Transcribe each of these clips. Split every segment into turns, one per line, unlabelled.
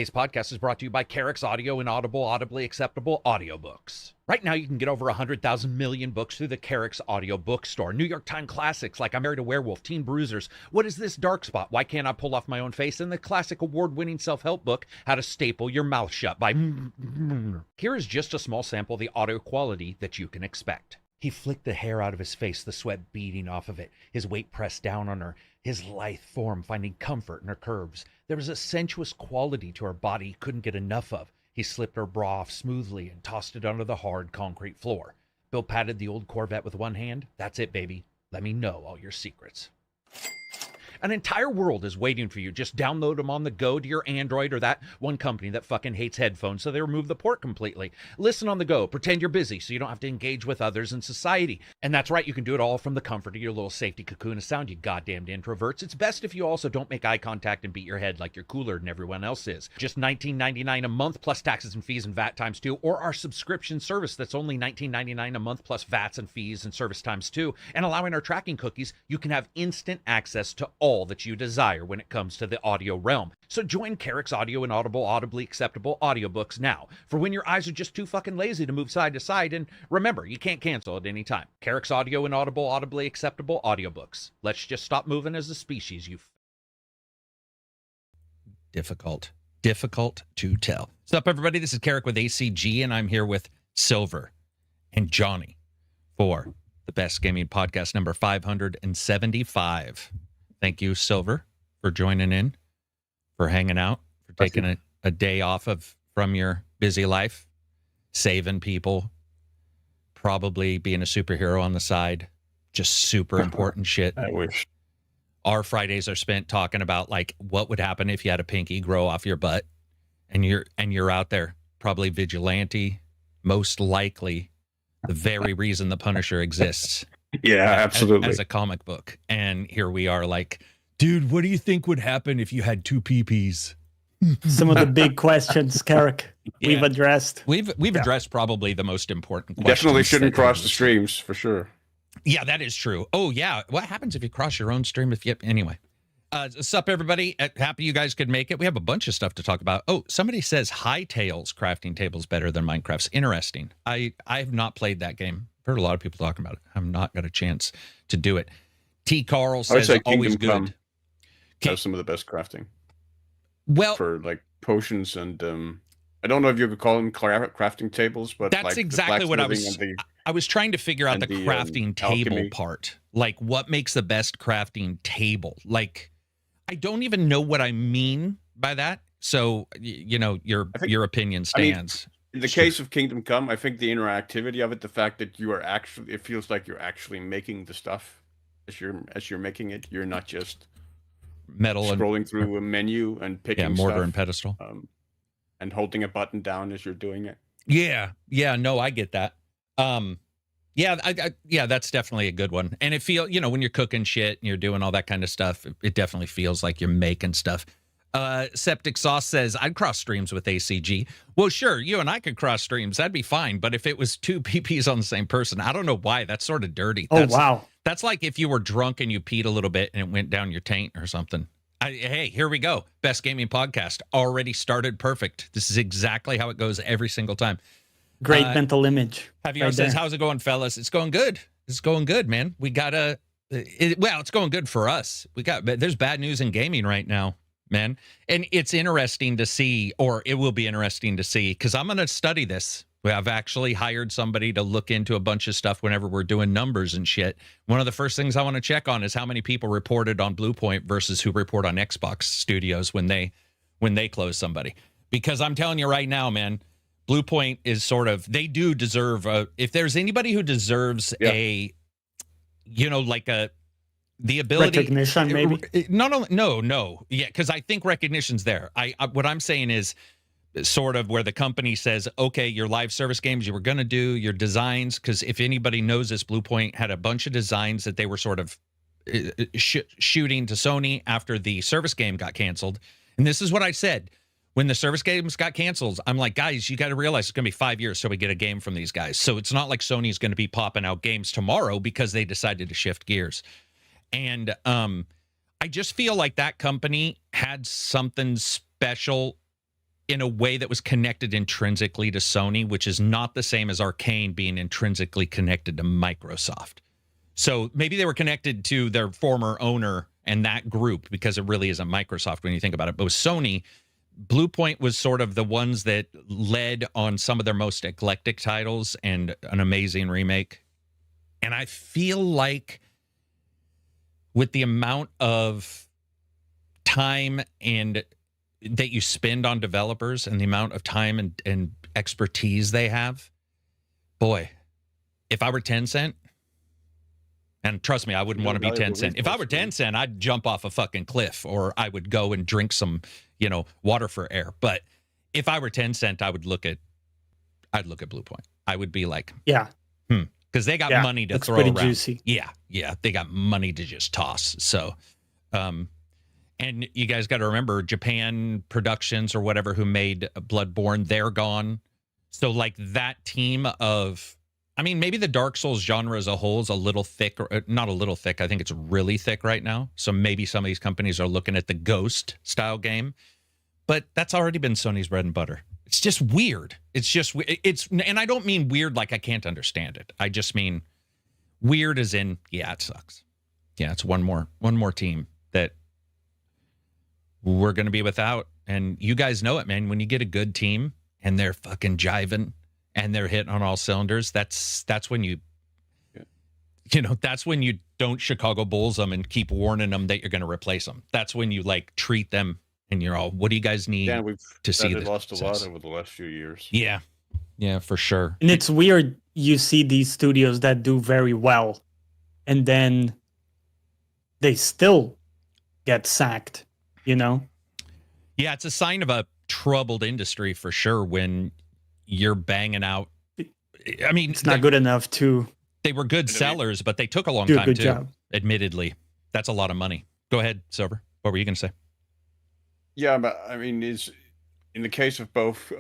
Today's podcast is brought to you by Carrick's Audio and Audible, audibly acceptable audiobooks. Right now, you can get over 100,000 million books through the Carrick's Audio Bookstore. New York Times classics like I Married a Werewolf, Teen Bruisers, What Is This Dark Spot, Why Can't I Pull Off My Own Face, and the classic award-winning self-help book, How to Staple Your Mouth Shut by... Here is just a small sample of the audio quality that you can expect. He flicked the hair out of his face, the sweat beading off of it, his weight pressed down on her, his lithe form finding comfort in her curves. There was a sensuous quality to her body he couldn't get enough of. He slipped her bra off smoothly and tossed it onto the hard concrete floor. Bill patted the old Corvette with one hand. That's it, baby. Let me know all your secrets. An entire world is waiting for you. Just download them on the go to your Android or that one company that fucking hates headphones, so they remove the port completely. Listen on the go. Pretend you're busy so you don't have to engage with others in society. And that's right, you can do it all from the comfort of your little safety cocoon of sound, you goddamned introverts. It's best if you also don't make eye contact and beat your head like you're cooler than everyone else is. Just $19.99 a month plus taxes and fees and VAT times 2, or our subscription service that's only $19.99 a month plus VATs and fees and service times 2. And allowing our tracking cookies, you can have instant access to all that you desire when it comes to the audio realm. So join Carrick's Audio and Audible audibly acceptable audiobooks now, for when your eyes are just too fucking lazy to move side to side. And remember, you can't cancel at any time. Carrick's Audio and Audible audibly acceptable audiobooks. Let's just stop moving as a species, you
difficult to tell. What's up, everybody? This is Carrick with ACG, and I'm here with Silver and Johnny for the Best Gaming Podcast number 575. Thank you, Silver, for joining in, for hanging out, for taking a day off from your busy life, saving people, probably being a superhero on the side, just super important shit.
I wish.
Our Fridays are spent talking about like what would happen if you had a pinky grow off your butt, and you're out there, probably vigilante, most likely the very reason the Punisher exists.
Yeah, absolutely.
As a comic book. And here we are like, dude, what do you think would happen if you had two PPs?
Some of the big questions, Carrick, we've addressed.
We've addressed probably the most important questions.
Definitely shouldn't cross the streams, for sure.
Yeah, that is true. Oh, yeah. What happens if you cross your own stream? Anyway. What's up, everybody? Happy you guys could make it. We have a bunch of stuff to talk about. Oh, somebody says Hightail's crafting table's better than Minecraft's. Interesting. I have not played that game. Heard a lot of people talking about it. I've not got a chance to do it. T. Carl says always good.
Has some of the best crafting.
Well,
for like potions and I don't know if you could call them crafting tables, but
that's
like
exactly what I was trying to figure out, the crafting table
alchemy
part. Like, what makes the best crafting table? Like, I don't even know what I mean by that. So, you know, your opinion stands.
In the case of Kingdom Come, I think the interactivity of it, the fact that you are actually, it feels like you're actually making the stuff as you're making it. You're not just
metal
scrolling through a menu and picking
mortar
stuff,
and pedestal,
and holding a button down as you're doing it.
Yeah, no, I get that. Yeah, that's definitely a good one. And it feels, you know, when you're cooking shit and you're doing all that kind of stuff, it definitely feels like you're making stuff. Septic Sauce says, I'd cross streams with ACG. Well, sure, you and I could cross streams. That'd be fine. But if it was two PPs on the same person, I don't know why. That's sort of dirty.
Wow.
That's like if you were drunk and you peed a little bit and it went down your taint or something. Hey, here we go. Best Gaming Podcast. Already started perfect. This is exactly how it goes every single time.
Great mental image.
Javier says, how's it going, fellas? It's going good. It's going good, man. We got it's going good for us. There's bad news in gaming right now, man. And it's interesting to see, or it will be interesting to see, because I'm going to study this. I've actually hired somebody to look into a bunch of stuff whenever we're doing numbers and shit. One of the first things I want to check on is how many people reported on Bluepoint versus who report on Xbox Studios when they close somebody. Because I'm telling you right now, man, Bluepoint is sort of, they do deserve if there's anybody who deserves the ability,
recognition, maybe.
No. Yeah, because I think recognition's there. What I'm saying is sort of where the company says, okay, your live service games you were going to do, your designs, because if anybody knows this, Bluepoint had a bunch of designs that they were sort of shooting to Sony after the service game got canceled. And this is what I said. When the service games got canceled, I'm like, guys, you got to realize it's going to be 5 years till we get a game from these guys. So it's not like Sony's going to be popping out games tomorrow because they decided to shift gears. And I just feel like that company had something special in a way that was connected intrinsically to Sony, which is not the same as Arcane being intrinsically connected to Microsoft. So maybe they were connected to their former owner and that group, because it really isn't Microsoft when you think about it. But with Sony, Bluepoint was sort of the ones that led on some of their most eclectic titles and an amazing remake. And I feel like with the amount of time and that you spend on developers and the amount of time and expertise they have, boy, if I were Tencent, and trust me, I wouldn't want to be Tencent. If I were Tencent, I'd jump off a fucking cliff, or I would go and drink some, water for air. But if I were Tencent, I'd look at Bluepoint. I would be like, because they got money to throw around. Juicy. Yeah, they got money to just toss. So, and you guys got to remember, Japan Productions or whatever who made Bloodborne, they're gone. So like that team of, I mean, maybe the Dark Souls genre as a whole is a little thick, or not a little thick. I think it's really thick right now. So maybe some of these companies are looking at the Ghost style game, but that's already been Sony's bread and butter. It's just weird. And I don't mean weird like I can't understand it. I just mean weird as in, yeah, it sucks. Yeah, it's one more team that we're going to be without. And you guys know it, man. When you get a good team and they're fucking jiving and they're hitting on all cylinders, that's when that's when you don't Chicago Bulls them and keep warning them that you're going to replace them. That's when you like treat them and you're all, what do you guys need to see this?
We've lost a lot over the last few years.
Yeah, for sure.
And it's weird. You see these studios that do very well, and then they still get sacked,
Yeah, it's a sign of a troubled industry for sure when you're banging out. I mean,
it's not good enough to.
They were good sellers, but they took a long time
good
too.
Job.
Admittedly, that's a lot of money. Go ahead, Silver. What were you going to say?
Yeah, but I mean, is in the case of both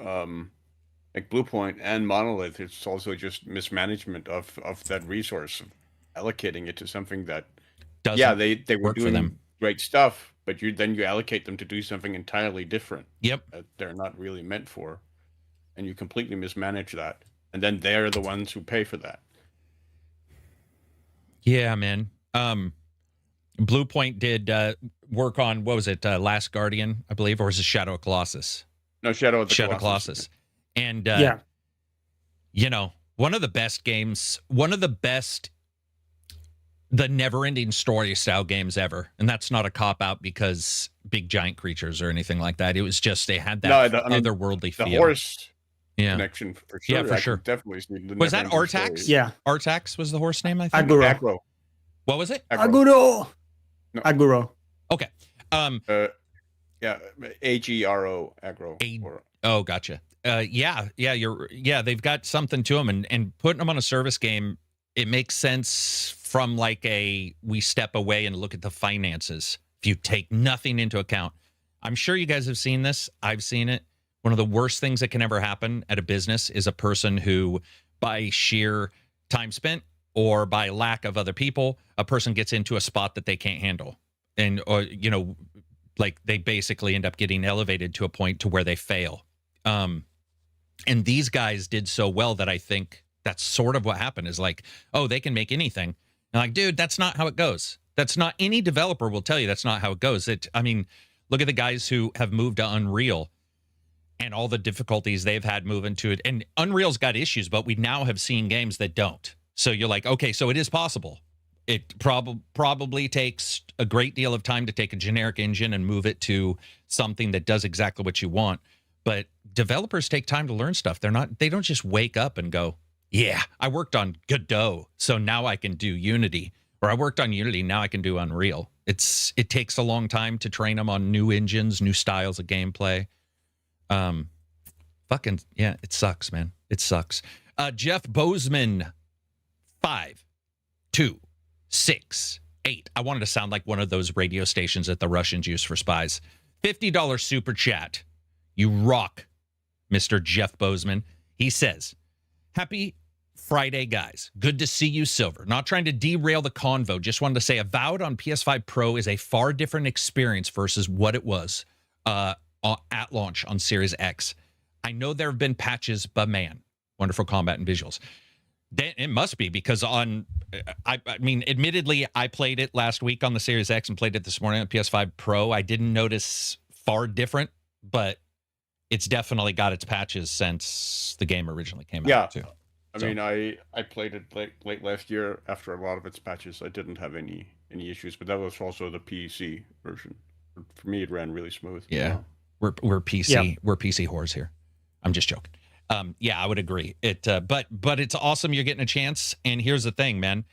like Bluepoint and Monolith, it's also just mismanagement of that resource, allocating it to something that they were doing great stuff, but you allocate them to do something entirely different.
Yep,
that they're not really meant for, and you completely mismanage that, and then they're the ones who pay for that.
Yeah, man. Bluepoint did work on, what was it, Last Guardian, I believe, or was it Shadow of Colossus?
No, Shadow of
Colossus. And, one of the best games, the never-ending story style games ever. And that's not a cop-out because big giant creatures or anything like that. It was just, they had that otherworldly feel.
The horse connection, for sure.
Yeah, for sure.
Definitely see the
was that Artax?
Story.
Yeah.
Artax was the horse name, I think?
Aguro.
What was it?
Aguro.
No.
Aguro.
Okay.
Agro. Agro.
Oh, gotcha. They've got something to them, and putting them on a service game, it makes sense from like we step away and look at the finances. If you take nothing into account, I'm sure you guys have seen this. I've seen it. One of the worst things that can ever happen at a business is a person who, by sheer time spent or by lack of other people, a person gets into a spot that they can't handle. And, like they basically end up getting elevated to a point to where they fail. And these guys did so well that I think that's sort of what happened, is like, oh, they can make anything. And like, dude, that's not how it goes. That's not, any developer will tell you that's not how it goes. Look at the guys who have moved to Unreal and all the difficulties they've had moving to it. And Unreal's got issues, but we now have seen games that don't. So you're like, okay, so it is possible. It probably takes a great deal of time to take a generic engine and move it to something that does exactly what you want. But developers take time to learn stuff. They don't just wake up and go, yeah, I worked on Godot, so now I can do Unity. Or I worked on Unity, now I can do Unreal. It takes a long time to train them on new engines, new styles of gameplay. It sucks, man. It sucks. Jeff Bozeman, 5, 2, 6, 8. I wanted to sound like one of those radio stations that the Russians use for spies. $50 super chat. You rock, Mr. Jeff Bozeman. He says, happy Friday, guys. Good to see you, Silver. Not trying to derail the convo. Just wanted to say Avowed on PS5 Pro is a far different experience versus what it was at launch on Series X. I know there have been patches, but man, wonderful combat and visuals. It must be because I mean, admittedly, I played it last week on the Series X and played it this morning on PS5 Pro. I didn't notice far different, but it's definitely got its patches since the game originally came out too.
I mean, I played it late last year after a lot of its patches. I didn't have any issues, but that was also the PC version. For me, it ran really smooth.
Yeah, we're PC we're PC whores here. I'm just joking. Yeah, I would agree. But it's awesome you're getting a chance. And here's the thing, man.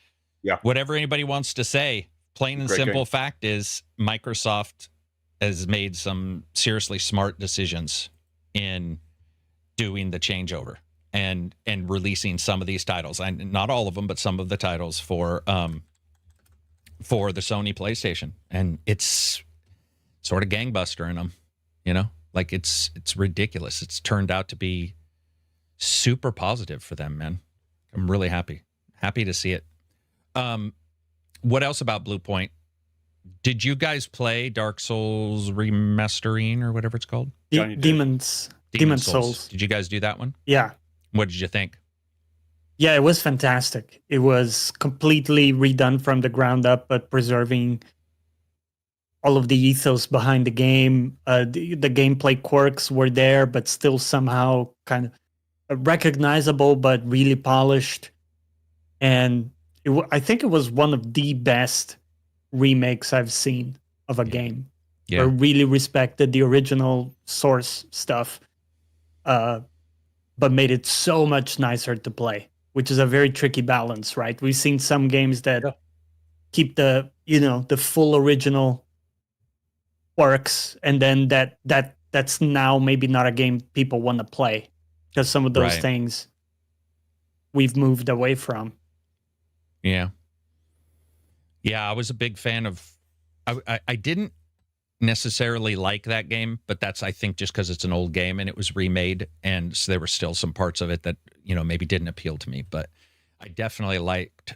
Yeah.
Whatever anybody wants to say, plain and simple fact is Microsoft has made some seriously smart decisions in doing the changeover and releasing some of these titles. And not all of them, but some of the titles for the Sony PlayStation. And it's sort of gangbuster in them, you know? Like it's ridiculous. It's turned out to be super positive for them, man. I'm really happy to see it. What else about Bluepoint? Did you guys play Dark Souls remastering or whatever it's called?
Demon's Souls.
Did you guys do that one?
Yeah.
What did you think?
Yeah, it was fantastic. It was completely redone from the ground up, but preserving all of the ethos behind the game. The gameplay quirks were there, but still somehow kind of recognizable, but really polished. And I think it was one of the best remakes I've seen of a game.
Yeah.
I really respected the original source stuff, but made it so much nicer to play, which is a very tricky balance, right? We've seen some games that keep the full original works, and then that's now maybe not a game people want to play because some of those things we've moved away from.
Yeah. Yeah, I was a big fan of... I didn't necessarily like that game, but that's, I think, just because it's an old game and it was remade, and so there were still some parts of it that, maybe didn't appeal to me, but I definitely liked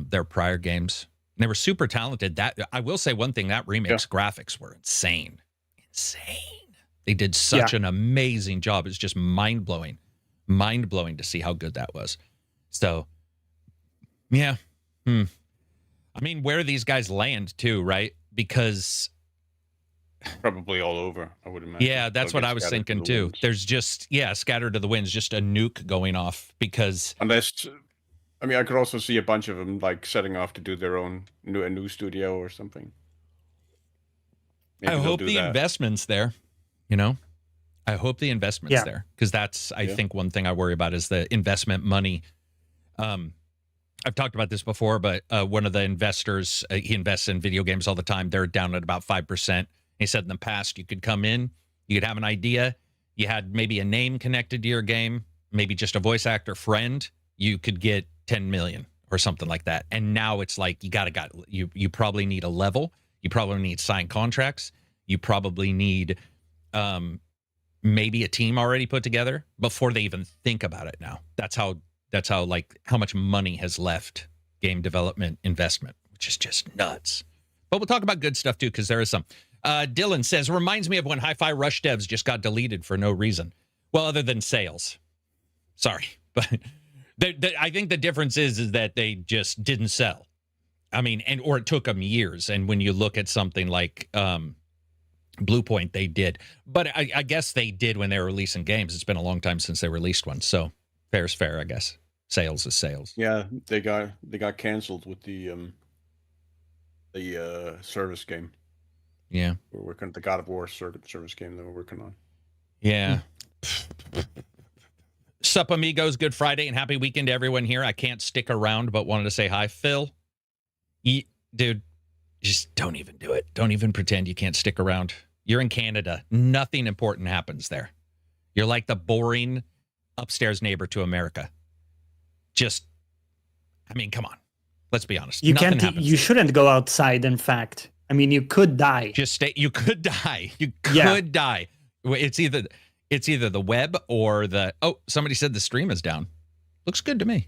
their prior games. And they were super talented. That I will say one thing, that remake's graphics were insane. They did such an amazing job. It's just mind-blowing to see how good that was. So, yeah. I mean, where these guys land too, right? Because
probably all over, I would imagine.
Yeah, that's what I was thinking too. Winds. There's just scattered to the winds, just a nuke going off because
unless, I mean, I could also see a bunch of them like setting off to do their own new studio or something.
Maybe I hope the investment's there. I hope the investment's there because that's I think one thing I worry about is the investment money. I've talked about this before, but one of the investors, he invests in video games all the time. They're down at about 5%. He said in the past, you could come in, you could have an idea, you had maybe a name connected to your game, maybe just a voice actor friend, you could get 10 million or something like that. And now it's like you probably need a level, you probably need signed contracts, you probably need maybe a team already put together before they even think about it now. That's how how much money has left game development investment, which is just nuts. But we'll talk about good stuff too, because there is some. Dylan says, reminds me of when Hi-Fi Rush devs just got deleted for no reason. Well, other than sales. Sorry. But I think the difference is that they just didn't sell. I mean, or it took them years. And when you look at something like Bluepoint, they did. But I guess they did when they were releasing games. It's been a long time since they released one. So fair is fair, I guess. Sales is sales.
Yeah, they got canceled with the service game.
Yeah,
we're working on the God of War service game that we're working on.
Yeah. Sup, amigos? Good Friday and happy weekend to everyone here. I can't stick around, but wanted to say hi, Phil. Dude, just don't even do it. Don't even pretend you can't stick around. You're in Canada. Nothing important happens there. You're like the boring upstairs neighbor to America. I mean, come on. Let's be honest.
You shouldn't go outside, in fact. I mean, you could die.
You could die. You could die. It's either the web or somebody said the stream is down. Looks good to me.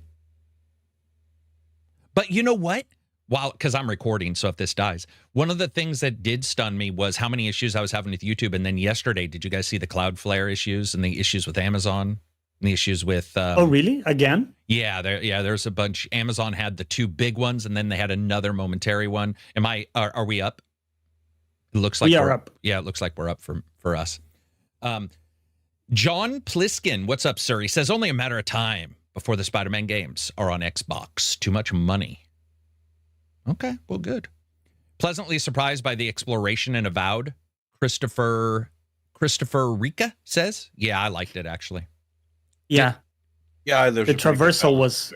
But you know what? because I'm recording, so if this dies, one of the things that did stun me was how many issues I was having with YouTube. And then yesterday, did you guys see the Cloudflare issues and the issues with Amazon and the issues with?
Oh, really? Again?
Yeah, there's a bunch. Amazon had the 2 big ones, and then they had another momentary one. Are we up? It looks like
we are up.
Yeah, it looks like we're up for us. John Pliskin, what's up, sir? He says only a matter of time before the Spider-Man games are on Xbox. Too much money. Okay, well, good. Pleasantly surprised by the exploration in Avowed. Christopher Rika says, yeah, I liked it actually.
Yeah.
Yeah,
The traversal was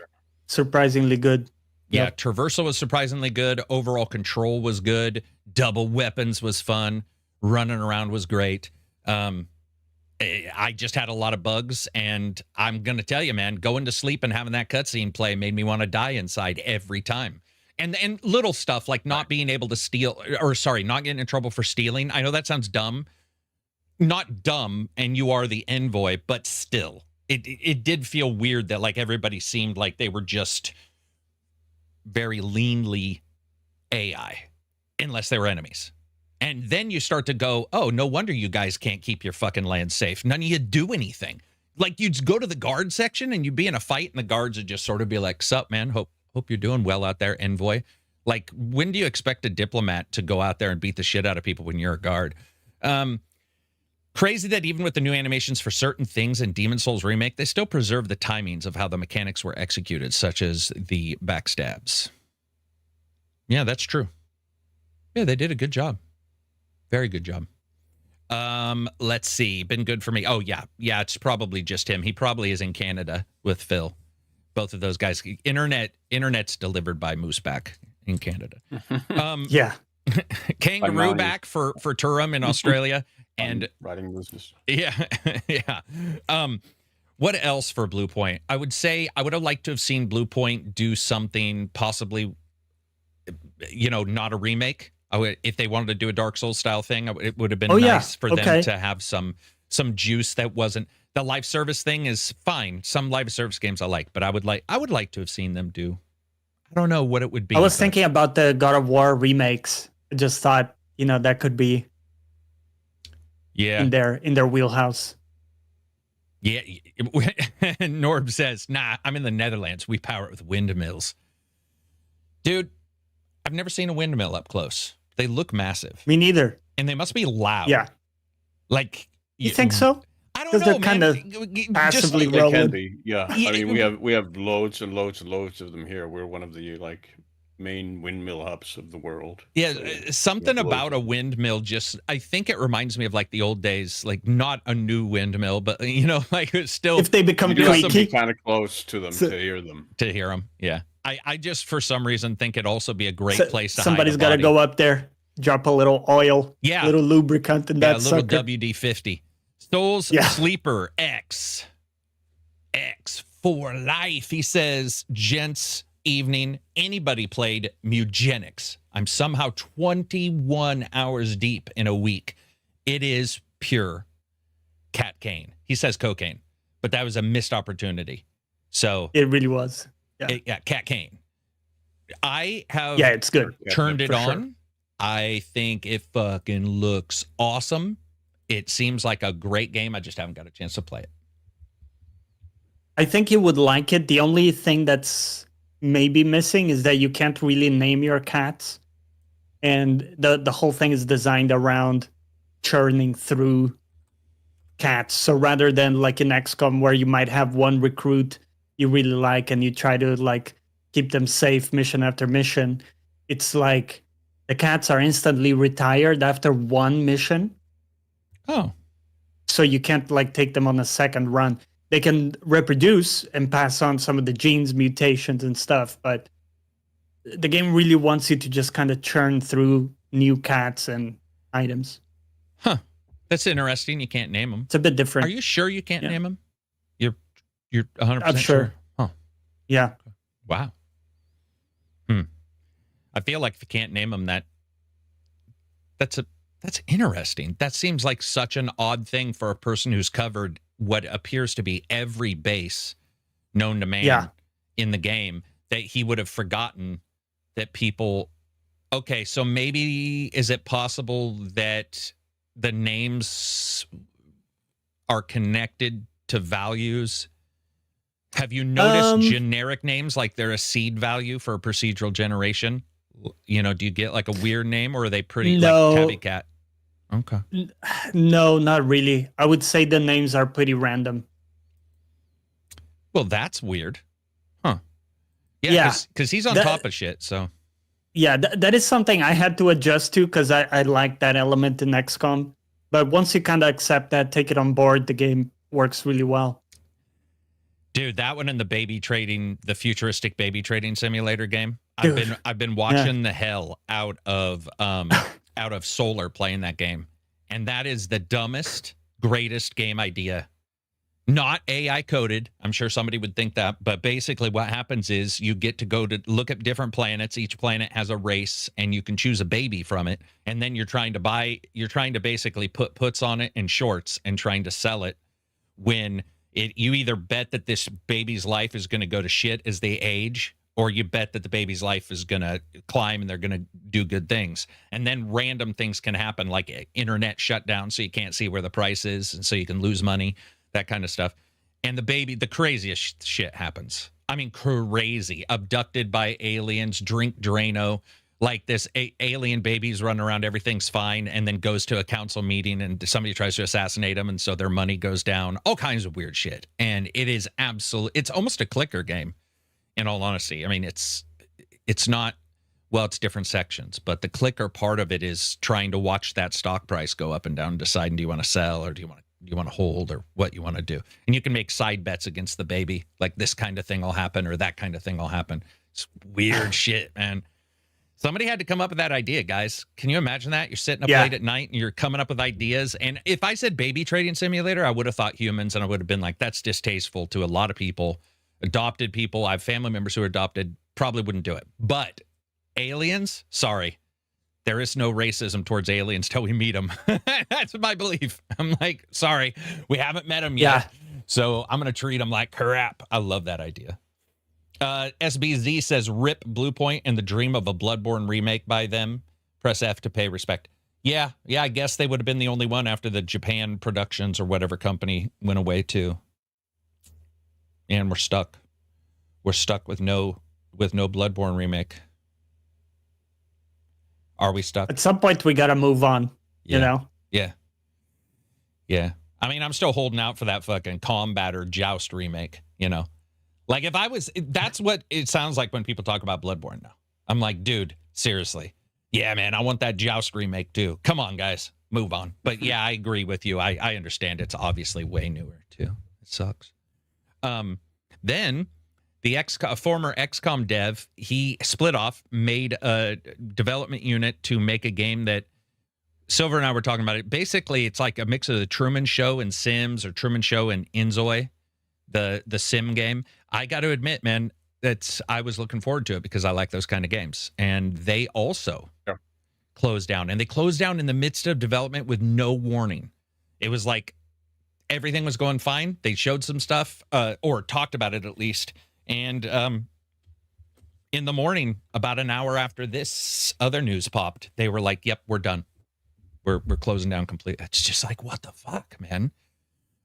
surprisingly good.
Yeah,
Yep.
traversal was surprisingly good. Overall control was good. Double weapons was fun. Running around was great. I just had a lot of bugs, and I'm going to tell you, man, going to sleep and having that cutscene play made me want to die inside every time. And little stuff like not being able to steal, not getting in trouble for stealing. I know that sounds dumb. Not dumb, and you are the envoy, but still. It did feel weird that like everybody seemed like they were just very leanly AI, unless they were enemies. And then you start to go, oh, no wonder you guys can't keep your fucking land safe. None of you do anything. Like you'd go to the guard section and you'd be in a fight and the guards would just sort of be like, sup, man, hope you're doing well out there, envoy. Like, when do you expect a diplomat to go out there and beat the shit out of people when you're a guard? Crazy that even with the new animations for certain things in Demon Souls Remake, they still preserve the timings of how the mechanics were executed, such as the backstabs. Yeah, that's true. Yeah, they did a good job. Very good job. Let's see. Been good for me. Oh, yeah. Yeah, it's probably just him. He probably is in Canada with Phil. Both of those guys. Internet's delivered by Mooseback in Canada.
Yeah.
Kangaroo back for Turum in Australia. And
writing business.
Yeah. Yeah. What else for Bluepoint? I would say I would have liked to have seen Bluepoint do something possibly, not a remake. If they wanted to do a Dark Souls style thing, it would have been nice for them to have some juice that wasn't. The live service thing is fine. Some live service games I like, but I would like to have seen them do. I don't know what it would be.
I was thinking about the God of War remakes. I just thought, that could be in their wheelhouse.
Yeah. Norb says, nah, I'm in the Netherlands. We power it with windmills. Dude, I've never seen a windmill up close. They look massive.
Me neither.
And they must be loud.
Yeah.
Like,
you think so?
I don't know,
they're
man.
kind of passively
They
rolling.
can be, yeah. I mean, we have loads and loads and loads of them here. We're one of the main windmill hubs of the world.
Yeah,
So,
something about a windmill I think it reminds me of like the old days, like not a new windmill, but like it's still.
If they become
you have to be
creaky.
kind of close to them to hear them.
To hear them, yeah. I just for some reason think it'd also be a great place to
somebody's
got to
go up there, drop a little oil,
yeah,
little lubricant in that
a little
sucker.
WD-50. Souls Sleeper X for life. He says, gents, evening. Anybody played Mugenics? I'm somehow 21 hours deep in a week. It is pure cat cane. He says cocaine, but that was a missed opportunity. So
it really was.
Yeah, cat cane. I have
it's good.
turned it on.
Sure.
I think it fucking looks awesome. It seems like a great game. I just haven't got a chance to play it.
I think you would like it. The only thing that's maybe missing is that you can't really name your cats. And the whole thing is designed around churning through cats. So rather than like in XCOM where you might have one recruit you really like and you try to keep them safe mission after mission, it's like the cats are instantly retired after one mission.
Oh.
So you can't take them on a second run. They can reproduce and pass on some of the genes, mutations and stuff, but the game really wants you to just kind of churn through new cats and items.
Huh. That's interesting. You can't name them.
It's a bit different.
Are you sure you can't name them? You're 100%
I'm sure.
Huh.
Yeah.
Wow. I feel like if you can't name them, that's interesting. That seems like such an odd thing for a person who's covered what appears to be every base known to man in the game, that he would have forgotten that people, okay, so maybe is it possible that the names are connected to values? Have you noticed generic names like they're a seed value for a procedural generation? You know, do you get like a weird name, or are they pretty like tabby cat? Okay.
No, not really. I would say the names are pretty random.
Well, that's weird. Huh. Yeah, because he's on top of shit, so.
Yeah, that is something I had to adjust to because I like that element in XCOM. But once you kind of accept that, take it on board, the game works really well.
Dude, that one in the futuristic baby trading simulator game. I've been watching the hell out of Solar playing that game. And that is the dumbest, greatest game idea. Not AI coded. I'm sure somebody would think that, but basically what happens is you get to go to look at different planets. Each planet has a race and you can choose a baby from it. And then you're trying to basically put puts on it and shorts and trying to sell it when you either bet that this baby's life is going to go to shit as they age, or you bet that the baby's life is going to climb and they're going to do good things. And then random things can happen, like internet shutdown, so you can't see where the price is, and so you can lose money, that kind of stuff. And the craziest shit happens. I mean, crazy. Abducted by aliens, drink Drano, like this alien baby's running around, everything's fine, and then goes to a council meeting and somebody tries to assassinate them, and so their money goes down. All kinds of weird shit. And it is it's almost a clicker game, in all honesty. I mean, it's not, well, it's different sections, but the clicker part of it is trying to watch that stock price go up and down, deciding, do you want to sell or do you want to hold, or what you want to do. And you can make side bets against the baby, like this kind of thing will happen or that kind of thing will happen. It's weird shit, man. Somebody had to come up with that idea, guys. Can you imagine that? You're sitting up late at night and you're coming up with ideas. And if I said baby trading simulator, I would have thought humans, and I would have been like, that's distasteful to a lot of people. Adopted people, I have family members who are adopted, probably wouldn't do it. But aliens, sorry. There is no racism towards aliens till we meet them. That's my belief. I'm like, sorry, we haven't met them yet. So I'm going to treat them like crap. I love that idea. SBZ says, rip Bluepoint and the dream of a Bloodborne remake by them. Press F to pay respect. Yeah, I guess they would have been the only one after the Japan Productions or whatever company went away too. And we're stuck. We're stuck with no Bloodborne remake. Are we stuck?
At some point, we got to move on, you know?
Yeah. I mean, I'm still holding out for that fucking Combat or Joust remake, you know? Like, that's what it sounds like when people talk about Bloodborne now. I'm like, dude, seriously. Yeah, man, I want that Joust remake too. Come on, guys, move on. But yeah, I agree with you. I understand it's obviously way newer too. It sucks. Then the former XCOM dev, he split off, made a development unit to make a game that Silver and I were talking about it. Basically, it's like a mix of the Truman Show and Sims, or Truman Show and Inzoi, the Sim game. I got to admit, man, I was looking forward to it because I like those kind of games. And they also closed down. And they closed down in the midst of development with no warning. It was like everything was going fine. They showed some stuff, or talked about it at least. And in the morning, about an hour after this other news popped, they were like, yep, we're done. We're closing down completely. It's just like, what the fuck, man?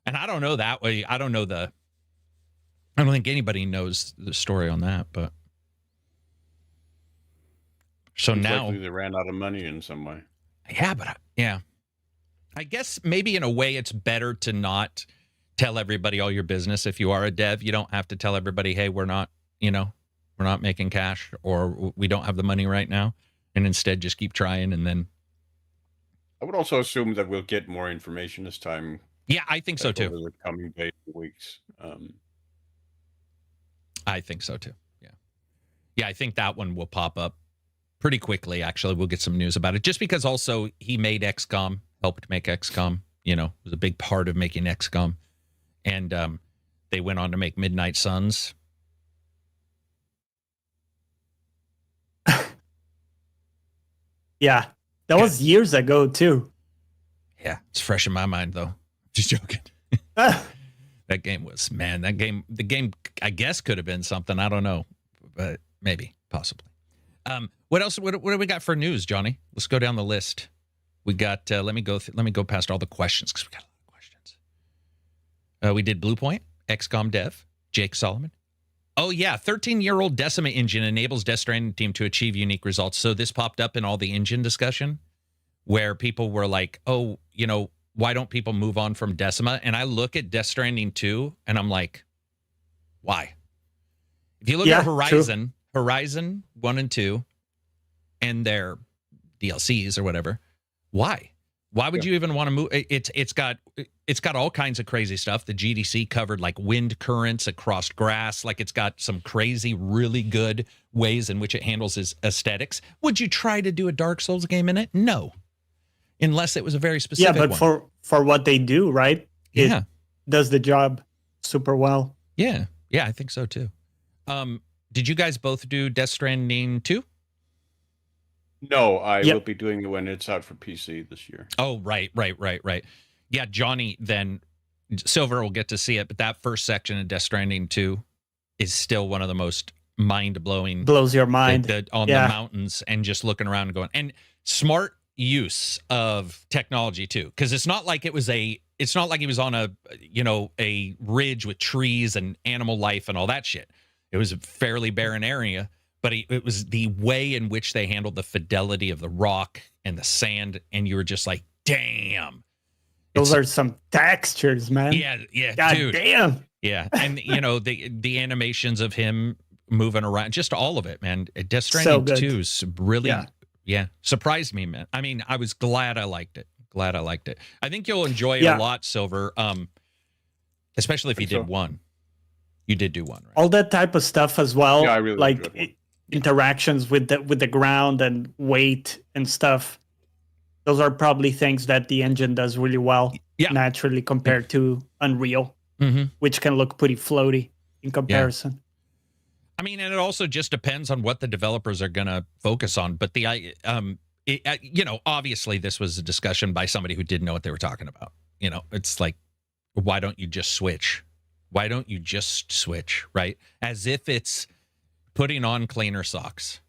And I don't know that way. I don't think anybody knows the story on that, but. So now
they ran out of money in some way.
Yeah, but I guess maybe in a way it's better to not tell everybody all your business. If you are a dev, you don't have to tell everybody, hey, we're not making cash, or we don't have the money right now, and instead just keep trying. And then
I would also assume that we'll get more information this time.
Yeah, I think so too.
Over the coming days and weeks.
I think so too. Yeah, I think that one will pop up pretty quickly. Actually, we'll get some news about it, just because also he made XCOM, helped make XCOM. Was a big part of making XCOM, and they went on to make Midnight Suns.
Yeah, that was years ago too.
Yeah, it's fresh in my mind though. Just joking. That game was, the game I guess could have been something. I don't know, but maybe, possibly. What else? What do we got for news, Johnny? Let's go down the list. We got. Let me go past all the questions because we got a lot of questions. We did Bluepoint, XCOM dev, Jake Solomon. Oh yeah, 13-year-old Decima engine enables Death Stranding team to achieve unique results. So this popped up in all the engine discussion, where people were like, "Oh, why don't people move on from Decima?" And I look at Death Stranding 2, and I'm like, why? If you look at Horizon, true. Horizon 1 and 2, and their DLCs or whatever, why? Why would you even want to move? It's got all kinds of crazy stuff. The GDC covered like wind currents across grass. Like it's got some crazy, really good ways in which it handles its aesthetics. Would you try to do a Dark Souls game in it? No, unless it was a very specific.
Yeah, but for what they do, right? It does the job super well.
Yeah, I think so too. Did you guys both do Death Stranding 2?
No, I will be doing it when it's out for PC this year.
Oh, right. Yeah, Johnny, then Silver will get to see it, but that first section of Death Stranding 2 is still one of the most mind-blowing.
Blows your mind.
On the mountains and just looking around and going. And smart use of technology, too, because it's not like he was on a ridge with trees and animal life and all that shit. It was a fairly barren area. But it was the way in which they handled the fidelity of the rock and the sand, and you were just like, damn.
Those are some textures, man.
Yeah,
God
dude.
Damn.
Yeah, and the animations of him moving around, just all of it, man. Death Stranding 2 is really, surprised me, man. I mean, I was glad I liked it. I think you'll enjoy it a lot, Silver, especially if you did one. You did do one, right?
All that type of stuff as well.
Yeah, I really enjoyed one.
Interactions with the ground and weight and stuff. Those are probably things that the engine does really well naturally compared to Unreal, which can look pretty floaty in comparison.
I mean, and it also just depends on what the developers are going to focus on. But obviously this was a discussion by somebody who didn't know what they were talking about. It's like, why don't you just switch? Why don't you just switch, right? As if it's putting on cleaner socks.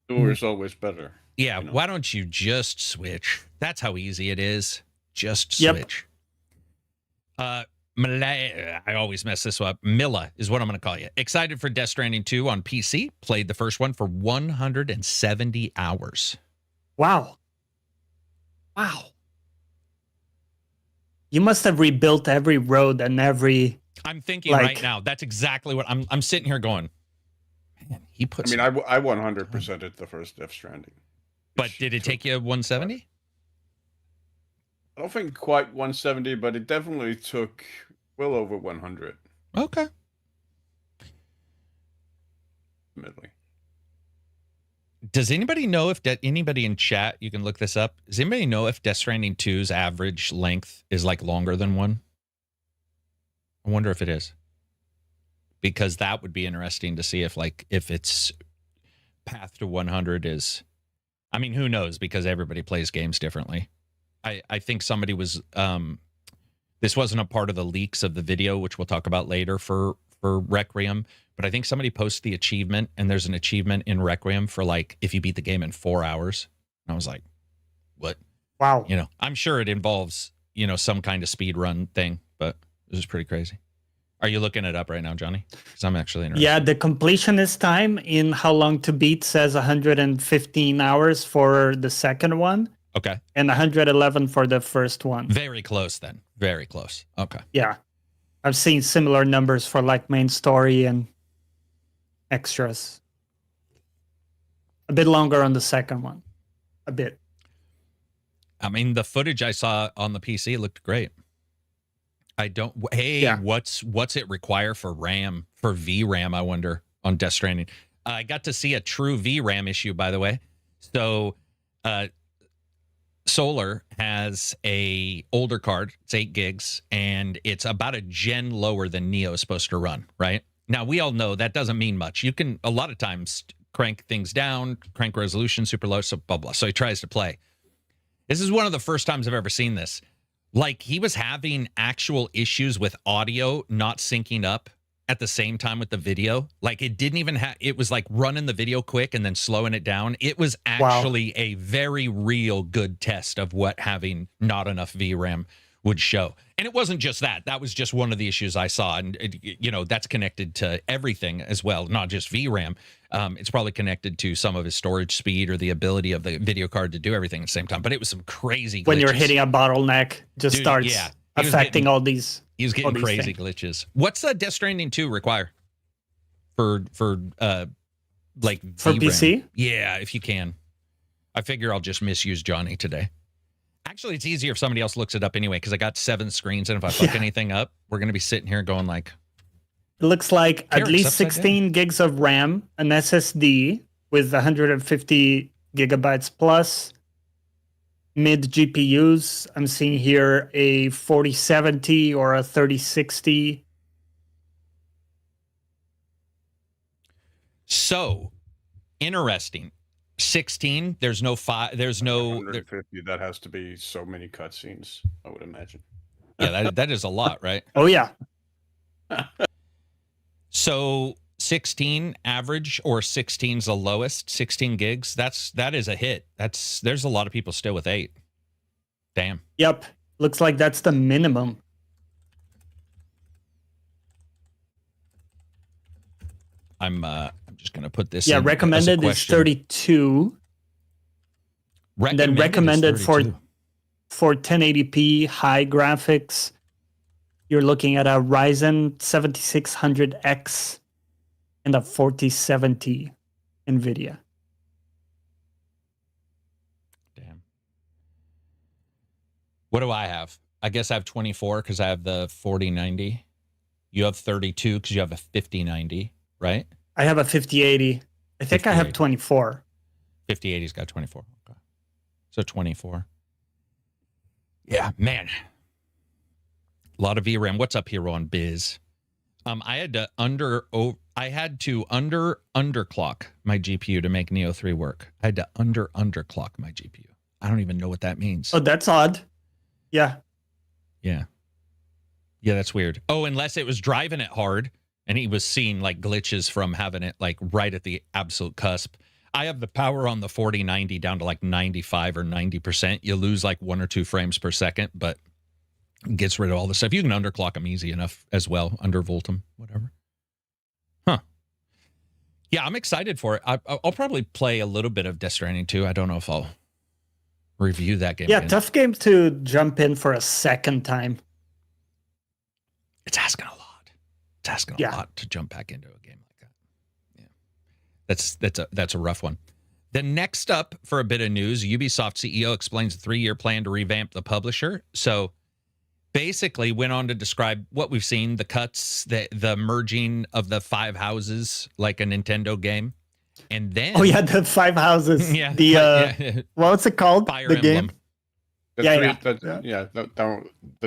Newer is always better.
Yeah, why don't you just switch? That's how easy it is. Just switch. I always mess this up. Milla is what I'm going to call you. Excited for Death Stranding 2 on PC. Played the first one for 170 hours.
Wow. You must have rebuilt every road and every...
I'm thinking right now, that's exactly what I'm sitting here going, man, he puts...
I 100%ed the first Death Stranding.
But did it take you 170?
I don't think quite 170, but it definitely took well over 100.
Okay.
Admittedly.
Does anybody know if anybody in chat, you can look this up, does anybody know if Death Stranding 2's average length is like longer than 1? I wonder if it is, because that would be interesting to see if its path to 100 is. I mean, who knows? Because everybody plays games differently. I think somebody was. This wasn't a part of the leaks of the video, which we'll talk about later for Requiem. But I think somebody posted the achievement, and there's an achievement in Requiem for like if you beat the game in 4 hours. And I was like, what?
Wow.
I'm sure it involves some kind of speed run thing, but. This is pretty crazy. Are you looking it up right now, Johnny? Because I'm actually interested.
Yeah, the completionist time in How Long to Beat says 115 hours for the second one.
Okay.
And 111 for the first one.
Very close then. Very close. Okay.
Yeah. I've seen similar numbers for like main story and extras. A bit longer on the second one. A bit.
I mean, the footage I saw on the PC looked great. What's it require for RAM, for VRAM, I wonder, on Death Stranding? I got to see a true VRAM issue, by the way. So Solar has a older card, it's 8 gigs, and it's about a gen lower than Neo is supposed to run, right? Now, we all know that doesn't mean much. You can, a lot of times, crank things down, crank resolution super low, so blah, blah. So he tries to play. This is one of the first times I've ever seen this. Like, he was having actual issues with audio not syncing up at the same time with the video. Like it didn't even have, it was like running the video quick and then slowing it down. It was actually a very real good test of what having not enough VRAM would show. And it wasn't just that. That was just one of the issues I saw. And, that's connected to everything as well, not just VRAM. It's probably connected to some of his storage speed or the ability of the video card to do everything at the same time. But it was some crazy glitches.
When you're hitting a bottleneck, just starts affecting all these.
He was getting crazy glitches. What's Death Stranding 2 require for like
for
VRAM?
PC?
Yeah, if you can. I figure I'll just misuse Johnny today. Actually, it's easier if somebody else looks it up anyway, because I got 7 screens, and if I fuck anything up, we're going to be sitting here going like...
It looks like at least 16 gigs of RAM, an SSD with 150 gigabytes plus, mid GPUs. I'm seeing here a 4070 or a 3060.
So, interesting. 16, there's no
150, that has to be so many cutscenes, I would imagine.
Yeah, that is a lot, right?
Oh, yeah.
So 16 average, or 16's the lowest, 16 gigs. That is a hit. There's a lot of people still with 8. Damn.
Yep. Looks like that's the minimum.
I'm just gonna put this.
Yeah,
in
recommended is 32. And then recommended for 1080p high graphics, you're looking at a Ryzen 7600X and a 4070 NVIDIA.
Damn. What do I have? I guess I have 24 because I have the 4090. You have 32 because you have a 5090, right?
I have a 5080. I think I have 24.
5080's got 24. Okay. So 24. Yeah, man. A lot of VRAM. What's up here on Biz? I had to underclock my GPU to make Neo 3 work. I had to underclock my GPU. I don't even know what that means.
Oh, that's odd. Yeah.
Yeah. Yeah, that's weird. Oh, unless it was driving it hard and he was seeing like glitches from having it like right at the absolute cusp. I have the power on the 4090 down to like 95 or 90%. You lose like 1 or 2 frames per second, but it gets rid of all the stuff. You can underclock them easy enough as well, undervolt them, whatever. Huh. Yeah, I'm excited for it. I'll probably play a little bit of Death Stranding 2. I don't know if I'll review that game.
Yeah,
again.
tough game to jump in for a second time.
It's asking a lot. It's asking a lot to jump back into a game like that. Yeah, that's a rough one. Then next up for a bit of news, Ubisoft CEO explains a 3-year plan to revamp the publisher. So basically went on to describe what we've seen, the cuts, the merging of the 5 houses like a Nintendo game. And then
the 5 houses.
Yeah.
What's it called?
Fire
the
Emblem.
game?
The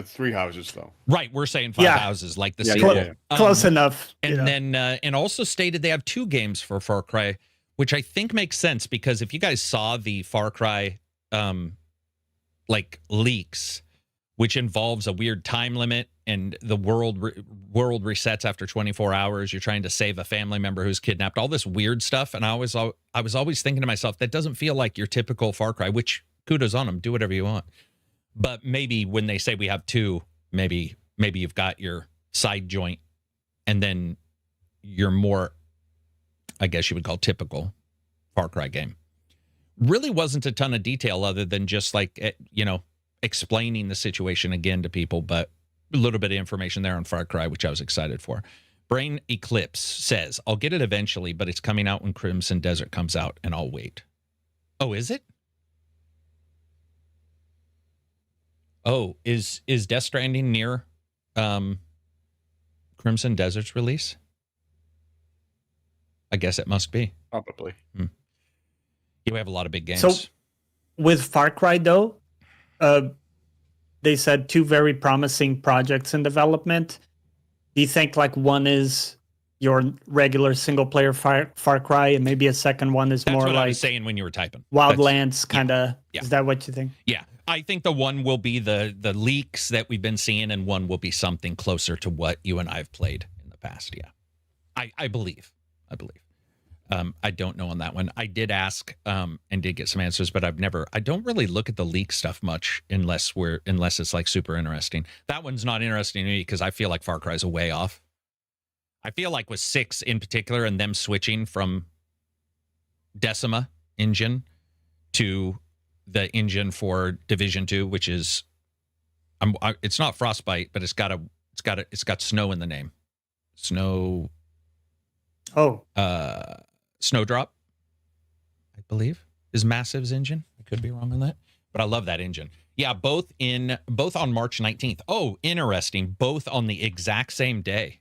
3 houses though.
Right, we're saying 5 houses like the sequel.
Close enough.
And then and also stated they have 2 games for Far Cry, which I think makes sense because if you guys saw the Far Cry like leaks, which involves a weird time limit and the world resets after 24 hours, you're trying to save a family member who's kidnapped, all this weird stuff, and I was always thinking to myself, that doesn't feel like your typical Far Cry, which kudos on them, do whatever you want. But maybe when they say we have 2, maybe you've got your side joint and then your more, I guess you would call typical Far Cry game. Really wasn't a ton of detail other than just like, explaining the situation again to people, but a little bit of information there on Far Cry, which I was excited for. Brain Eclipse says, I'll get it eventually, but it's coming out when Crimson Desert comes out, and I'll wait. Oh, is it? Oh, is Death Stranding near Crimson Desert's release? I guess it must be.
Probably.
Yeah, we have a lot of big games.
So with Far Cry, though, they said 2 very promising projects in development. Do you think like one is your regular single player Far Cry and maybe a second one is
That's
more
what
like
I was saying when you were typing.
Wildlands kind of?
Yeah.
Is that what you think?
Yeah. I think the one will be the leaks that we've been seeing, and one will be something closer to what you and I have played in the past. Yeah. I believe. I don't know on that one. I did ask and did get some answers, but I don't really look at the leak stuff much unless it's like super interesting. That one's not interesting to me because I feel like Far Cry's a way off. I feel like with 6 in particular and them switching from Decima engine to the engine for Division 2, which is it's not Frostbite, but it's got snow in the name. Snow.
Oh.
Snowdrop, I believe, is Massive's engine. I could be wrong on that, but I love that engine. Yeah, both on March 19th. Oh, interesting. Both on the exact same day.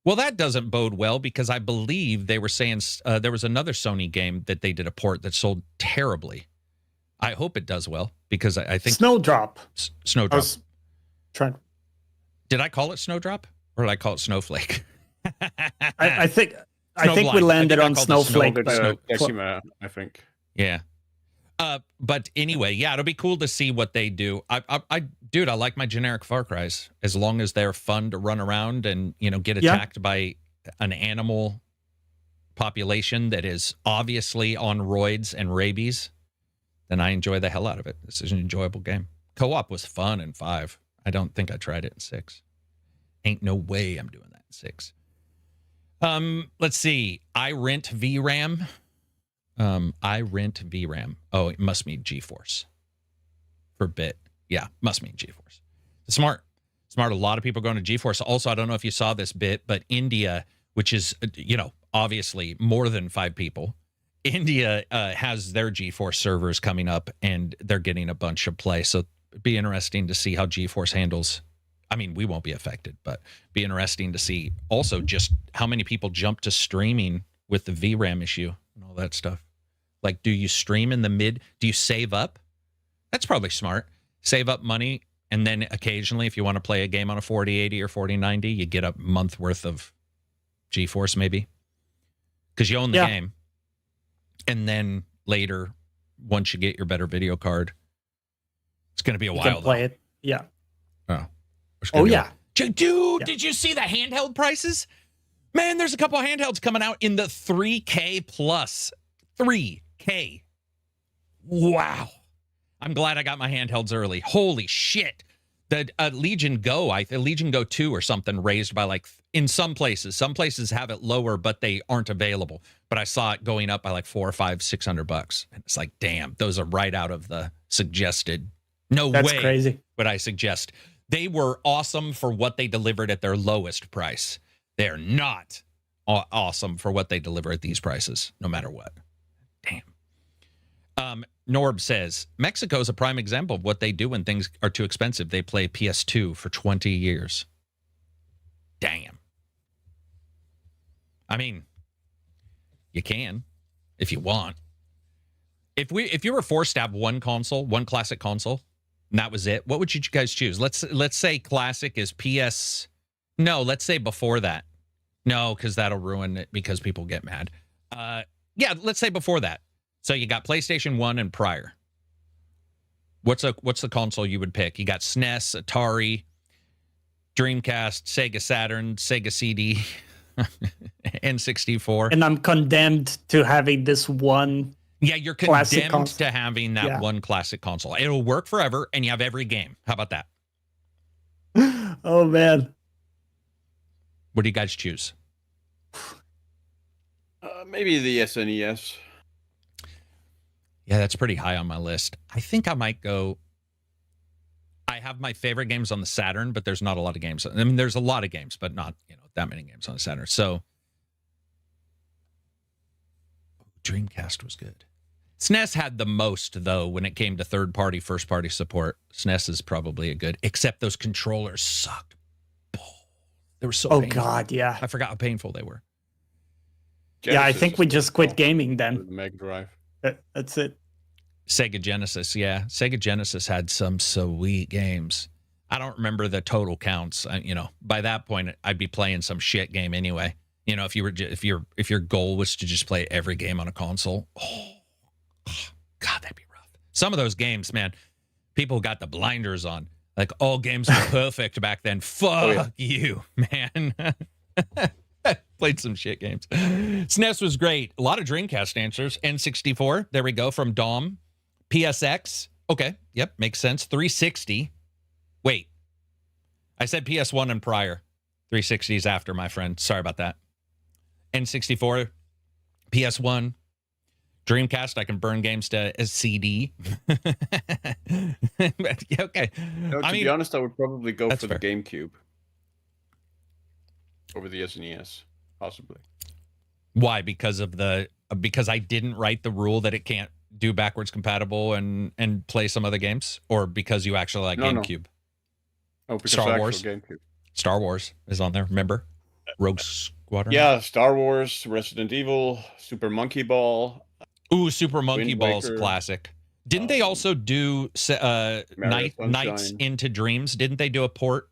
Well, that doesn't bode well because I believe they were saying there was another Sony game that they did a port that sold terribly. I hope it does well because I think
Snowdrop.
Snowdrop.
I was trying.
Did I call it Snowdrop or did I call it Snowflake?
I think we landed on Snowflake.
Decima, I think.
Yeah. But anyway, yeah, it'll be cool to see what they do. Dude, I like my generic Far Crys as long as they're fun to run around and, get attacked by an animal population that is obviously on roids and rabies. Then I enjoy the hell out of it. This is an enjoyable game. Co-op was fun in 5. I don't think I tried it in 6. Ain't no way I'm doing that in 6. Let's see. I rent VRAM. Oh, it must mean GeForce. For bit. Yeah, must mean GeForce. Smart. A lot of people going to GeForce. Also, I don't know if you saw this bit, but India, which is, obviously more than 5 people, India has their GeForce servers coming up, and they're getting a bunch of play. So it'd be interesting to see how GeForce handles. I mean, we won't be affected, but be interesting to see also just how many people jump to streaming with the VRAM issue and all that stuff. Like, do you stream in the mid? Do you save up? That's probably smart. Save up money, and then occasionally, if you want to play a game on a 4080 or 4090, you get a month worth of GeForce maybe because you own the game. And then later, once you get your better video card, it's going to be a while. You can
play it. Yeah.
Oh, yeah. Dude, did you see the handheld prices? Man, there's a couple of handhelds coming out in the 3K plus. 3K. Wow. I'm glad I got my handhelds early. Holy shit. The Legion Go, Legion Go 2 or something raised by in some places. Some places have it lower, but they aren't available. But I saw it going up by $400 or $600. And it's like, damn, those are right out of the suggested. That's crazy. But I suggest. They were awesome for what they delivered at their lowest price. They're not awesome for what they deliver at these prices, no matter what. Damn. Norb says, Mexico is a prime example of what they do when things are too expensive. They play PS2 for 20 years. Damn. I mean, you can if you want. If you were forced to have one classic console, and that was it, what would you guys choose? Let's say classic is PS. No, let's say before that. No, because that'll ruin it because people get mad. Yeah, let's say before that. So you got PlayStation 1 and prior. What's the console you would pick? You got SNES, Atari, Dreamcast, Sega Saturn, Sega CD, N64.
And I'm condemned to having this one.
Yeah, you're condemned to having that one classic console. It'll work forever, and you have every game. How about that?
Oh, man.
What do you guys choose?
Maybe the SNES.
Yeah, that's pretty high on my list. I think I might go. I have my favorite games on the Saturn, but there's not a lot of games. I mean, there's a lot of games, but not that many games on the Saturn. So Dreamcast was good. SNES had the most, though, when it came to third-party, first-party support. SNES is probably a good, except those controllers sucked. They were so painful.
God, yeah.
I forgot how painful they were.
Genesis,
I think we just quit gaming then.
Mega Drive.
That's it.
Sega Genesis, yeah. Sega Genesis had some sweet games. I don't remember the total counts. By that point, I'd be playing some shit game anyway. If your goal was to just play every game on a console, God, that'd be rough. Some of those games, man, people got the blinders on. Like, all games were perfect back then. Fuck you, man. Played some shit games. SNES was great. A lot of Dreamcast answers. N64. There we go from Dom. PSX. Okay. Yep. Makes sense. 360. Wait. I said PS1 and prior. 360 is after, my friend. Sorry about that. N64. PS1. Dreamcast, I can burn games to a CD. Okay.
No, to be honest, I would probably go for
fair.
the GameCube over the SNES, possibly.
Why? Because I didn't write the rule that it can't do backwards compatible and play some other games, or because you actually like GameCube?
No. Oh, because
Star Wars.
GameCube.
Star Wars is on there. Remember, Rogue Squadron.
Yeah, Star Wars, Resident Evil, Super Monkey Ball.
Ooh, Super Monkey
Wind
Ball's
Waker.
classic. Didn't they also do Nights into Dreams? Didn't they do a port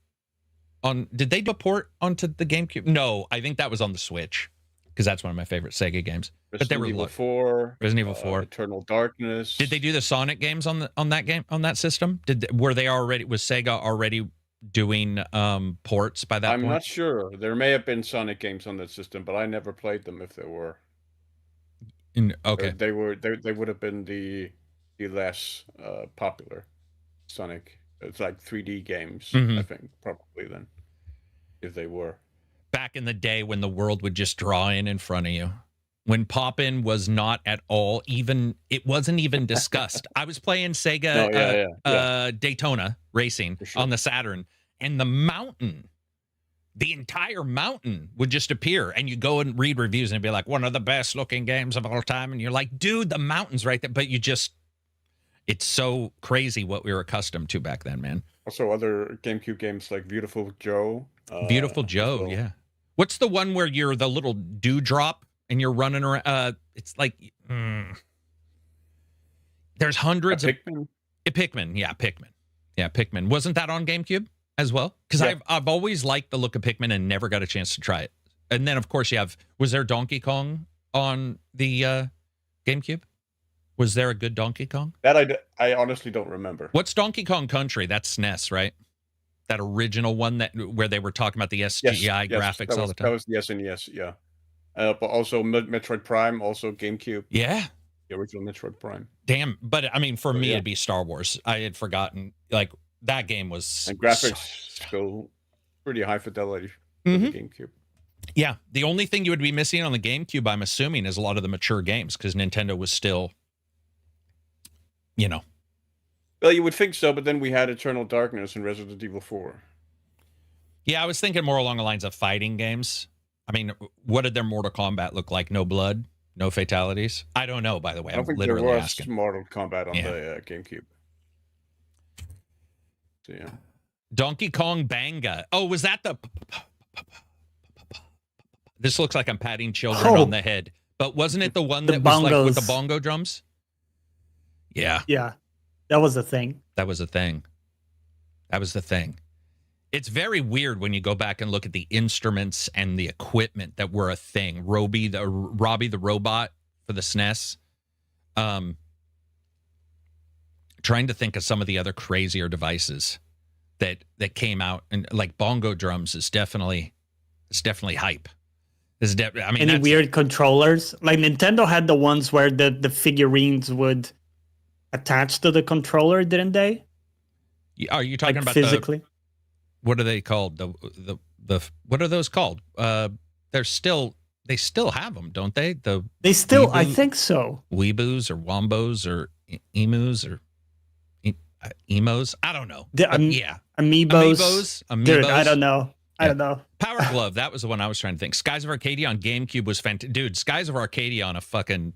on? Did they do a port onto the GameCube? No, I think that was on the Switch, because that's one of my favorite Sega games. But they were
Resident Evil 4.
Resident Evil 4.
Eternal Darkness.
Did they do the Sonic games on that system? Was Sega already doing ports by that point?
I'm not sure. There may have been Sonic games on that system, but I never played them if there were.
Okay.
They would have been the less popular Sonic. It's like 3D games, I think, probably then, if they were.
Back in the day when the world would just draw in front of you. When pop-in was not at all it wasn't even discussed. I was playing Sega Daytona Racing on the Saturn, and the entire mountain would just appear, and you go and read reviews and it'd be like, one of the best looking games of all time, and you're like, dude, the mountain's right there. But it's so crazy what we were accustomed to back then, man.
Also other GameCube games like Beautiful Joe.
Beautiful Joe, yeah. What's the one where you're the little dewdrop and you're running around? It's like there's hundreds of Pikmin. Yeah, Pikmin. Wasn't that on GameCube as well? Because I've always liked the look of Pikmin and never got a chance to try it. And then of course was there Donkey Kong on the GameCube? Was there a good Donkey Kong?
That I honestly don't remember.
What's Donkey Kong Country? That's SNES, right? That original one where they were talking about the SGI graphics all the time.
That was the SNES, yeah. But also Metroid Prime, also GameCube.
Yeah.
The original Metroid Prime.
Damn, but I mean, for me, it'd be Star Wars. I had forgotten. Like, that game was...
And graphics still pretty high fidelity for the GameCube.
Yeah, the only thing you would be missing on the GameCube, I'm assuming, is a lot of the mature games, because Nintendo was still,
Well, you would think so, but then we had Eternal Darkness and Resident Evil 4.
Yeah, I was thinking more along the lines of fighting games. I mean, what did their Mortal Kombat look like? No blood? No fatalities? I don't know, by the way.
I don't think
literally
there was
asking.
Mortal Kombat on the GameCube. So, yeah.
Donkey Kong Banga. Oh, was that the... This looks like I'm patting children on the head. But wasn't it the one that was like with the bongo drums? Yeah.
Yeah. That was the thing.
That was the thing. It's very weird when you go back and look at the instruments and the equipment that were a thing. Robbie the robot for the SNES. Trying to think of some of the other crazier devices that came out, and like bongo drums is definitely hype.
Any weird controllers? Like Nintendo had the ones where the figurines would attach to the controller, didn't they?
Are you talking about
physically?
What are they called? The what are those called? They still have them, don't they?
They still, I think so.
Weeboos or Wombos or Emus or Emos. I don't know.
Amiibos. Dude, I don't know. I don't know.
Power Glove. That was the one I was trying to think. Skies of Arcadia on GameCube was fantastic. Dude, Skies of Arcadia on a fucking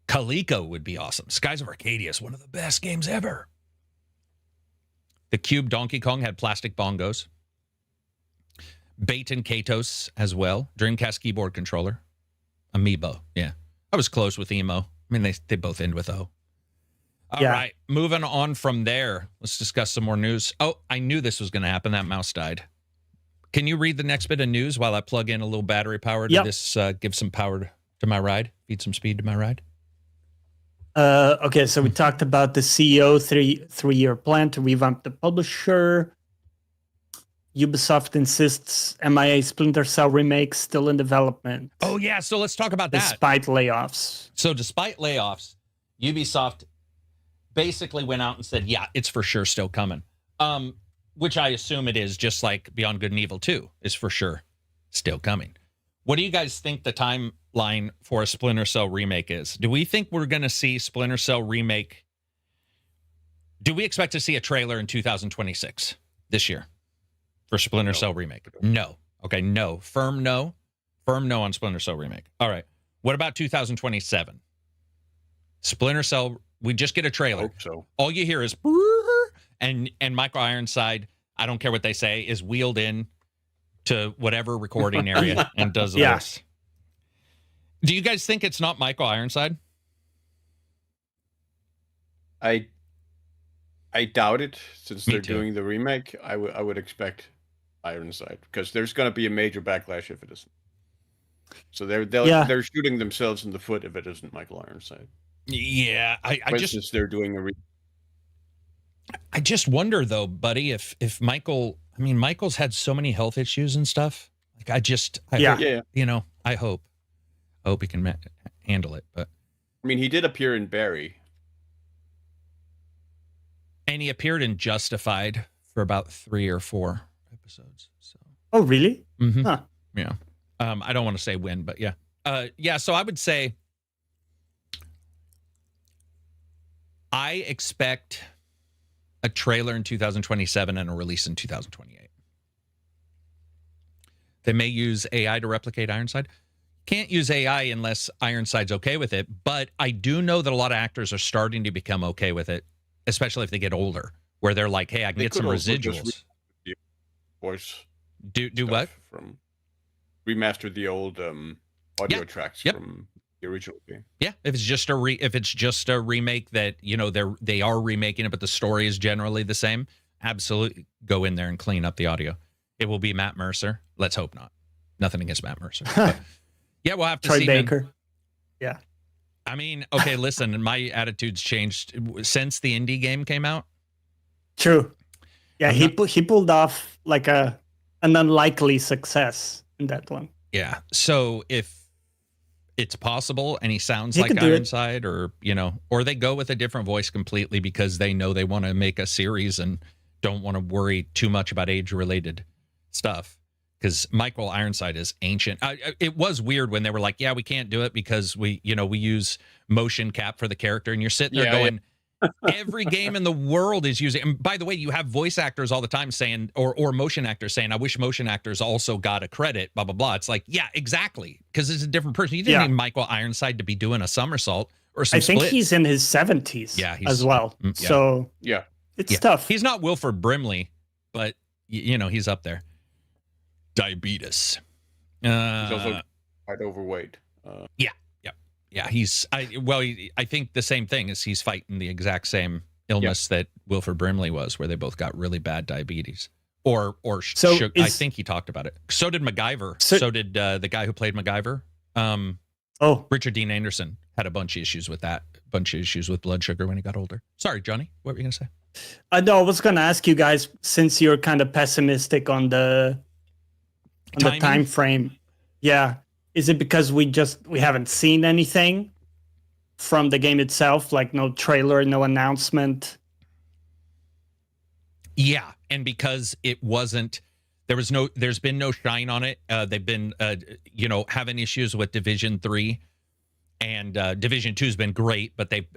Coleco would be awesome. Skies of Arcadia is one of the best games ever. The Cube Donkey Kong had plastic bongos. Bait and Katos as well. Dreamcast keyboard controller. Amiibo. Yeah. I was close with Emo. I mean, they both end with O. All right. Moving on from there. Let's discuss some more news. Oh, I knew this was going to happen. That mouse died. Can you read the next bit of news while I plug in a little battery power to this, give some power to my ride? Feed some speed to my ride?
Okay, so we talked about the CEO three-year plan to revamp the publisher. Ubisoft insists MIA Splinter Cell remake still in development.
Oh yeah, so let's talk about that.
Despite layoffs.
So despite layoffs, Ubisoft basically went out and said, yeah, it's for sure still coming. Which I assume it is, just like Beyond Good and Evil 2 is for sure still coming. What do you guys think the timeline for a Splinter Cell remake is? Do we think we're going to see Splinter Cell remake? Do we expect to see a trailer in 2026 this year for Splinter Cell remake? No. Okay, no. Firm no. Firm no on Splinter Cell remake. All right. What about 2027? Splinter Cell, we just get a trailer.
Hope so.
All you hear is and Michael Ironside, I don't care what they say, is wheeled in to whatever recording area and does this. Do you guys think it's not Michael Ironside?
I doubt it, since
Me
they're
too.
doing the remake. I would expect Ironside, because there's going to be a major backlash if it isn't. So they're shooting themselves in the foot if it isn't Michael Ironside.
Yeah,
For instance, they're doing
I just wonder though, buddy, if Michael, I mean, Michael's had so many health issues and stuff. Like you know, I hope he can handle it. But
I mean, he did appear in Barry.
And he appeared in Justified for about 3 or 4 episodes. So.
Oh, really?
Mm-hmm.
Huh.
Yeah. I don't want to say when, but yeah. Yeah. So I would say I expect a trailer in 2027 and a release in 2028. They may use AI to replicate Ironside. Can't use AI unless Ironside's okay with it. But I do know that a lot of actors are starting to become okay with it, especially if they get older, where they're like, hey, I can get some residuals.
Voice.
Do what?
From remaster the old audio tracks from the original game.
Yeah, if it's just a remake that, you know, they are remaking it, but the story is generally the same, absolutely go in there and clean up the audio. It will be Matt Mercer. Let's hope not. Nothing against Matt Mercer. But yeah, we'll have to see.
Troy Baker.
Man.
Yeah.
I mean, okay, listen, my attitude's changed since the indie game came out.
True. Yeah, he pulled off like an unlikely success in that one.
Yeah. So if it's possible and he sounds like Ironside, or, you know, or they go with a different voice completely because they know they want to make a series and don't want to worry too much about age-related stuff. Because Michael Ironside is ancient. It was weird when they were like, yeah, we can't do it because we use motion cap for the character. And you're sitting there going, every game in the world is using. And by the way, you have voice actors all the time saying, or motion actors saying, I wish motion actors also got a credit, blah, blah, blah. It's like, yeah, exactly. Because it's a different person. You didn't need Michael Ironside to be doing a somersault or some
splits.
He's
in his 70s as well.
Yeah.
So it's tough.
He's not Wilford Brimley, but, you know, he's up there. Diabetes.
He's also quite overweight.
I think the same thing is he's fighting the exact same illness that Wilford Brimley was, where they both got really bad diabetes. I think he talked about it. So did MacGyver. So did the guy who played MacGyver. Richard Dean Anderson had a bunch of issues with that. A bunch of issues with blood sugar when he got older. Sorry, Johnny. What were you going to say?
No, I was going to ask you guys, since you're kind of pessimistic on the time frame. Yeah. Is it because we haven't seen anything from the game itself? Like no trailer, no announcement?
Yeah. And because it wasn't, there's been no shine on it. They've been, having issues with Division 3, and Division 2's been great, but they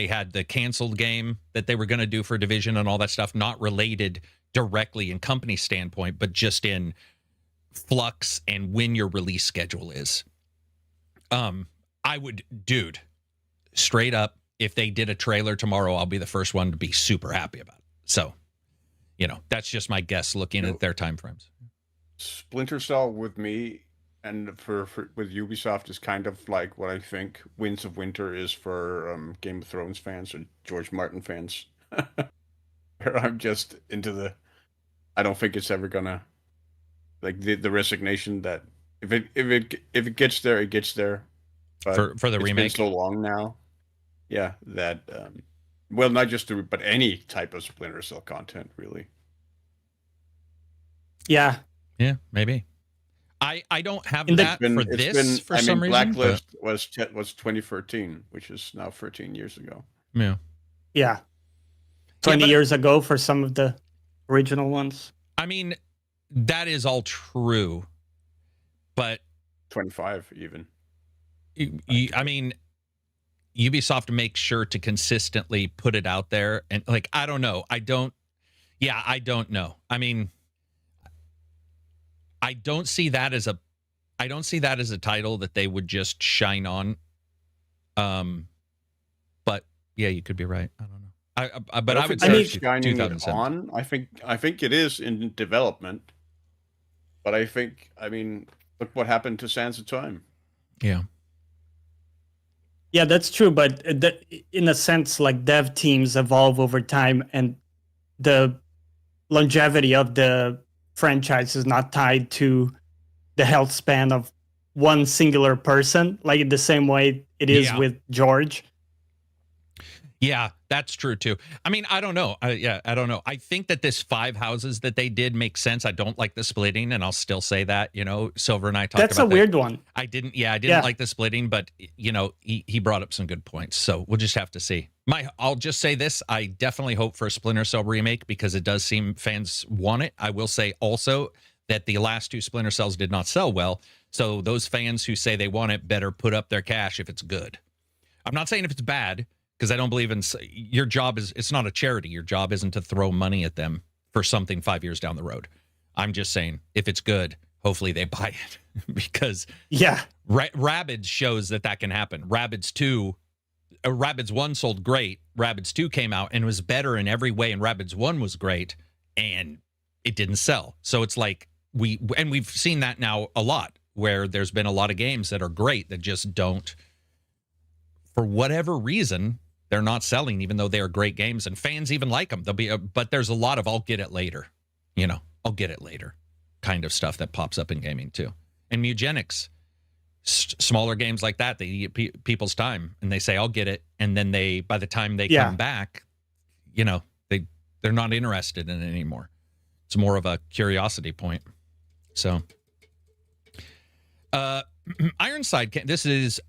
had the canceled game that they were going to do for Division and all that stuff, not related directly in company standpoint, but just in flux and when your release schedule is. Straight up, if they did a trailer tomorrow, I'll be the first one to be super happy about it. So, that's just my guess looking at their time frames.
Splinter Cell with me and with Ubisoft is kind of like what I think Winds of Winter is for Game of Thrones fans or George Martin fans. I'm just into I don't think it's ever gonna, like, the resignation that if it gets there, it gets there. But
for the remake,
it's been so long now. Yeah, that well, not just but any type of Splinter Cell content, really.
Yeah.
Yeah, maybe. I don't have
In the-
that for this for some reason.
Blacklist was 2013, which is now 13 years ago.
Yeah.
Yeah. 20
but-
years ago for some of the original ones.
I mean, that is all true, but
25 even.
I mean, Ubisoft makes sure to consistently put it out there, and like, I don't know. I don't know. I mean, I don't see that as a title that they would just shine on. But yeah, you could be right. I don't know. But I would say
shining it on. I think it is in development. But I mean, look what happened to Sands of Time.
Yeah.
Yeah, that's true. But in a sense, like dev teams evolve over time, and the longevity of the franchise is not tied to the health span of one singular person, like in the same way it is with George.
Yeah, that's true too. I mean, I don't know. I don't know. I think that this 5 houses that they did makes sense. I don't like the splitting, and I'll still say that. You know, Silver and I talked about that.
That's a weird one.
I didn't like the splitting, but you know, he brought up some good points. So we'll just have to see. I'll just say this: I definitely hope for a Splinter Cell remake because it does seem fans want it. I will say also that the last 2 Splinter Cells did not sell well, so those fans who say they want it better put up their cash if it's good. I'm not saying if it's bad, because I don't believe in your job it's not a charity. Your job isn't to throw money at them for something 5 years down the road. I'm just saying if it's good, hopefully they buy it because Rabbids shows that can happen. Rabbids 1 sold great. Rabbids 2 came out and was better in every way, and Rabbids 1 was great and it didn't sell. So it's like we've seen that now a lot where there's been a lot of games that are great that just don't, for whatever reason, they're not selling, even though they are great games and fans even like them. But there's a lot of I'll get it later, I'll get it later kind of stuff that pops up in gaming too. And Mugenics, smaller games like that, they eat people's time and they say, I'll get it. And then by the time they come back, they're not interested in it anymore. It's more of a curiosity point. So, Ironside, this is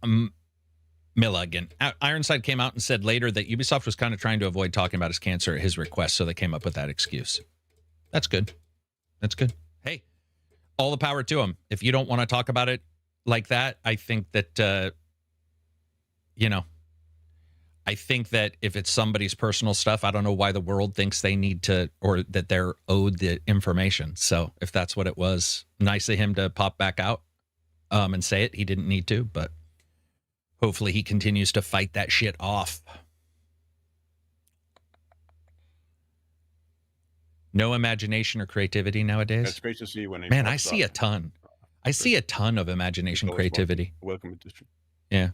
Milla again. Ironside came out and said later that Ubisoft was kind of trying to avoid talking about his cancer at his request, so they came up with that excuse. That's good. That's good. Hey, all the power to him. If you don't want to talk about it like that, I think that, I think that if it's somebody's personal stuff, I don't know why the world thinks they need to, or that they're owed the information. So if that's what it was, nice of him to pop back out and say it. He didn't need to, but hopefully he continues to fight that shit off. No imagination or creativity nowadays.
It's great to see when
I see a ton. I see a ton of imagination, creativity.
Welcome edition.
Yeah.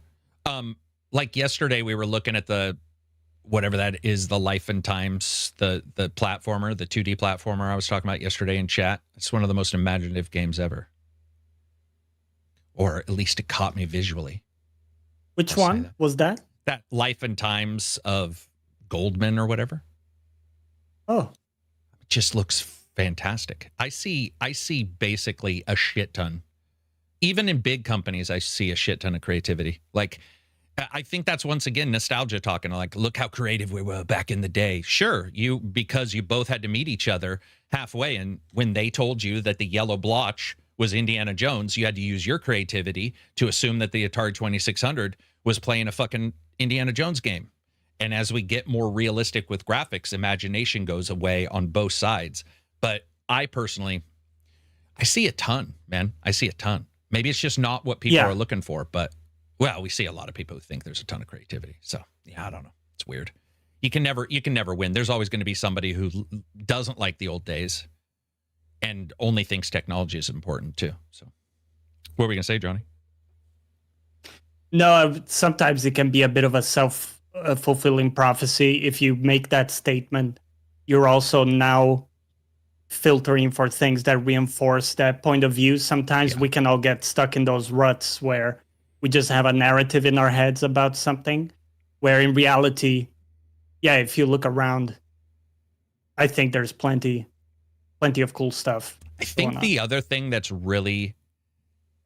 Like yesterday we were looking at the whatever that is, the Life and Times, the platformer, the 2D platformer I was talking about yesterday in chat. It's one of the most imaginative games ever. Or at least it caught me visually.
Which one was that?
That Life and Times of Goldman or whatever.
Oh.
It just looks fantastic. I see basically a shit ton. Even in big companies, I see a shit ton of creativity. Like, I think that's once again nostalgia talking. Like, look how creative we were back in the day. Sure, because you both had to meet each other halfway, and when they told you that the yellow blotch was Indiana Jones, you had to use your creativity to assume that the Atari 2600 was playing a fucking Indiana Jones game. And as we get more realistic with graphics, imagination goes away on both sides. But I personally, I see a ton, man. I see a ton. Maybe it's just not what people are looking for, but well, we see a lot of people who think there's a ton of creativity. So yeah, I don't know. It's weird. You can never win. There's always going to be somebody who doesn't like the old days and only thinks technology is important too. So what were we going to say, Johnny?
No, sometimes it can be a bit of a self-fulfilling prophecy. If you make that statement, you're also now filtering for things that reinforce that point of view. Sometimes we can all get stuck in those ruts where we just have a narrative in our heads about something, where in reality, if you look around, I think there's plenty of cool stuff.
I think the other thing that's really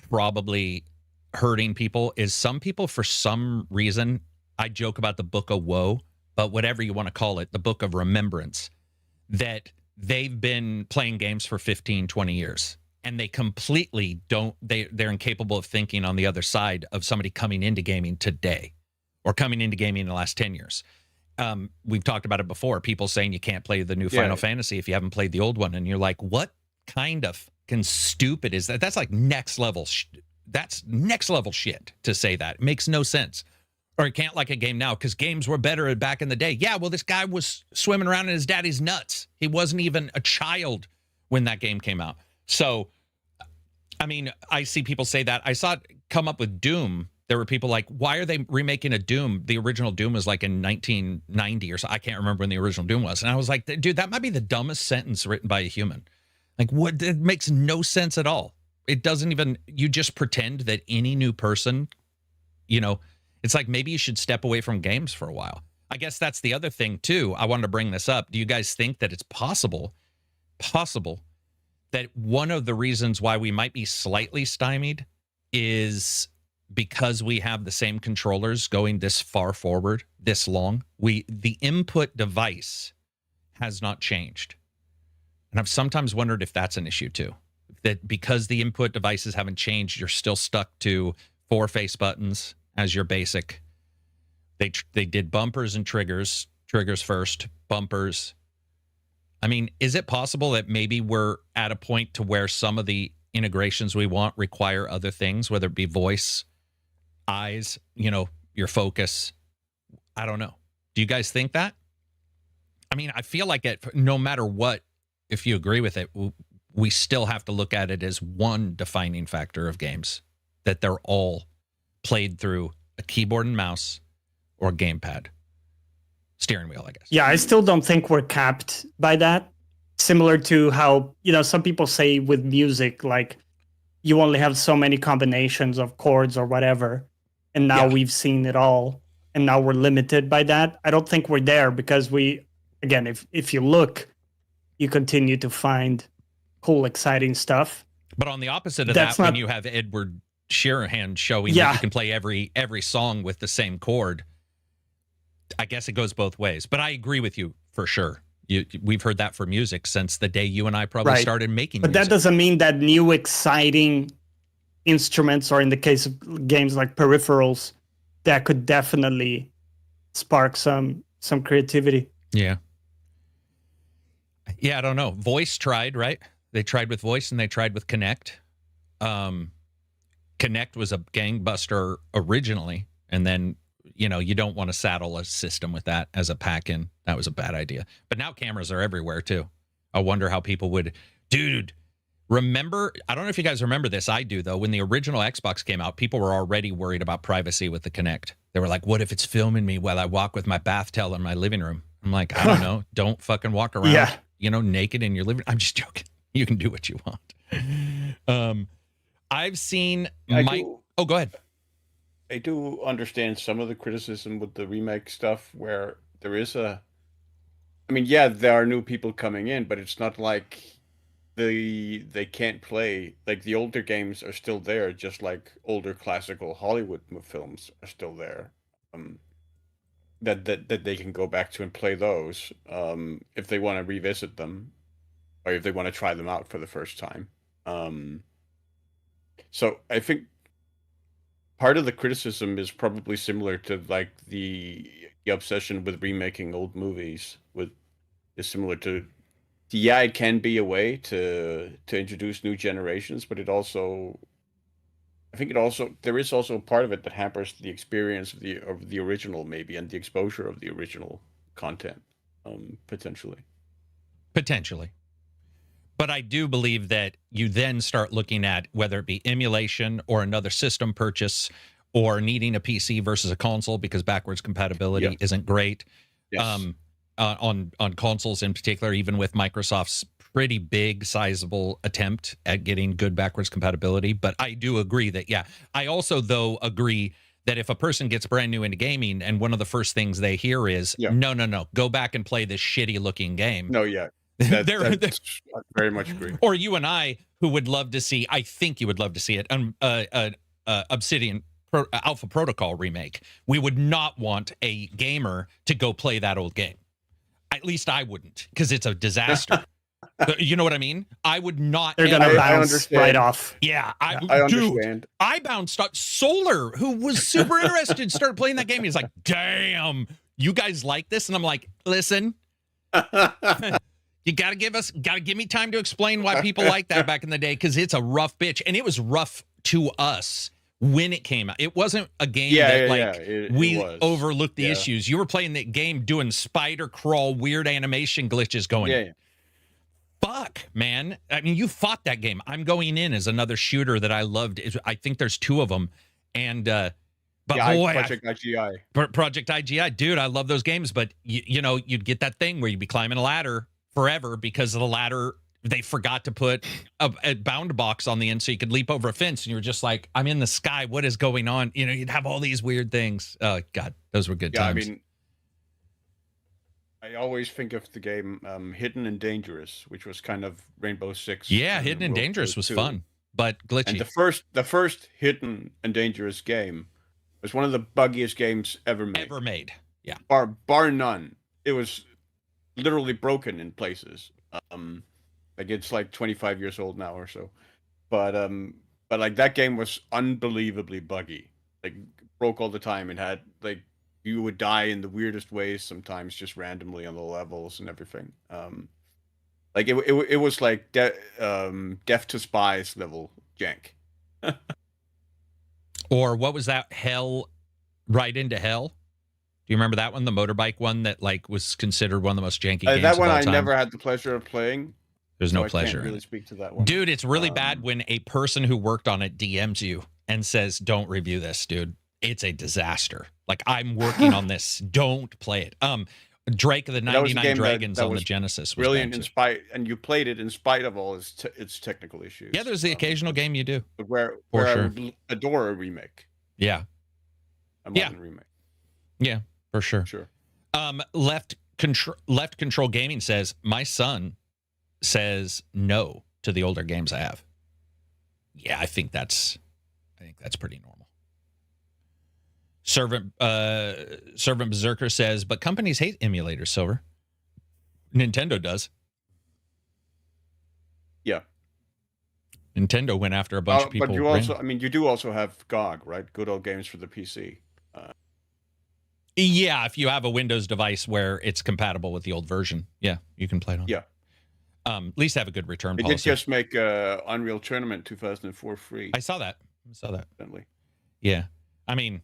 probably hurting people is some people, for some reason, I joke about the Book of Woe, but whatever you want to call it, the Book of Remembrance, that they've been playing games for 15, 20 years. And they completely they're incapable of thinking on the other side of somebody coming into gaming today or coming into gaming in the last 10 years. We've talked about it before. People saying you can't play the new Final Fantasy if you haven't played the old one. And you're like, what kind of fucking stupid is that? That's like next level. That's next level shit to say that. It makes no sense. Or you can't like a game now because games were better back in the day. Yeah, well, this guy was swimming around in his daddy's nuts. He wasn't even a child when that game came out. So, I mean, I see people say that. I saw it come up with Doom. There were people like, why are they remaking a Doom? The original Doom was like in 1990 or so. I can't remember when the original Doom was. And I was like, dude, that might be the dumbest sentence written by a human. Like, what? It makes no sense at all. It doesn't even, you just pretend that any new person, you know, it's like maybe you should step away from games for a while. I guess that's the other thing, too. I wanted to bring this up. Do you guys think that it's possible that one of the reasons why we might be slightly stymied is because we have the same controllers going this far forward, this long? The input device has not changed. And I've sometimes wondered if that's an issue, too. That because the input devices haven't changed, you're still stuck to 4 face buttons as your basic. They did bumpers and triggers first, bumpers. I mean, is it possible that maybe we're at a point to where some of the integrations we want require other things, whether it be voice, eyes, you know, your focus? I don't know. Do you guys think that? I mean, I feel like no matter what, if you agree with it, we still have to look at it as one defining factor of games, that they're all played through a keyboard and mouse or a gamepad. Steering wheel, I guess.
Yeah, I still don't think we're capped by that. Similar to how, you know, some people say with music, like you only have so many combinations of chords or whatever. And now we've seen it all. And now we're limited by that. I don't think we're there because again, if you look, you continue to find cool, exciting stuff.
But on the opposite of that, when you have Edward Sheeran showing that you can play every song with the same chord, I guess it goes both ways. But I agree with you for sure. We've heard that for music since the day you and I probably started making music.
But that doesn't mean that new exciting instruments, or in the case of games like peripherals, that could definitely spark some creativity.
Yeah. Yeah, I don't know. Voice tried, right? They tried with voice and they tried with Kinect. Kinect was a gangbuster originally, and then, you know, you don't want to saddle a system with that as a pack-in. That was a bad idea. But now cameras are everywhere, too. I wonder how people would... Dude, remember... I don't know if you guys remember this. I do, though. When the original Xbox came out, people were already worried about privacy with the Kinect. They were like, what if it's filming me while I walk with my bath towel in my living room? I'm like, I don't know. Don't fucking walk around, you know, naked in your living room. I'm just joking. You can do what you want. I've seen... Oh, go ahead.
I do understand some of the criticism with the remake stuff where there is I mean, yeah, there are new people coming in, but it's not like they can't play. Like, the older games are still there, just like older classical Hollywood films are still there. That they can go back to and play those if they want to revisit them, or if they want to try them out for the first time. So I think part of the criticism is probably similar to like the obsession with remaking old movies. Is similar to, yeah, it can be a way to introduce new generations, but it also, I think there is also a part of it that hampers the experience of the original, maybe, and the exposure of the original content, potentially.
But I do believe that you then start looking at whether it be emulation or another system purchase or needing a PC versus a console because backwards compatibility isn't great. Yes. On consoles in particular, even with Microsoft's pretty big, sizable attempt at getting good backwards compatibility. But I do agree that, I also, though, agree that if a person gets brand new into gaming and one of the first things they hear is, no, go back and play this shitty looking game.
No, yeah. That's I very much agree.
Or you and I, who would love to see, I think you would love to see it, Obsidian Alpha Protocol remake. We would not want a gamer to go play that old game. At least I wouldn't, because it's a disaster. You know what I mean? I would not.
They're going to bounce right off.
Yeah,
I understand.
I bounced up. Solar, who was super interested, started playing that game. He's like, damn, you guys like this? And I'm like, listen, you got to give me time to explain why people like that back in the day, because it's a rough bitch. And it was rough to us when it came out. It wasn't a game we overlooked the issues. You were playing that game doing spider crawl, weird animation glitches going, fuck, man. I mean, you fought that game. I'm going in as another shooter that I loved. I think there's 2 of them. And, but boy,
Project IGI.
Project IGI, dude, I love those games. But, you know, you'd get that thing where you'd be climbing a ladder forever because of the ladder. They forgot to put a bound box on the end so you could leap over a fence. And you were just like, I'm in the sky. What is going on? You know, you'd have all these weird things. Oh, God, those were good times.
I mean, I always think of the game Hidden and Dangerous, which was kind of Rainbow Six.
Yeah, Hidden and Dangerous was fun, but glitchy.
And the first Hidden and Dangerous game was one of the buggiest games ever made.
Yeah.
Bar none. It was literally broken in places. Like it's like 25 years old now or so. But like that game was unbelievably buggy. Like broke all the time and had like you would die in the weirdest ways sometimes, just randomly on the levels and everything. Like it was like Death to Spies level jank.
Or what was that? Hell, Right into Hell. Do you remember that one? The motorbike one that like was considered one of the most janky games
that one
of all
I
time?
never had the pleasure of playing.
There's no
I
pleasure.
Can't really speak to that one,
dude. It's really bad when a person who worked on it DMs you and says, "Don't review this, dude. It's a disaster. Like I'm working on this. Don't play it." Drake of the 99 Dragons on the Genesis was
brilliant in spite, and you played it in spite of all its technical issues.
Yeah, there's the occasional game you do.
Where I would adore a remake.
Yeah.
A modern remake.
Yeah, for sure.
Sure.
Left Control Gaming says, my son says no to the older games I have. Yeah, I think that's pretty normal. Servant Berserker says, but companies hate emulators, Silver. Nintendo does.
Yeah.
Nintendo went after a bunch of people.
But you also, I mean, you do also have GOG, right? Good Old Games for the PC.
Yeah, if you have a Windows device where it's compatible with the old version, yeah, you can play it on.
Yeah.
At least have a good return policy.
They did just make Unreal Tournament 2004 free.
I saw that.
Definitely.
Yeah. I mean,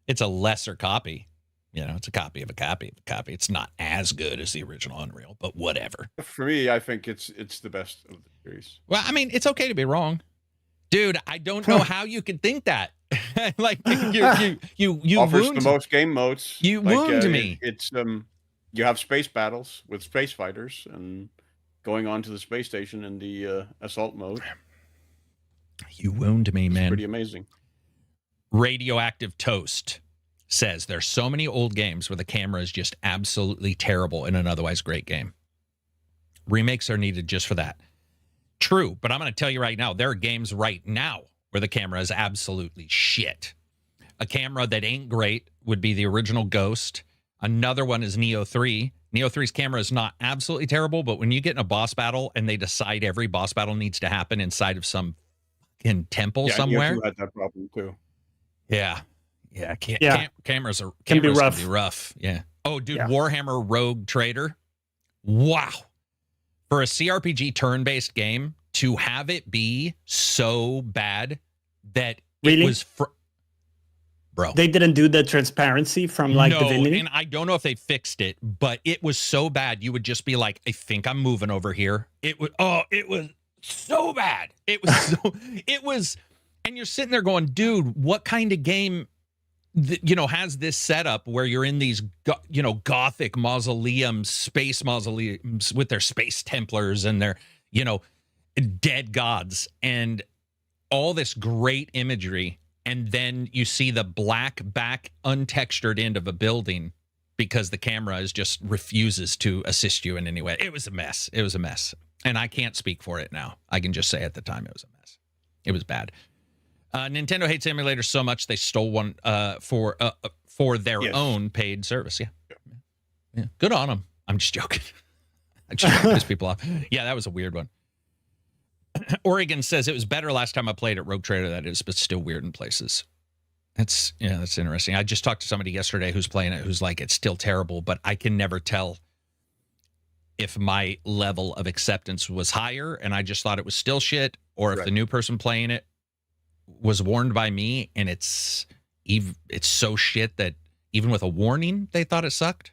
it's a lesser copy. You know, it's a copy of a copy of a copy. It's not as good as the original Unreal, but whatever.
For me, I think it's the best of the series.
Well, I mean, it's okay to be wrong. Dude, I don't know how you could think that. Like you
offers
wound
the most game modes.
You wound me.
It's you have space battles with space fighters and going on to the space station in the assault mode.
You wound me, man.
It's pretty amazing.
Radioactive Toast says there's so many old games where the camera is just absolutely terrible in an otherwise great game. Remakes are needed just for that. True, but I'm going to tell you right now, there are games right now where the camera is absolutely shit. A camera that ain't great would be the original Ghost. Another one is Neo 3. Neo 3's camera is not absolutely terrible, but when you get in a boss battle and they decide every boss battle needs to happen inside of some fucking temple somewhere.
You had that problem too.
Yeah. Cameras
can be
rough. Yeah. Oh, dude, yeah. Warhammer Rogue Trader. Wow. For a CRPG turn-based game, to have it be so bad that it was... Bro.
They didn't do the transparency from Divinity?
And I don't know if they fixed it, but it was so bad, you would just be like, I think I'm moving over here. It was so bad. It was, and you're sitting there going, dude, what kind of game, has this setup where you're in these, Gothic mausoleums, space mausoleums with their space Templars and their, dead gods and all this great imagery. And then you see the black back untextured end of a building because the camera just refuses to assist you in any way. It was a mess. It was a mess. And I can't speak for it now. I can just say at the time it was a mess. It was bad. Nintendo hates emulators so much they stole one for their own paid service. Yeah. Good on them. I'm just joking. I just piss people off. Yeah, that was a weird one. Oregon says it was better last time I played at Rogue Trader. That is, but still weird in places. That's interesting. I just talked to somebody yesterday who's playing it, who's like, it's still terrible, but I can never tell if my level of acceptance was higher and I just thought it was still shit, or if the new person playing it was warned by me and it's so shit that even with a warning they thought it sucked,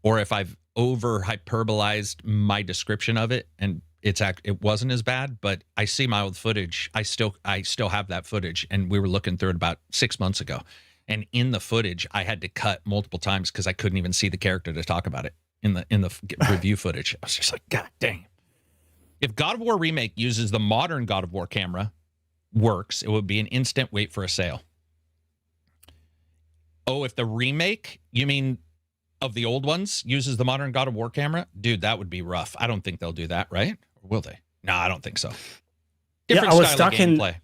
or if I've over hyperbolized my description of it and it wasn't as bad. But I see my old footage. I still have that footage, and we were looking through it about 6 months ago. And in the footage, I had to cut multiple times because I couldn't even see the character to talk about it in the review footage. I was just like, God dang. If God of War Remake uses the modern God of War camera works, it would be an instant wait for a sale. Oh, if the remake, you mean of the old ones, uses the modern God of War camera? Dude, that would be rough. I don't think they'll do that, right? Or will they? No, I don't think so. Different style of gameplay.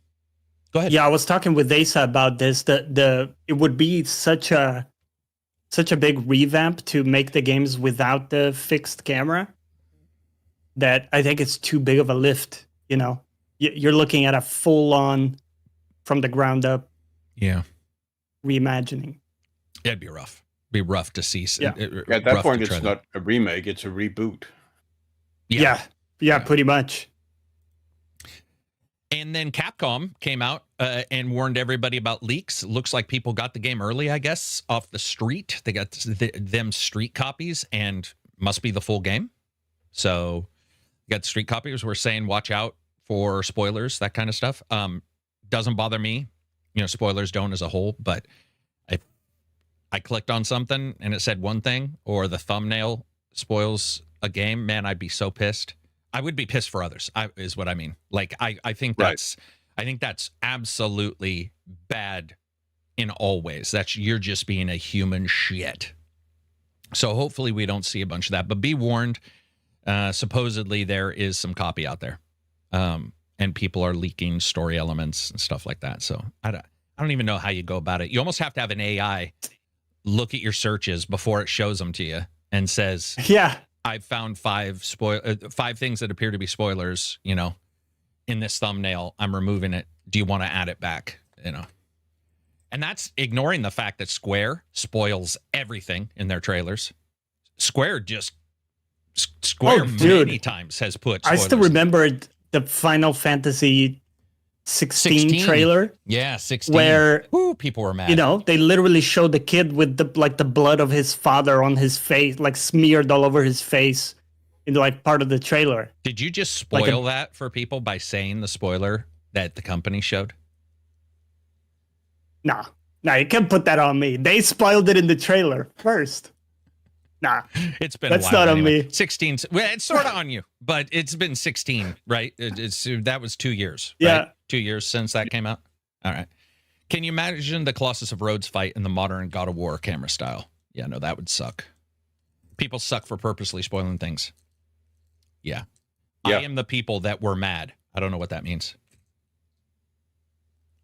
Go ahead.
Yeah, I was talking with Asa about this. It would be such a big revamp to make the games without the fixed camera that I think it's too big of a lift. You know, you're looking at a full-on, from the ground up, reimagining.
It'd be rough. Be rough to see.
At that point, it's not a remake; it's a reboot.
Yeah, pretty much.
And then Capcom came out and warned everybody about leaks. Looks like people got the game early, I guess, off the street. They got them street copies, and must be the full game. So, you got the street copies. We're saying watch out for spoilers, that kind of stuff. Doesn't bother me. You know, spoilers don't as a whole, but I clicked on something and it said one thing, or the thumbnail spoils a game, man, I'd be so pissed. I would be pissed for others, is what I mean. Like, I think that's absolutely bad in all ways. You're just being a human shit. So hopefully we don't see a bunch of that, but be warned. Supposedly there is some copy out there, and people are leaking story elements and stuff like that. So I don't even know how you go about it. You almost have to have an AI look at your searches before it shows them to you and says, I've found 5 things that appear to be spoilers, you know, in this thumbnail. I'm removing it. Do you want to add it back? You know, and that's ignoring the fact that Square spoils everything in their trailers. Square many times has put spoilers.
I still remember the Final Fantasy 16 trailer.
Yeah, 16.
Where
people were mad.
You know, they literally showed the kid with the blood of his father on his face, like smeared all over his face in like part of the trailer.
Did you just spoil that for people by saying the spoiler that the company showed?
No, you can't put that on me. They spoiled it in the trailer first. Nah,
it's been
that's
a while
not
anyway.
on me.
16. Well, it's sort of on you, but it's been 16, right? That was 2 years.
Yeah,
right? 2 years since that came out. All right. Can you imagine the Colossus of Rhodes fight in the modern God of War camera style? Yeah, no, that would suck. People suck for purposely spoiling things. Yeah. I am the people that were mad. I don't know what that means.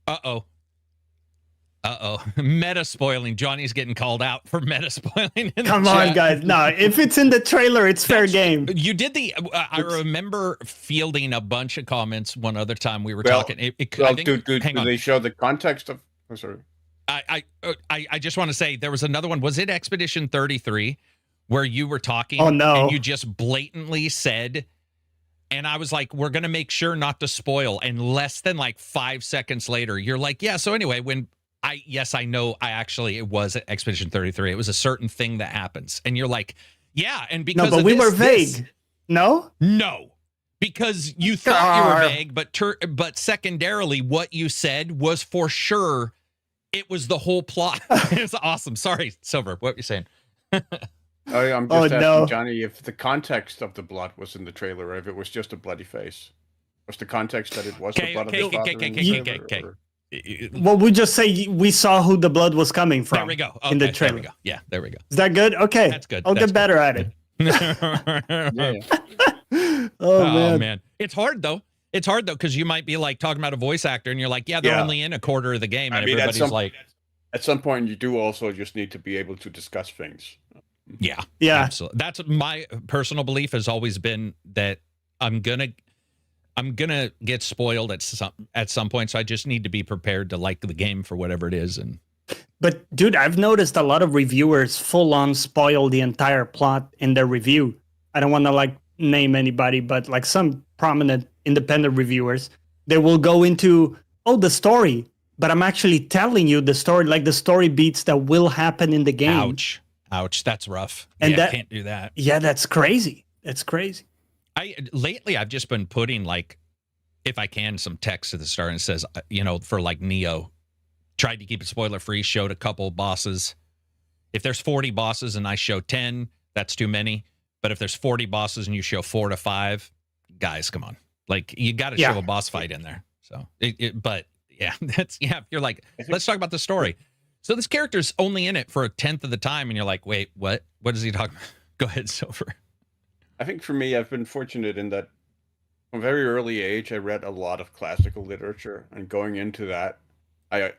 Uh-oh. Meta spoiling. Johnny's getting called out for meta spoiling.
Come on, guys. No, if it's in the trailer, it's fair game.
You did I remember fielding a bunch of comments one other time we were talking.
Do they show the context of? Oh, sorry.
I just want to say there was another one. Was it Expedition 33 where you were talking?
Oh no!
And you just blatantly said. And I was like, we're going to make sure not to spoil. And less than like 5 seconds later, you're like, yeah. So anyway, I know it was Expedition 33. It was a certain thing that happens. And you're like, yeah. And because
we were vague. No,
because you thought you were vague, but secondarily, what you said was for sure. It was the whole plot. It's awesome. Sorry, Silver. What you saying?
I'm just asking Johnny if the context of the blood was in the trailer, or if it was just a bloody face. Was the context that it was the blood of his father in the trailer?
Well, we just say we saw who the blood was coming from.
There we go.
In the
Okay,
trailer.
there we go. Yeah, there we go.
Is that good? Okay.
That's good.
I'll
That's
get better at it.
Yeah.
Oh, man.
It's hard though. It's hard though, because you might be like talking about a voice actor and you're like, yeah, they're
Yeah.
only in a quarter of the game. And
I mean,
everybody's like,
at some point, you do also just need to be able to discuss things.
yeah,
Yeah.
absolutely. That's my personal belief has always been that I'm gonna get spoiled at some point. So I just need to be prepared to like the game for whatever it is. And
But dude, I've noticed a lot of reviewers full on spoil the entire plot in their review. I don't want to like name anybody, but like some prominent independent reviewers, they will go into, oh, the story, but I'm actually telling you the story, like the story beats that will happen in the game.
ouch, that's rough.
And that
can't do that.
Yeah, that's crazy. That's crazy.
Lately I've just been putting, like, if I can, some text at the start and it says, for like Neo, tried to keep it spoiler free, showed a couple bosses. If there's 40 bosses and I show 10, that's too many. But if there's 40 bosses and you show 4 to 5, guys, come on. Like, you got to show a boss fight in there. So, but yeah, if you're like, let's talk about the story. So this character's only in it for a 10th of the time. And you're like, wait, what? What is he talking about? Go ahead, Silver.
I think for me, I've been fortunate in that from a very early age, I read a lot of classical literature. And going into that, I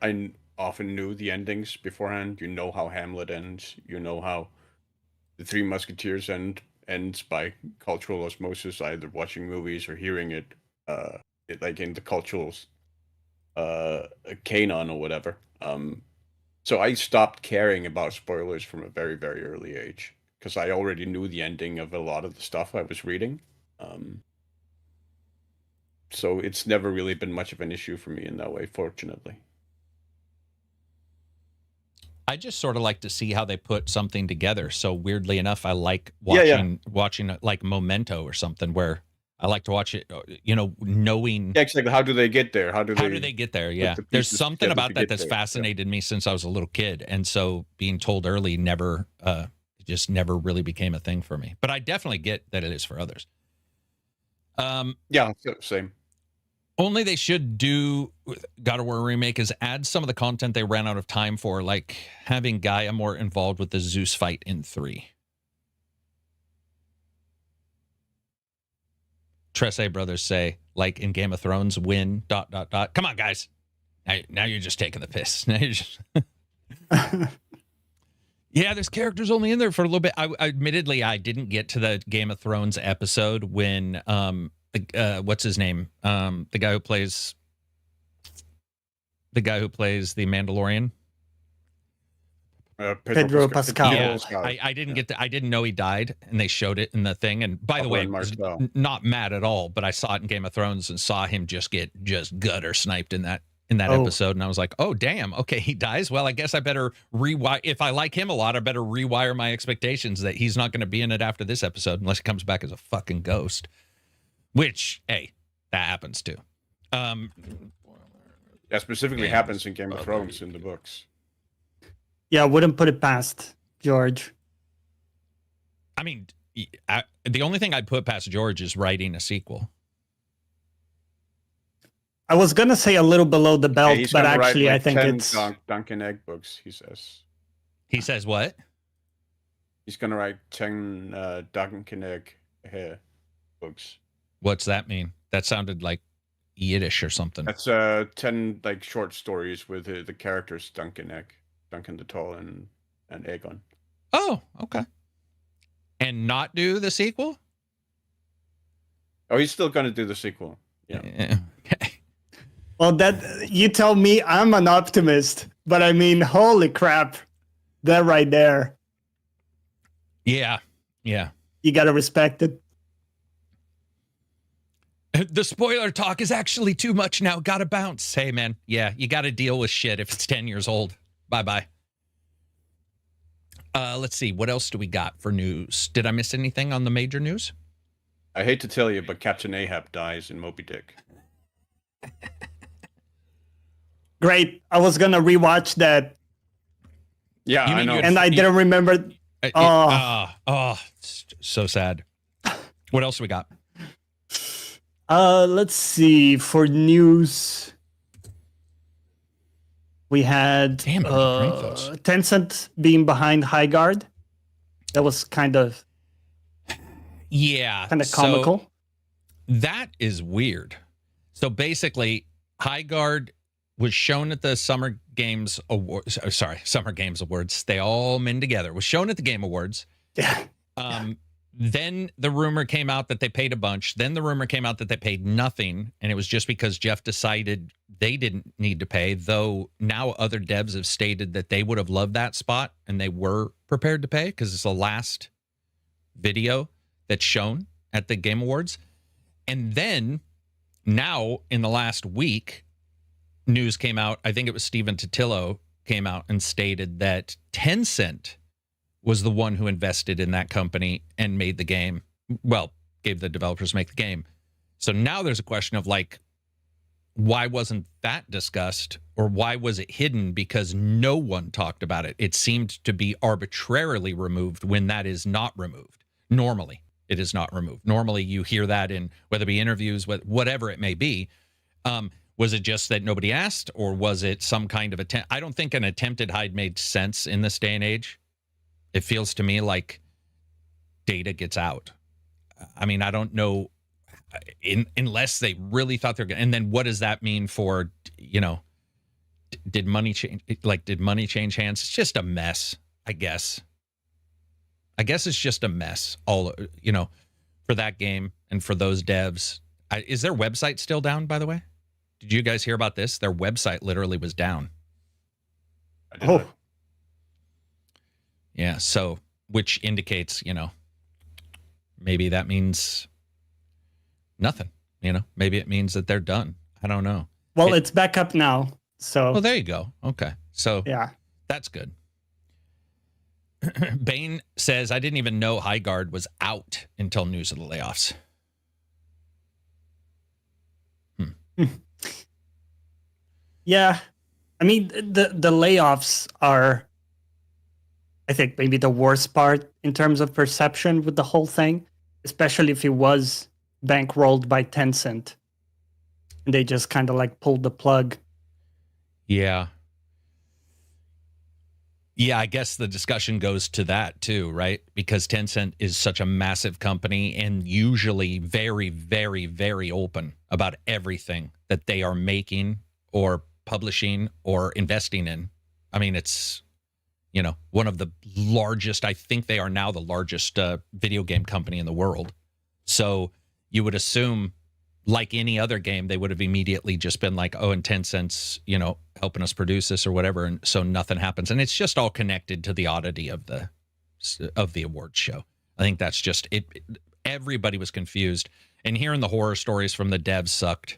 often knew the endings beforehand. You know how Hamlet ends. You know how the Three Musketeers ends by cultural osmosis, either watching movies or hearing it, like in the cultural canon or whatever. So I stopped caring about spoilers from a very, very early age because I already knew the ending of a lot of the stuff I was reading. So it's never really been much of an issue for me in that way, fortunately.
I just sort of like to see how they put something together. So weirdly enough, I like watching like Memento or something where I like to watch it, knowing.
Yeah, exactly. How do they get there? How do they
get there? Yeah.
the
There's
pieces
something
together
about
to
that
get
that's
there?
fascinated me since I was a little kid. And so being told early just never really became a thing for me. But I definitely get that it is for others.
Yeah, same.
Only they should do with God of War remake is add some of the content they ran out of time for, like having Gaia more involved with the Zeus fight in 3. Tresse brothers say, like in Game of Thrones, win, ... Come on, guys. Now you're just taking the piss. Now you're just... Yeah, this character's only in there for a little bit. Admittedly, I didn't get to the Game of Thrones episode when... what's his name? The guy who plays the Mandalorian.
Pedro Pascal.
Yeah, I didn't get to, I didn't know he died, and they showed it in the thing. And by the way, I was not mad at all, but I saw it in Game of Thrones and saw him just get gutter sniped in that episode, and I was like, oh damn, okay, he dies. Well, I guess I better rewire. If I like him a lot, I better rewire my expectations that he's not going to be in it after this episode unless he comes back as a fucking ghost. Which, hey, that happens too.
That specifically happens in Game of Thrones in the books.
Yeah, I wouldn't put it past George.
I mean, the only thing I'd put past George is writing a sequel.
I was gonna say a little below the belt, but actually, I think it's
Duncan Egg books. He says.
He says what?
He's gonna write 10 Duncan Egg books.
What's that mean? That sounded like Yiddish or something.
That's 10 like short stories with the characters Duncan the Tall and Aegon.
Oh, okay. And not do the sequel?
Oh, he's still gonna do the sequel. Yeah.
Okay.
Well, that you tell me. I'm an optimist, but I mean, holy crap, that right there.
Yeah.
You gotta respect it.
The spoiler talk is actually too much now. Gotta bounce. Hey, man. Yeah, you gotta deal with shit if it's 10 years old. Bye-bye. Let's see. What else do we got for news? Did I miss anything on the major news?
I hate to tell you, but Captain Ahab dies in Moby Dick.
Great. I was gonna rewatch that.
Yeah, I know.
And I didn't remember.
So sad. What else we got?
Let's see. For news, We had
Damn, I didn't rank those.
Tencent being behind Highguard. That was kind of comical.
So that is weird. So basically, Highguard was shown at the Summer Games Awards. Summer Games Awards. They all men together. Was shown at the Game Awards.
Yeah.
Then the rumor came out that they paid a bunch. Then the rumor came out that they paid nothing. And it was just because Jeff decided they didn't need to pay, though now other devs have stated that they would have loved that spot and they were prepared to pay because it's the last video that's shown at the Game Awards. And then now in the last week, news came out. I think it was Steven Totillo came out and stated that Tencent was the one who invested in that company and made the game. Well, gave the developers make the game. So now there's a question of like, why wasn't that discussed, or why was it hidden? Because no one talked about it. It seemed to be arbitrarily removed when that is not removed. Normally, it is not removed. Normally, you hear that in whether it be interviews, whatever it may be. Was it just that nobody asked, or was it some kind of attempt? I don't think an attempted hide made sense in this day and age. It feels to me like data gets out. I mean, I don't know, unless they really thought they're going to. And then what does that mean for, did money change? Like, did money change hands? It's just a mess, I guess. It's just a mess, all, for that game and for those devs. Is their website still down, by the way? Did you guys hear about this? Their website literally was down.
Oh.
Yeah, so, which indicates, maybe that means nothing, Maybe it means that they're done. I don't know.
Well, it's back up now, so.
Well, there you go. Okay, so
yeah,
that's good. Bane says, I didn't even know Highguard was out until news of the layoffs.
Yeah, I mean, the layoffs are, I think, maybe the worst part in terms of perception with the whole thing, especially if it was bankrolled by Tencent and they just kind of like pulled the plug.
Yeah. Yeah, I guess the discussion goes to that too, right? Because Tencent is such a massive company and usually very, very, very open about everything that they are making or publishing or investing in. I mean, it's, one of the largest, I think they are now the largest video game company in the world. So you would assume, like any other game, they would have immediately just been like, oh, and Tencent's, helping us produce this or whatever. And so nothing happens. And it's just all connected to the oddity of the awards show. I think that's just it. Everybody was confused. And hearing the horror stories from the devs sucked.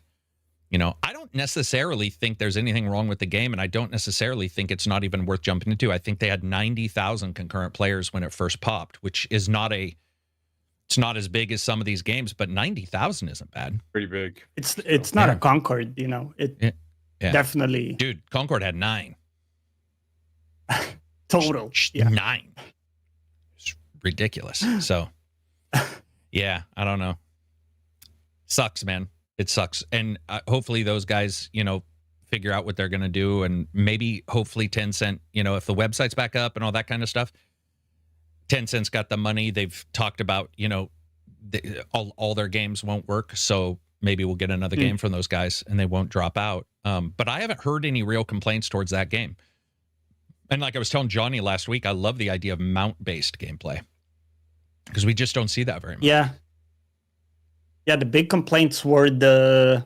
I don't necessarily think there's anything wrong with the game, and I don't necessarily think it's not even worth jumping into. I think they had 90,000 concurrent players when it first popped, which is it's not as big as some of these games, but 90,000 isn't bad.
Pretty big.
It's not a Concord, It definitely.
Dude, Concord had 9.
Total. Yeah.
9. It's ridiculous. So, yeah, I don't know. Sucks, man. It sucks. And hopefully those guys, figure out what they're going to do. And maybe, hopefully Tencent, if the website's back up and all that kind of stuff, Tencent's got the money. They've talked about, all their games won't work. So maybe we'll get another game from those guys and they won't drop out. But I haven't heard any real complaints towards that game. And like I was telling Johnny last week, I love the idea of mount-based gameplay because we just don't see that very much.
Yeah. Yeah, the big complaints were the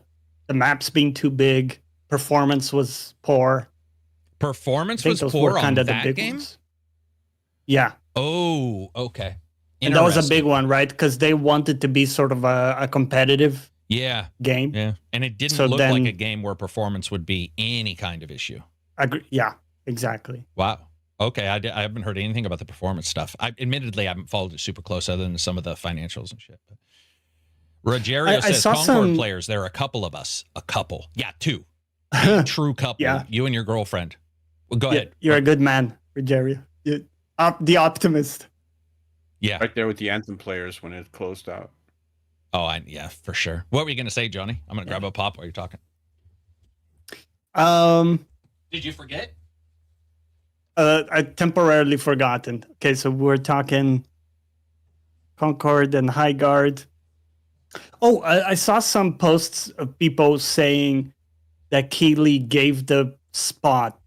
maps being too big, performance was poor.
Performance was poor on that game?
Ones. Yeah.
Oh, okay.
And that was a big one, right? Because they wanted to be sort of a competitive game.
Yeah. And it didn't look like a game where performance would be any kind of issue.
Yeah, exactly.
Wow. Okay, I haven't heard anything about the performance stuff. Admittedly, I haven't followed it super close other than some of the financials and shit. But Rogerio says, Concord players, there are a couple of us. A couple. Yeah, 2. A true couple. Yeah. You and your girlfriend. Well, go ahead.
You're a good man, Rogerio. The optimist.
Yeah.
Right there with the Anthem players when it closed out.
Oh, yeah, for sure. What were you going to say, Johnny? I'm going to grab a pop while you're talking. Did you forget?
I temporarily forgotten. Okay, so we're talking Concord and High Guard. Oh, I saw some posts of people saying that Keighley gave the spot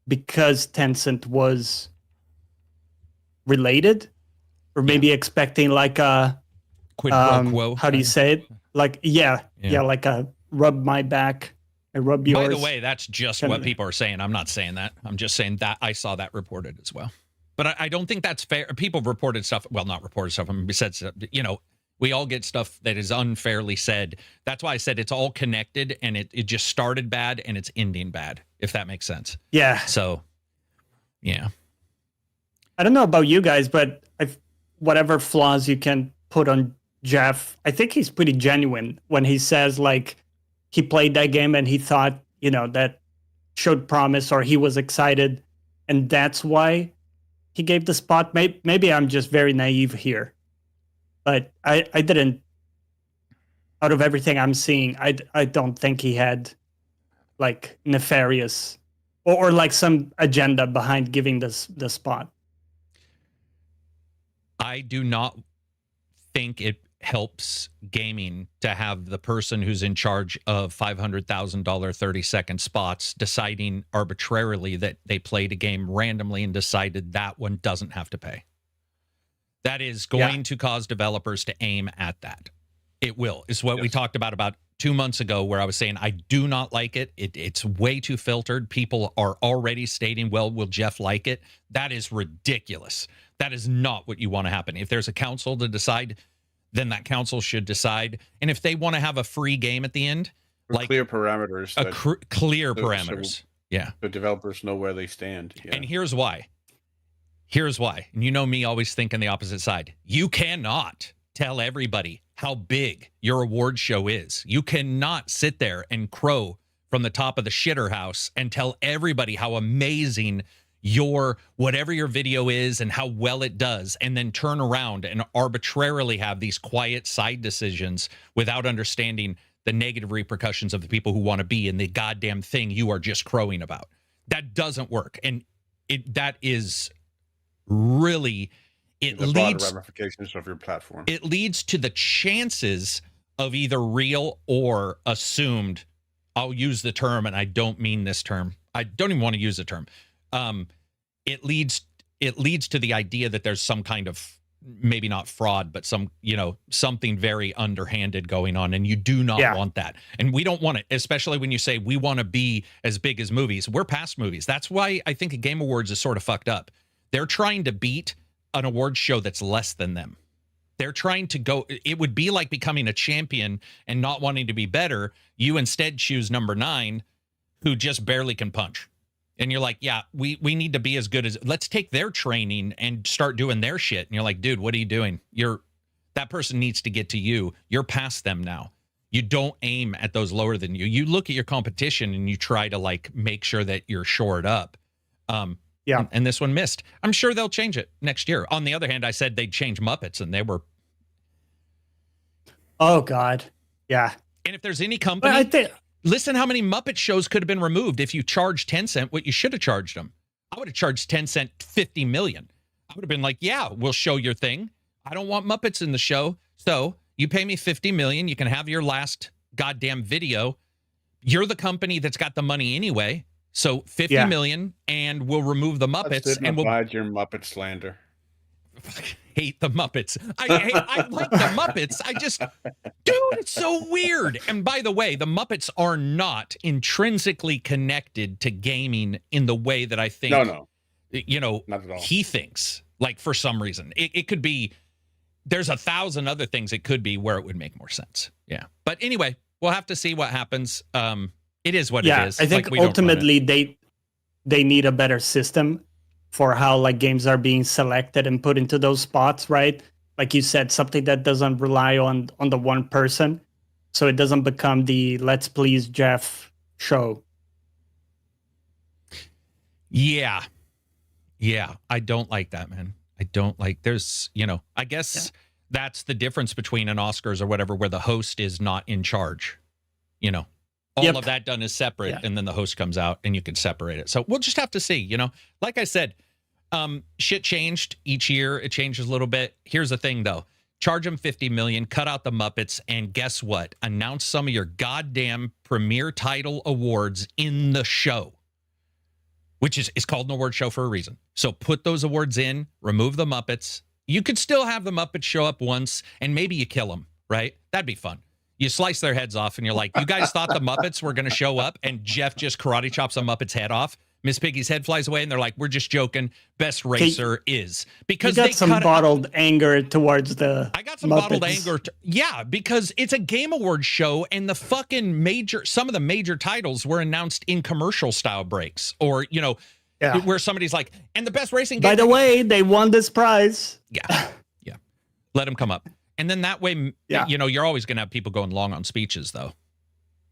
because Tencent was related, or maybe expecting like a
Quid pro quo.
how do you say it? Like yeah, like a rub my back, I rub yours.
By the way, that's just what people are saying. I'm not saying that. I'm just saying that I saw that reported as well. But I don't think that's fair. People have reported stuff. Well, not reported stuff. I mean, said, you know, we all get stuff that is unfairly said. That's why I said it's all connected, and it just started bad and it's ending bad, if that makes sense.
Yeah.
So, yeah.
I don't know about you guys, but whatever flaws you can put on Jeff, I think he's pretty genuine when he says like he played that game and he thought, you know, that showed promise, or he was excited, and that's why he gave the spot. Maybe I'm just very naive here, but I didn't. Out of everything I'm seeing, I don't think he had like nefarious or like some agenda behind giving this the spot.
I do not think it helps gaming to have the person who's in charge of $500,000 30-second spots deciding arbitrarily that they played a game randomly and decided that one doesn't have to pay. That is going to cause developers to aim at that. It will. It's what we talked about 2 months ago, where I was saying I do not like it. It's way too filtered. People are already stating, well, will Jeff like it? That is ridiculous. That is not what you want to happen. If there's a council to decide, then that council should decide. And if they want to have a free game at the end, like
clear parameters,
clear parameters.
So
yeah,
the developers know where they stand. Yeah.
And here's why. Here's why. And you know me always thinking the opposite side. You cannot tell everybody how big your award show is. You cannot sit there and crow from the top of the shitter house and tell everybody how amazing your whatever your video is and how well it does, and then turn around and arbitrarily have these quiet side decisions without understanding the negative repercussions of the people who want to be in the goddamn thing you are just crowing about. That doesn't work. And that is really, it
the
leads
ramifications of your platform.
It leads to the chances of either real or assumed. I'll use the term, and I don't mean this term. I don't even want to use the term. It leads to the idea that there's some kind of, maybe not fraud, but some, you know, something very underhanded going on, and you do not want that. And we don't want it, especially when you say we want to be as big as movies. We're past movies. That's why I think Game Awards is sort of fucked up. They're trying to beat an awards show that's less than them. They're trying to go, it would be like becoming a champion and not wanting to be better. You instead choose number 9, who just barely can punch. And you're like, yeah, we need to be as good as, let's take their training and start doing their shit. And you're like, dude, what are you doing? That person needs to get to you. You're past them now. You don't aim at those lower than you. You look at your competition and you try to like make sure that you're shored up. And this one missed. I'm sure they'll change it next year. On the other hand, I said they'd change Muppets, and they were.
Oh God, yeah.
And if there's any company, listen, how many Muppet shows could have been removed if you charged Tencent what you should have charged them. I would have charged Tencent $50 million. I would have been like, yeah, we'll show your thing. I don't want Muppets in the show, so you pay me $50 million. You can have your last goddamn video. You're the company that's got the money anyway. So $50 million, and we'll remove the Muppets, and we'll
abide your Muppet slander.
Hate the Muppets. I like the Muppets. Dude, it's so weird. And by the way, the Muppets are not intrinsically connected to gaming in the way that I think.
No,
you know,
not at all. He
thinks. Like for some reason, it could be. There's 1,000 other things it could be where it would make more sense. Yeah, but anyway, we'll have to see what happens. It is what it is.
I think ultimately they need a better system for how like games are being selected and put into those spots, right? Like you said, something that doesn't rely on the one person, so it doesn't become the let's please Jeff show.
Yeah, I don't like that, man. I don't like. There's, you know, I guess that's the difference between an Oscars or whatever, where the host is not in charge. You know. All
Yep.
of that done is separate,
Yeah.
and then the host comes out, and you can separate it. So we'll just have to see. Like I said, shit changed each year. It changes a little bit. Here's the thing, though: charge them $50 million, cut out the Muppets, and guess what? Announce some of your goddamn premiere title awards in the show, which is called an award show for a reason. So put those awards in, remove the Muppets. You could still have the Muppets show up once, and maybe you kill them, right? That'd be fun. You slice their heads off, and you're like, you guys thought the Muppets were going to show up, and Jeff just karate chops a Muppet's head off. Miss Piggy's head flies away, and they're like, we're just joking. Best racer is. Because
You got
they
some bottled anger towards the
I got some
Muppets.
bottled anger. Yeah, because it's a Game Awards show, and the fucking some of the major titles were announced in commercial style breaks, or
Yeah.
where somebody's like, and the best racing game.
By the way, they won this prize.
Yeah. Let them come up. And then that way,
Yeah.
you're always going to have people going long on speeches, though.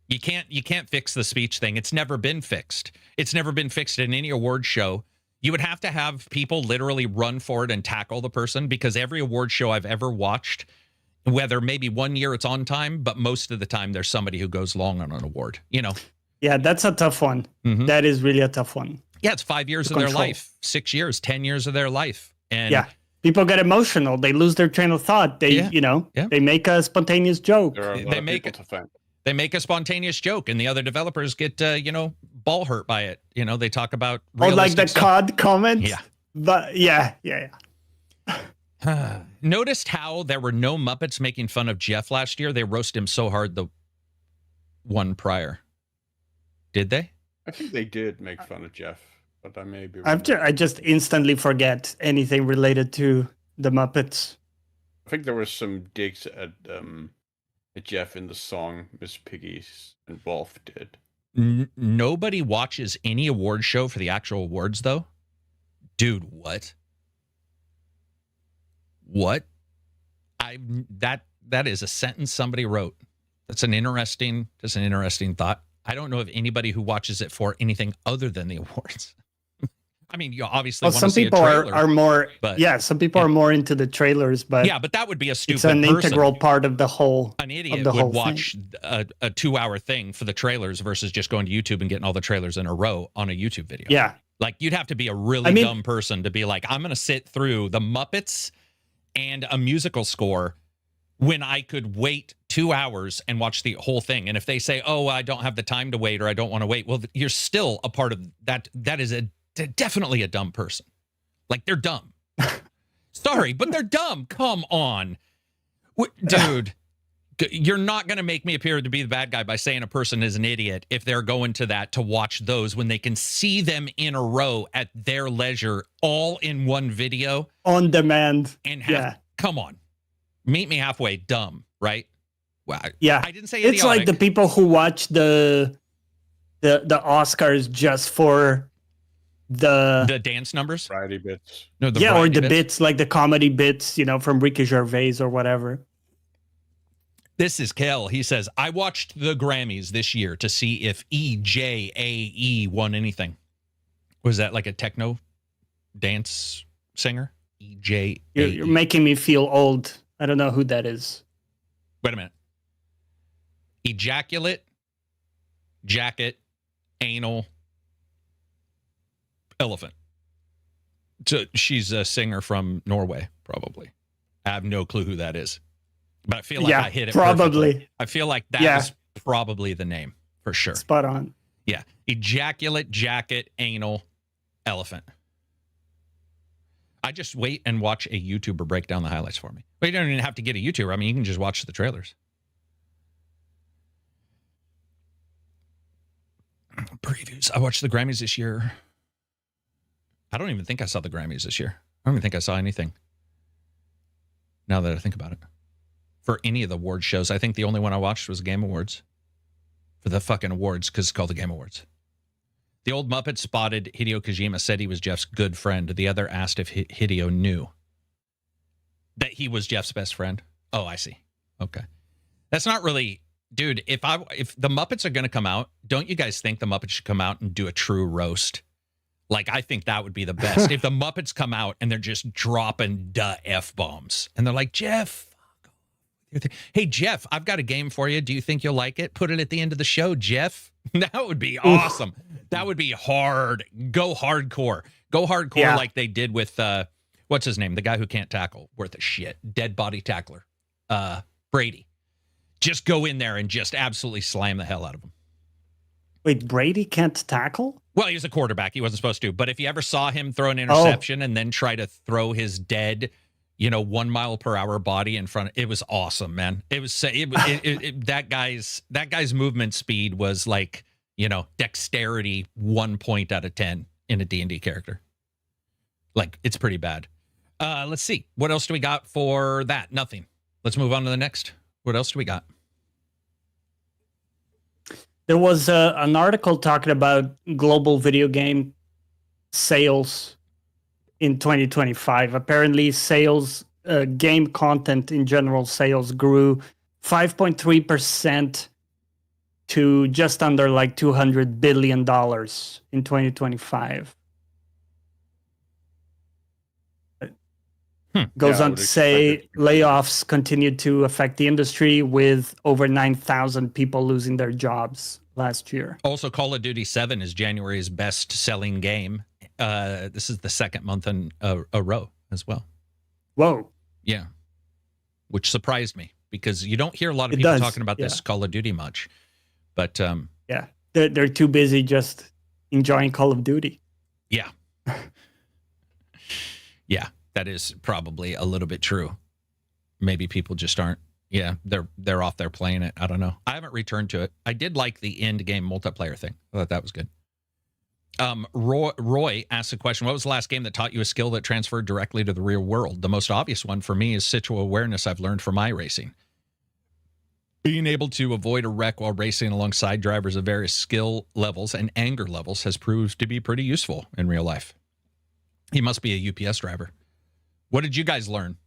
You can't fix the speech thing. It's never been fixed. It's never been fixed in any award show. You would have to have people literally run forward and tackle the person, because every award show I've ever watched, whether maybe one year it's on time, but most of the time there's somebody who goes long on an award,
Yeah, that's a tough one.
Mhm.
That is really a tough one.
Yeah, it's 5 years
To
of their
control.
life, 6 years, 10 years of their life. And
Yeah. People get emotional. They lose their train of thought. They,
Yeah.
they make a spontaneous joke.
There are a lot
They
of
make
people to thank.
they make a spontaneous joke, and the other developers get, ball hurt by it. They talk about
Or like the
realistic stuff.
COD comment.
Yeah.
But yeah.
Noticed how there were no Muppets making fun of Jeff last year? They roasted him so hard the one prior. Did they?
I think they did make fun of Jeff, but I may be wrong.
I just instantly forget anything related to the Muppets.
I think there were some digs at Jeff in the song Miss Piggy's and Wolf did.
Nobody watches any award show for the actual awards, though. Dude, what? What? That is a sentence somebody wrote. That's an interesting thought. I don't know of anybody who watches it for anything other than the awards. I mean, you obviously
Well,
want
some
to see
people
a trailer.
are more.
but-
Some people are more into the trailers, but
yeah, but that would be a stupid
it's an
person.
integral part of the whole.
An idiot
the
would
whole
watch a 2-hour thing for the trailers versus just going to YouTube and getting all the trailers in a row on a YouTube video.
Yeah.
Like, you'd have to be a really dumb person to be like, I'm going to sit through the Muppets and a musical score when I could wait 2 hours and watch the whole thing. And if they say, oh, I don't have the time to wait, or I don't want to wait, well, you're still a part of that. That is definitely a dumb person. Like, they're dumb. Sorry, but they're dumb. Come on. Dude, you're not going to make me appear to be the bad guy by saying a person is an idiot if they're going to that to watch those when they can see them in a row at their leisure, all in one video.
On demand.
And
Yeah.
come on. Meet me halfway, dumb, right? Well,
Yeah.
I didn't say
It's like the
idiotic.
people who watch the Oscars just for the
dance numbers.
Variety bits.
No, the
or
variety
the bits, like the comedy bits, from Ricky Gervais or whatever.
This is Kel. He says, I watched the Grammys this year to see if EJAE won anything. Was that like a techno dance singer? EJAE.
You're making me feel old. I don't know who that is.
Wait a minute. Ejaculate, jacket, anal, elephant. So she's a singer from Norway, probably. I have no clue who that is. But I feel like I hit it
probably.
perfectly. I feel like that is probably the name for sure.
Spot on.
Yeah. Ejaculate, jacket, anal, elephant. I just wait and watch a YouTuber break down the highlights for me. But you don't even have to get a YouTuber. I mean, you can just watch the trailers. Previews. I watched the Grammys this year. I don't even think I saw the Grammys this year. I don't even think I saw anything. Now that I think about it. For any of the award shows, I think the only one I watched was Game Awards. For the fucking awards, because it's called the Game Awards. The old Muppet spotted Hideo Kojima, said he was Jeff's good friend. The other asked if Hideo knew that he was Jeff's best friend. Oh, I see. Okay. That's not really... Dude, if the Muppets are going to come out, don't you guys think the Muppets should come out and do a true roast? Like, I think that would be the best. If the Muppets come out and they're just dropping the F-bombs. And they're like, Jeff, fuck off Hey, Jeff, I've got a game for you. Do you think you'll like it? Put it at the end of the show, Jeff. That would be awesome. That would be hard. Go hardcore. Go hardcore like they did with, what's his name? The guy who can't tackle. Worth a shit. Dead body tackler. Brady. Just go in there and just absolutely slam the hell out of him.
Wait, Brady can't tackle?
Well, he was a quarterback. He wasn't supposed to. But if you ever saw him throw an interception and then try to throw his dead 1 mile per hour body in front. It was awesome, man. It was that guy's movement speed was like, dexterity 1 point out of 10 in a D&D character. Like, it's pretty bad. Let's see. What else do we got for that? Nothing. Let's move on to the next. What else do we got?
There was an article talking about global video game sales in 2025. Apparently, sales, game content in general, sales grew 5.3% to just under like $200 billion in 2025. Goes on to say layoffs continued to affect the industry, with over 9,000 people losing their jobs last year.
Also, Call of Duty 7 is January's best-selling game. This is the second month in a row as well.
Whoa.
Yeah. Which surprised me, because you don't hear a lot of people talking about this Call of Duty much. But
yeah, they're too busy just enjoying Call of Duty.
Yeah. Yeah, that is probably a little bit true. Maybe people just aren't. Yeah, they're off there playing it. I don't know. I haven't returned to it. I did like the end game multiplayer thing. I thought that was good. Roy asked a question. What was the last game that taught you a skill that transferred directly to the real world? The most obvious one for me is situational awareness I've learned from iRacing. Being able to avoid a wreck while racing alongside drivers of various skill levels and anger levels has proved to be pretty useful in real life. He must be a UPS driver. What did you guys learn?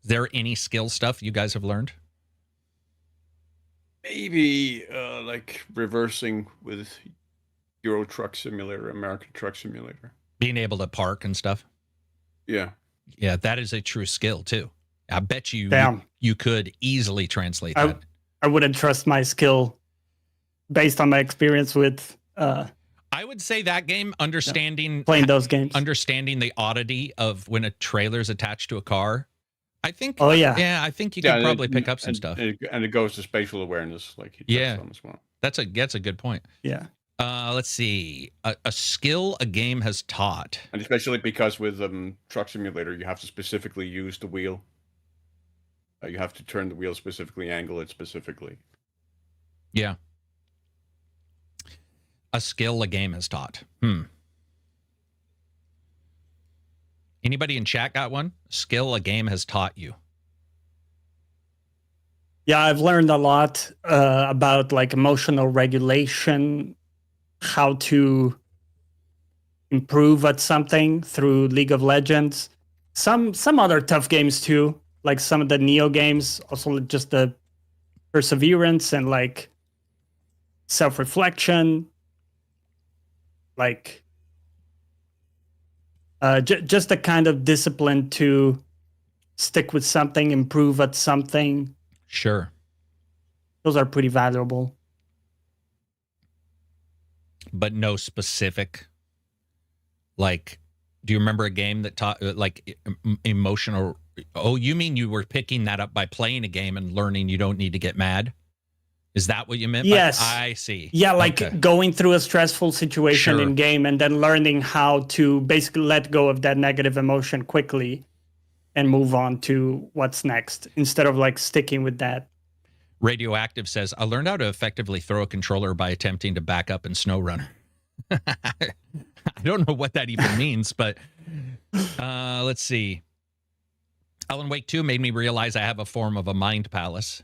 Is there any skill stuff you guys have learned?
Maybe like reversing with Euro Truck Simulator, American Truck Simulator.
Being able to park and stuff?
Yeah.
Yeah, that is a true skill, too. I bet you could easily translate that.
I wouldn't trust my skill based on my experience with...
I would say that game,
playing those games,
understanding the oddity of when a trailer's attached to a car. I think.
Oh yeah.
Yeah, I think you could probably pick up some stuff.
And it goes to spatial awareness, like you touched on as well.
That's a good point.
Yeah.
Let's see. A skill a game has taught,
and especially because with Truck Simulator, you have to specifically use the wheel. You have to turn the wheel specifically, angle it specifically.
Yeah. A skill a game has taught. Anybody in chat got one? Skill a game has taught you.
Yeah, I've learned a lot about like emotional regulation, how to improve at something through League of Legends. Some other tough games too, like some of the Neo games, also just the perseverance and like self-reflection. Like just a kind of discipline to stick with something, improve at something.
Sure.
Those are pretty valuable.
But no specific, like, do you remember a game that taught, like, emotional? Oh, you mean you were picking that up by playing a game and learning you don't need to get mad? Is that what you meant?
Yes.
I see.
Yeah, like going through a stressful situation in game and then learning how to basically let go of that negative emotion quickly and move on to what's next instead of like sticking with that.
Radioactive says, I learned how to effectively throw a controller by attempting to back up in SnowRunner. I don't know what that even means, but let's see. Alan Wake 2 made me realize I have a form of a mind palace.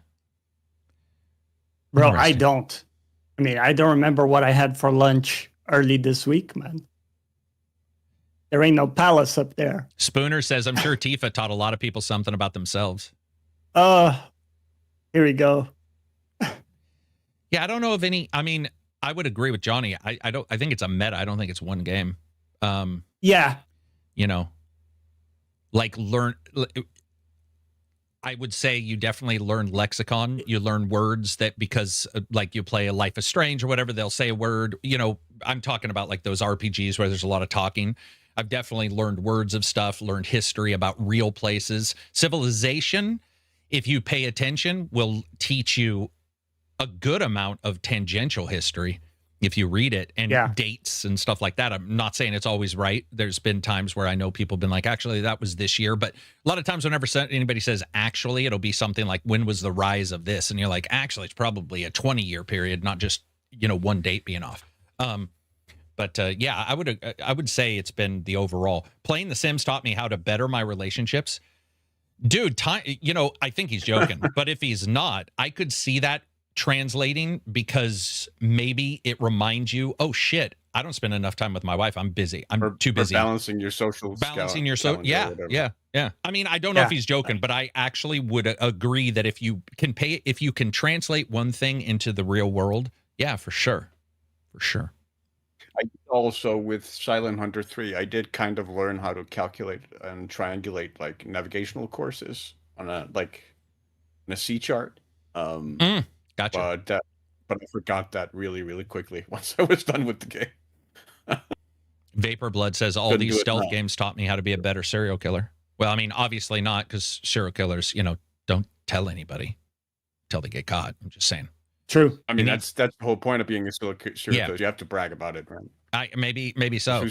Bro, I don't. I mean, I don't remember what I had for lunch early this week, man. There ain't no palace up there.
Spooner says, I'm sure Tifa taught a lot of people something about themselves.
Here we go.
Yeah, I don't know of any. I mean, I would agree with Johnny. I think it's a meta. I don't think it's one game.
Yeah.
You know, like I would say you definitely learn lexicon. You learn words that because like you play a Life is Strange or whatever, they'll say a word. You know, I'm talking about like those RPGs where there's a lot of talking. I've definitely learned words of stuff, learned history about real places. Civilization, if you pay attention, will teach you a good amount of tangential history if you read it, and dates and stuff like that. I'm not saying it's always right. There's been times where I know people have been like, actually, that was this year. But a lot of times whenever anybody says actually, it'll be something like, when was the rise of this? And you're like, actually, it's probably a 20-year period, not just, you know, one date being off. But yeah, I would say it's been the overall. Playing The Sims taught me how to better my relationships. Dude, you know, I think he's joking. But if he's not, I could see that translating, because maybe it reminds you, oh shit, I don't spend enough time with my wife. I'm busy. I'm too busy.
Balancing your social.
Yeah. I mean, I don't know if he's joking, but I actually would agree that if you can translate one thing into the real world, yeah, for sure.
I also, with Silent Hunter 3, I did kind of learn how to calculate and triangulate like navigational courses on a C chart.
Gotcha.
But I forgot that really, really quickly once I was done with the game.
Vapor Blood says all these stealth games taught me how to be a better serial killer. Well, I mean, obviously not, because serial killers, you know, don't tell anybody until they get caught. I'm just saying.
True.
I mean, that's the whole point of being a serial killer. You have to brag about it, right?
Maybe so.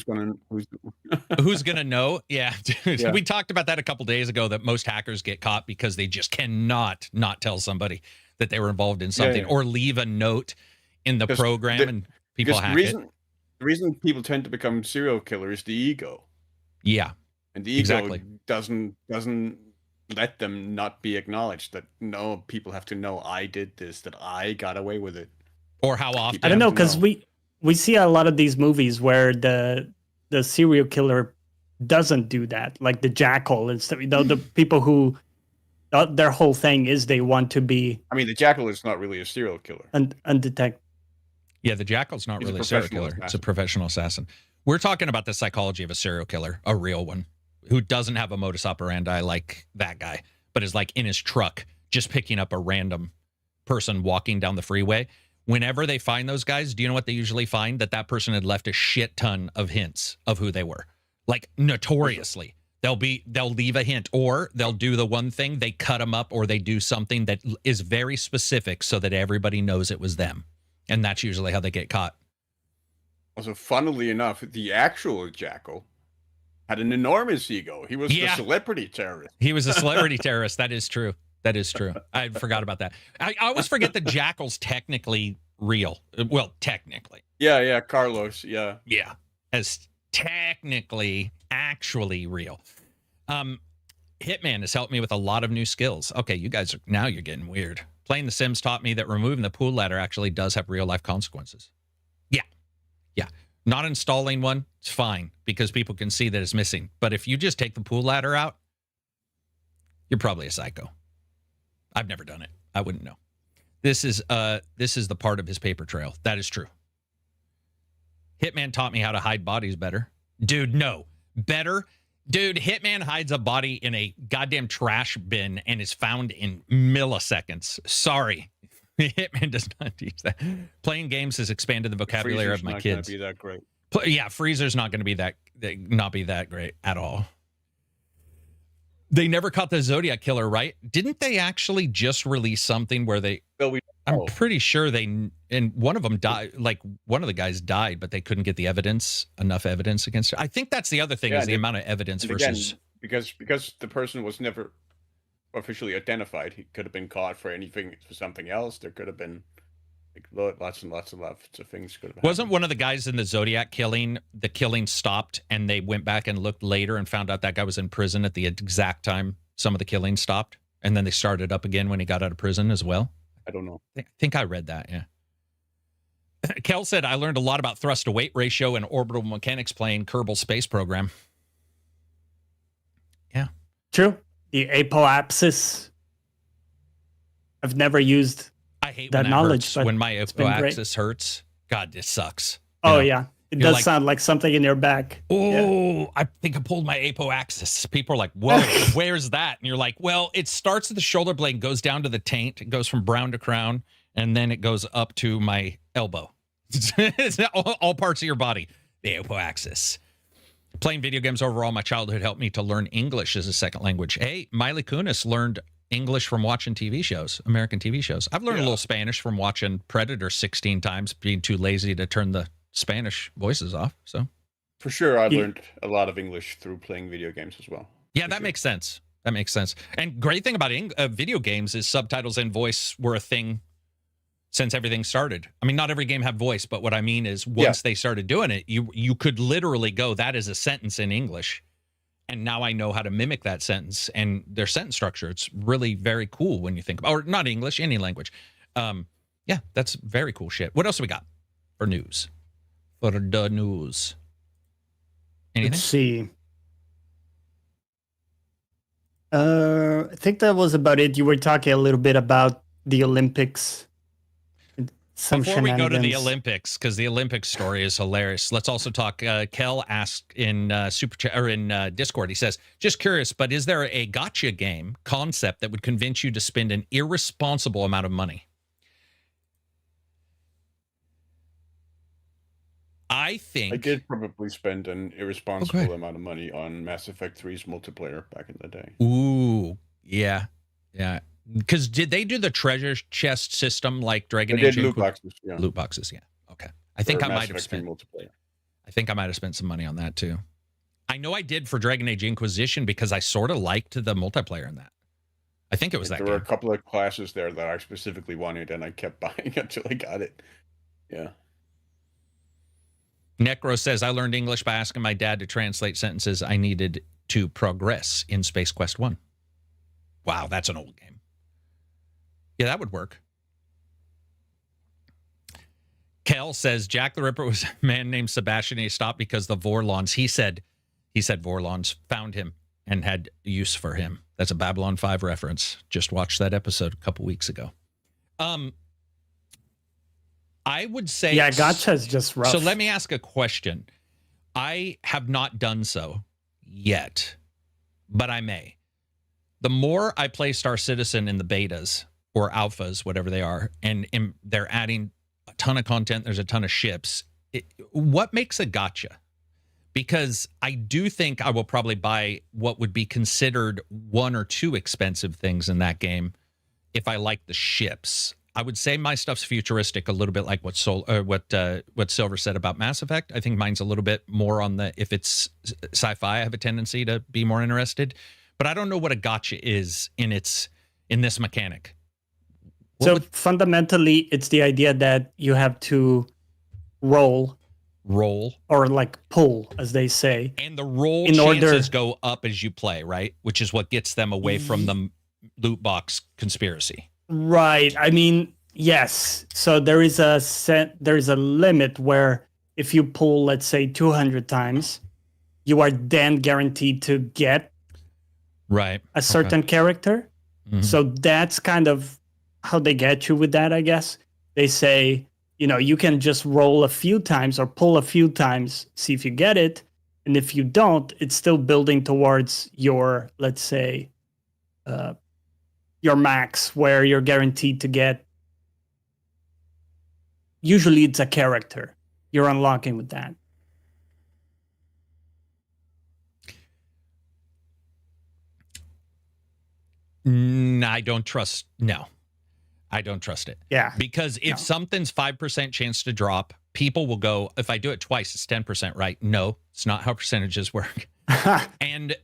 Who's gonna know? Yeah, dude. Yeah. We talked about that a couple days ago, that most hackers get caught because they just cannot not tell somebody that they were involved in something, or leave a note in the program, and people hack it.
The reason people tend to become serial killers is the ego.
Yeah,
and the ego doesn't let them not be acknowledged. That no, people have to know I did this, that I got away with it.
Or how often?
I don't know, because we see a lot of these movies where the serial killer doesn't do that, like the Jackal and stuff. You know, the people who their whole thing is they want to be.
I mean, the Jackal is not really a serial killer.
Undetected.
Yeah, the Jackal's not really a serial killer. It's a professional assassin. We're talking about the psychology of a serial killer, a real one, who doesn't have a modus operandi like that guy, but is like in his truck, just picking up a random person walking down the freeway. Whenever they find those guys, do you know what they usually find? That person had left a shit ton of hints of who they were. Like, notoriously. They'll leave a hint, or they'll do the one thing, they cut them up, or they do something that is very specific so that everybody knows it was them. And that's usually how they get caught.
Also, funnily enough, the actual Jackal had an enormous ego. He was the celebrity terrorist.
He was a celebrity terrorist. That is true. I forgot about that. I always forget the Jackal's technically real. Well, technically.
Yeah, Carlos, yeah.
Yeah, as technically, actually real. Hitman has helped me with a lot of new skills. Okay, you guys now you're getting weird. Playing The Sims taught me that removing the pool ladder actually does have real life consequences. Yeah. Not installing one, it's fine, because people can see that it's missing. But if you just take the pool ladder out, you're probably a psycho. I've never done it. I wouldn't know. This is the part of his paper trail. That is true. Hitman taught me how to hide bodies better. Dude, no. Better? Dude, Hitman hides a body in a goddamn trash bin and is found in milliseconds. Sorry. Hitman does not teach that. Playing games has expanded the vocabulary of my kids.
Not be that great.
Yeah, Freezer's not going to be that great at all. They never caught the Zodiac killer, right? Didn't they actually just release something where they? I'm pretty sure and one of them died. Like, one of the guys died, but they couldn't get enough evidence against it. I think that's the other thing, is the amount of evidence versus.
Again, because the person was never officially identified, he could have been caught for something else. There could have been lots and lots of things could have happened.
Wasn't one of the guys in the Zodiac killing, the killing stopped, and they went back and looked later and found out that guy was in prison at the exact time some of the killing stopped, and then they started up again when he got out of prison as well?
I don't know.
I think I read that, yeah. Kel said, I learned a lot about thrust to weight ratio and orbital mechanics playing Kerbal Space Program. Yeah.
True. The apoapsis. I've never used
I hate
that
when
knowledge.
When my apoapsis hurts. God, this sucks.
Oh, yeah. It
You're
does
like,
sound like something in your back.
oh, I think I pulled my apoaxis. People are like, whoa, where's that? And you're like, well, it starts at the shoulder blade, goes down to the taint, it goes from brown to crown, and then it goes up to my elbow. It's all parts of your body. The apoaxis. Playing video games overall, my childhood helped me to learn English as a second language. Hey, Miley Kunis learned English from watching TV shows, American TV shows. I've learned a little Spanish from watching Predator 16 times, being too lazy to turn the Spanish voices off. So
For sure, I've learned a lot of English through playing video games as well.
yeah, that makes sense. That makes sense. And great thing about video games is subtitles and voice were a thing since everything started. I mean, not every game had voice, but what I mean is once they started doing it, you could literally go, that is a sentence in English. And now I know how to mimic that sentence and their sentence structure. It's really very cool when you think about, or not English, any language. Yeah, that's very cool shit. What else do we got for news? For the news. Anything?
Let's see. I think that was about it. You were talking a little bit about the Olympics. Some
Before we go to the
shenanigans.
Olympics, because the Olympics story is hilarious, let's also talk. Kel asked in Super Chat or in Discord. He says, "Just curious, but is there a gotcha game concept that would convince you to spend an irresponsible amount of money?" I think
I did probably spend an irresponsible amount of money on Mass Effect 3's multiplayer back in the day.
Ooh, yeah, yeah. Because did they do the treasure chest system like Dragon
They
Age?
did loot boxes, yeah.
Loot boxes, yeah. Okay. I think
For
I
Mass
might have
Effect 3
spent.
multiplayer.
I think I might have spent some money on that too. I know I did for Dragon Age Inquisition because I sort of liked the multiplayer in that. I think it was that
There
game.
were a couple of classes there that I specifically wanted, and I kept buying until I got it. Yeah.
Necro says, I learned English by asking my dad to translate sentences I needed to progress in Space Quest 1. Wow, that's an old game. Yeah, that would work. Kel says, Jack the Ripper was a man named Sebastian. He stopped because the Vorlons, he said Vorlons found him and had use for him. That's a Babylon 5 reference. Just watched that episode a couple weeks ago. I would say...
Yeah, gotcha is just rough.
So let me ask a question. I have not done so yet, but I may. The more I play Star Citizen in the betas or alphas, whatever they are, and they're adding a ton of content, there's a ton of ships. What makes a gotcha? Because I do think I will probably buy what would be considered one or two expensive things in that game if I like the ships. I would say my stuff's futuristic, a little bit like what Silver said about Mass Effect. I think mine's a little bit more on the, if it's sci-fi, I have a tendency to be more interested. But I don't know what a gotcha is in this mechanic.
So fundamentally, it's the idea that you have to roll or like pull, as they say.
And the roll
in
chances go up as you play, right? Which is what gets them away from the loot box conspiracy.
Right. I mean, yes. So there is a limit where if you pull, let's say 200 times, you are then guaranteed to get a certain character. Mm-hmm. So that's kind of how they get you with that, I guess. They say, you can just roll a few times or pull a few times, see if you get it. And if you don't, it's still building towards your, let's say, your max, where you're guaranteed to get. Usually it's a character you're unlocking with that.
I don't trust it.
Yeah.
Because if something's 5% chance to drop, people will go, if I do it twice, it's 10%, right? No, it's not how percentages work. And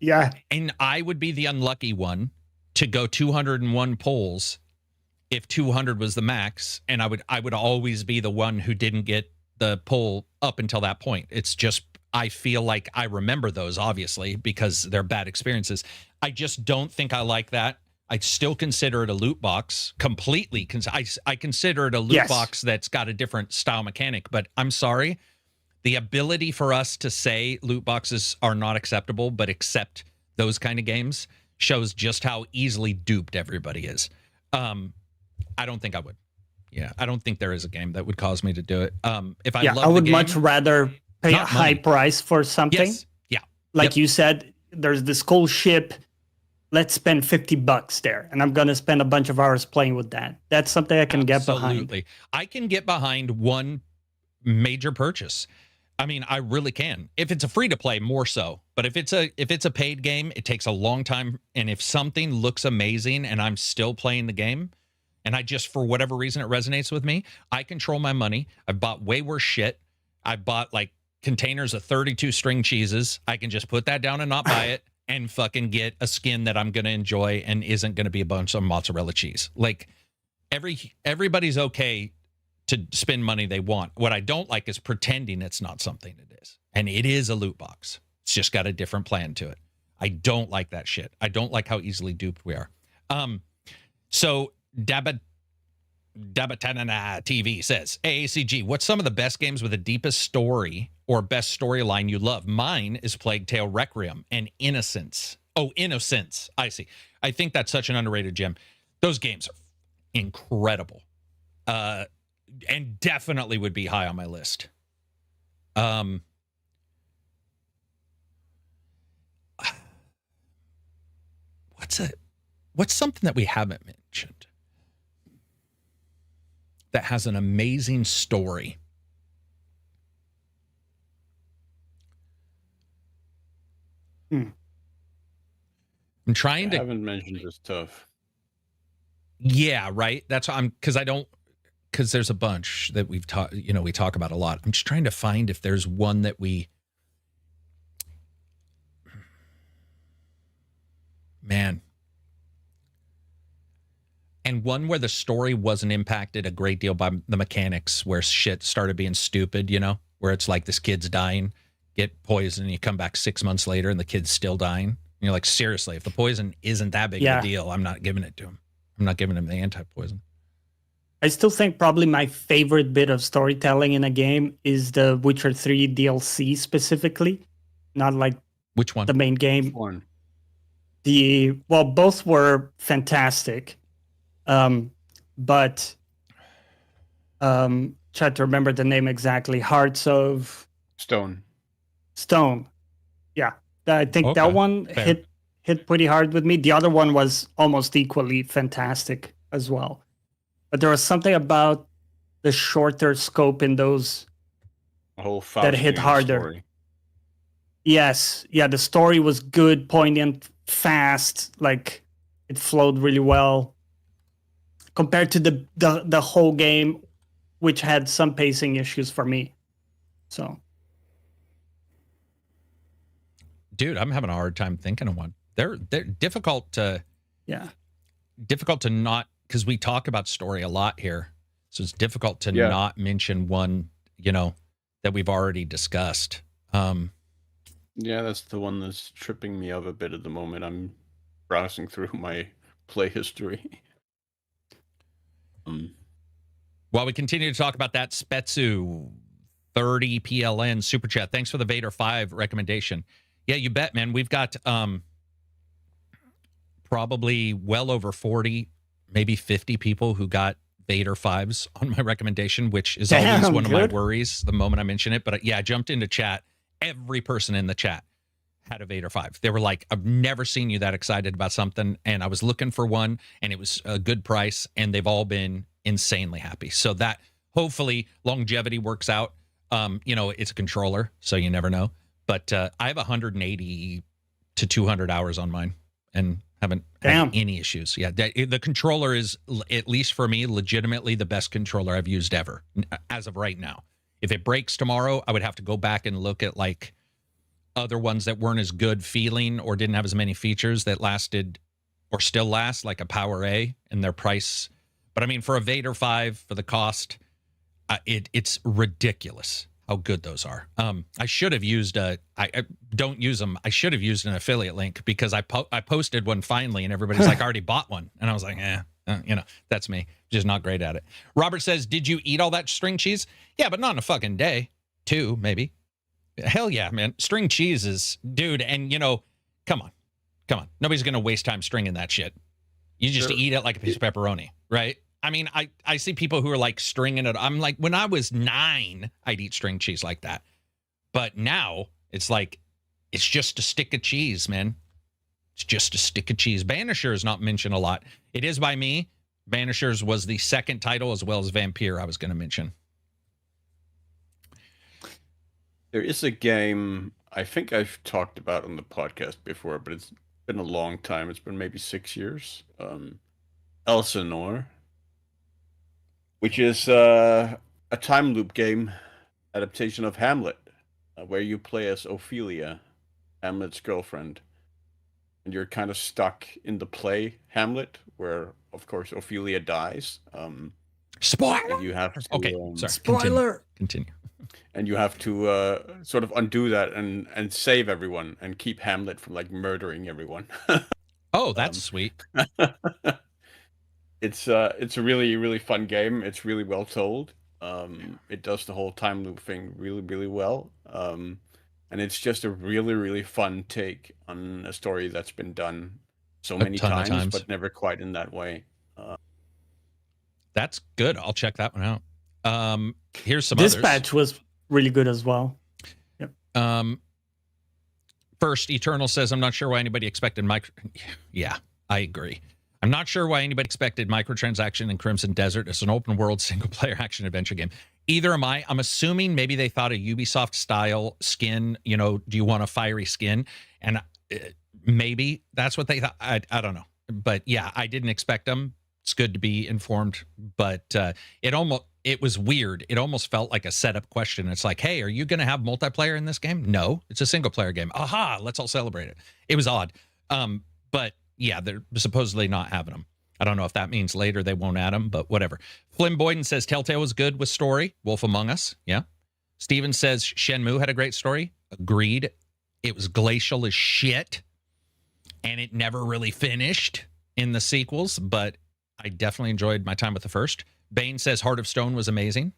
I would be the unlucky one to go 201 polls if 200 was the max, and I would always be the one who didn't get the poll up until that point. It's just, I feel like I remember those, obviously, because they're bad experiences. I just don't think I like that. I still consider it a loot box completely. I consider it a loot box that's got a different style mechanic, but I'm sorry. The ability for us to say loot boxes are not acceptable, but accept those kind of games shows just how easily duped everybody is. I don't think I would. Yeah, I don't think there is a game that would cause me to do it. If I love
I would
the game,
much rather pay a
Not
high
money.
price for something.
Yes. Yeah.
Like
Yep.
you said, there's this cool ship. Let's spend $50 there, and I'm gonna spend a bunch of hours playing with that. That's something I can get behind.
Absolutely. I can get behind one major purchase. I mean, I really can. If it's a free to play, more so. But if it's a paid game, it takes a long time. And if something looks amazing and I'm still playing the game, and I just, for whatever reason, it resonates with me, I control my money. I bought way worse shit. I bought like containers of 32 string cheeses. I can just put that down and not buy it and fucking get a skin that I'm going to enjoy and isn't going to be a bunch of mozzarella cheese. Like everybody's okay to spend money they want. What I don't like is pretending it's not something it is. And it is a loot box. It's just got a different plan to it. I don't like that shit. I don't like how easily duped we are. So Dabatanana TV says, AACG, what's some of the best games with the deepest story or best storyline you love? Mine is Plague Tale Requiem and Innocence. Oh, Innocence. I see. I think that's such an underrated gem. Those games are incredible. And definitely would be high on my list. What's something that we haven't mentioned that has an amazing story? I'm trying to.
I haven't mentioned this stuff.
Yeah, right. That's why because there's a bunch that we talk about a lot. I'm just trying to find if there's one that and one where the story wasn't impacted a great deal by the mechanics, where shit started being stupid, where it's like this kid's dying, get poisoned, and you come back 6 months later and the kid's still dying. And you're like, seriously, if the poison isn't that big of a deal, I'm not giving it to him. I'm not giving him the anti-poison.
I still think probably my favorite bit of storytelling in a game is the Witcher 3 DLC specifically, not like
Which one?
the main game.
One.
Both were fantastic, but try to remember the name exactly. Hearts of
Stone.
Yeah, I think that one hit pretty hard with me. The other one was almost equally fantastic as well. But there was something about the shorter scope in those that hit harder.
Story.
Yes. Yeah, the story was good, poignant, fast, like it flowed really well compared to the whole game, which had some pacing issues for me. So,
dude, I'm having a hard time thinking of one. They're difficult to not, because we talk about story a lot here, so it's difficult to not mention one that we've already discussed.
Yeah, that's the one that's tripping me up a bit at the moment. I'm browsing through my play history.
While we continue to talk about that, Spetsu 30 PLN super chat. Thanks for the Vader 5 recommendation. Yeah, you bet, man. We've got probably well over 40, maybe 50 people who got Vader 5s on my recommendation, which is always one of my worries the moment I mention it. But yeah, I jumped into chat. Every person in the chat had a Vader 5. They were like, I've never seen you that excited about something. And I was looking for one, and it was a good price, and they've all been insanely happy. So that hopefully longevity works out. It's a controller, so you never know. But I have 180 to 200 hours on mine and haven't had any issues. Yeah, the controller is, at least for me, legitimately the best controller I've used ever as of right now. If it breaks tomorrow, I would have to go back and look at like other ones that weren't as good feeling or didn't have as many features that lasted or still last, like a Power A, and their price. But I mean, for a Vader 5, for the cost, it's ridiculous how good those are. I should have used I don't use them. I should have used an affiliate link, because I posted one finally, and everybody's like, I already bought one. And I was like, that's me. Just not great at it. Robert says, did you eat all that string cheese? Yeah, but not in a fucking day. 2, maybe. Hell yeah, man. String cheese is, dude, and come on. Nobody's going to waste time stringing that shit. You just eat it like a piece of pepperoni, right? I mean, I see people who are like stringing it. I'm like, when I was 9, I'd eat string cheese like that. But now it's like, it's just a stick of cheese, man. It's just a stick of cheese. Banisher is not mentioned a lot. It is by me. Banishers was the second title, as well as Vampire, I was going to mention.
There is a game I think I've talked about on the podcast before, but it's been a long time. It's been maybe 6 years. Elsinore, which is a time loop game adaptation of Hamlet, where you play as Ophelia, Hamlet's girlfriend. And you're kind of stuck in the play Hamlet, where, of course, Ophelia dies.
Spoiler!
And you have to,
okay, sorry.
Spoiler!
Continue.
And you have to sort of undo that and save everyone and keep Hamlet from like murdering everyone.
Oh, that's sweet.
It's a really, really fun game. It's really well told. It does the whole time loop thing really, really well. And it's just a really, really fun take on a story that's been done so many times, but never quite in that way.
That's good. I'll check that one out. Here's some
Dispatch was really good as well.
Yep. First, Eternal says, I'm not sure why anybody expected Yeah, I agree. I'm not sure why anybody expected microtransaction in Crimson Desert as an open world single player action adventure game. Either am I. I'm assuming maybe they thought a Ubisoft style skin, you know, do you want a fiery skin? And maybe that's what they thought. I don't know. But yeah, I didn't expect them. It's good to be informed, but it was weird. It almost felt like a setup question. It's like, hey, are you going to have multiplayer in this game? No, it's a single player game. Aha, let's all celebrate it. It was odd. But yeah, they're supposedly not having them. I don't know if that means later they won't add them, but whatever. Flynn Boyden says Telltale was good with story. Wolf Among Us, yeah. Steven says Shenmue had a great story. Agreed. It was glacial as shit, and it never really finished in the sequels, but I definitely enjoyed my time with the first. Bane says Heart of Stone was amazing.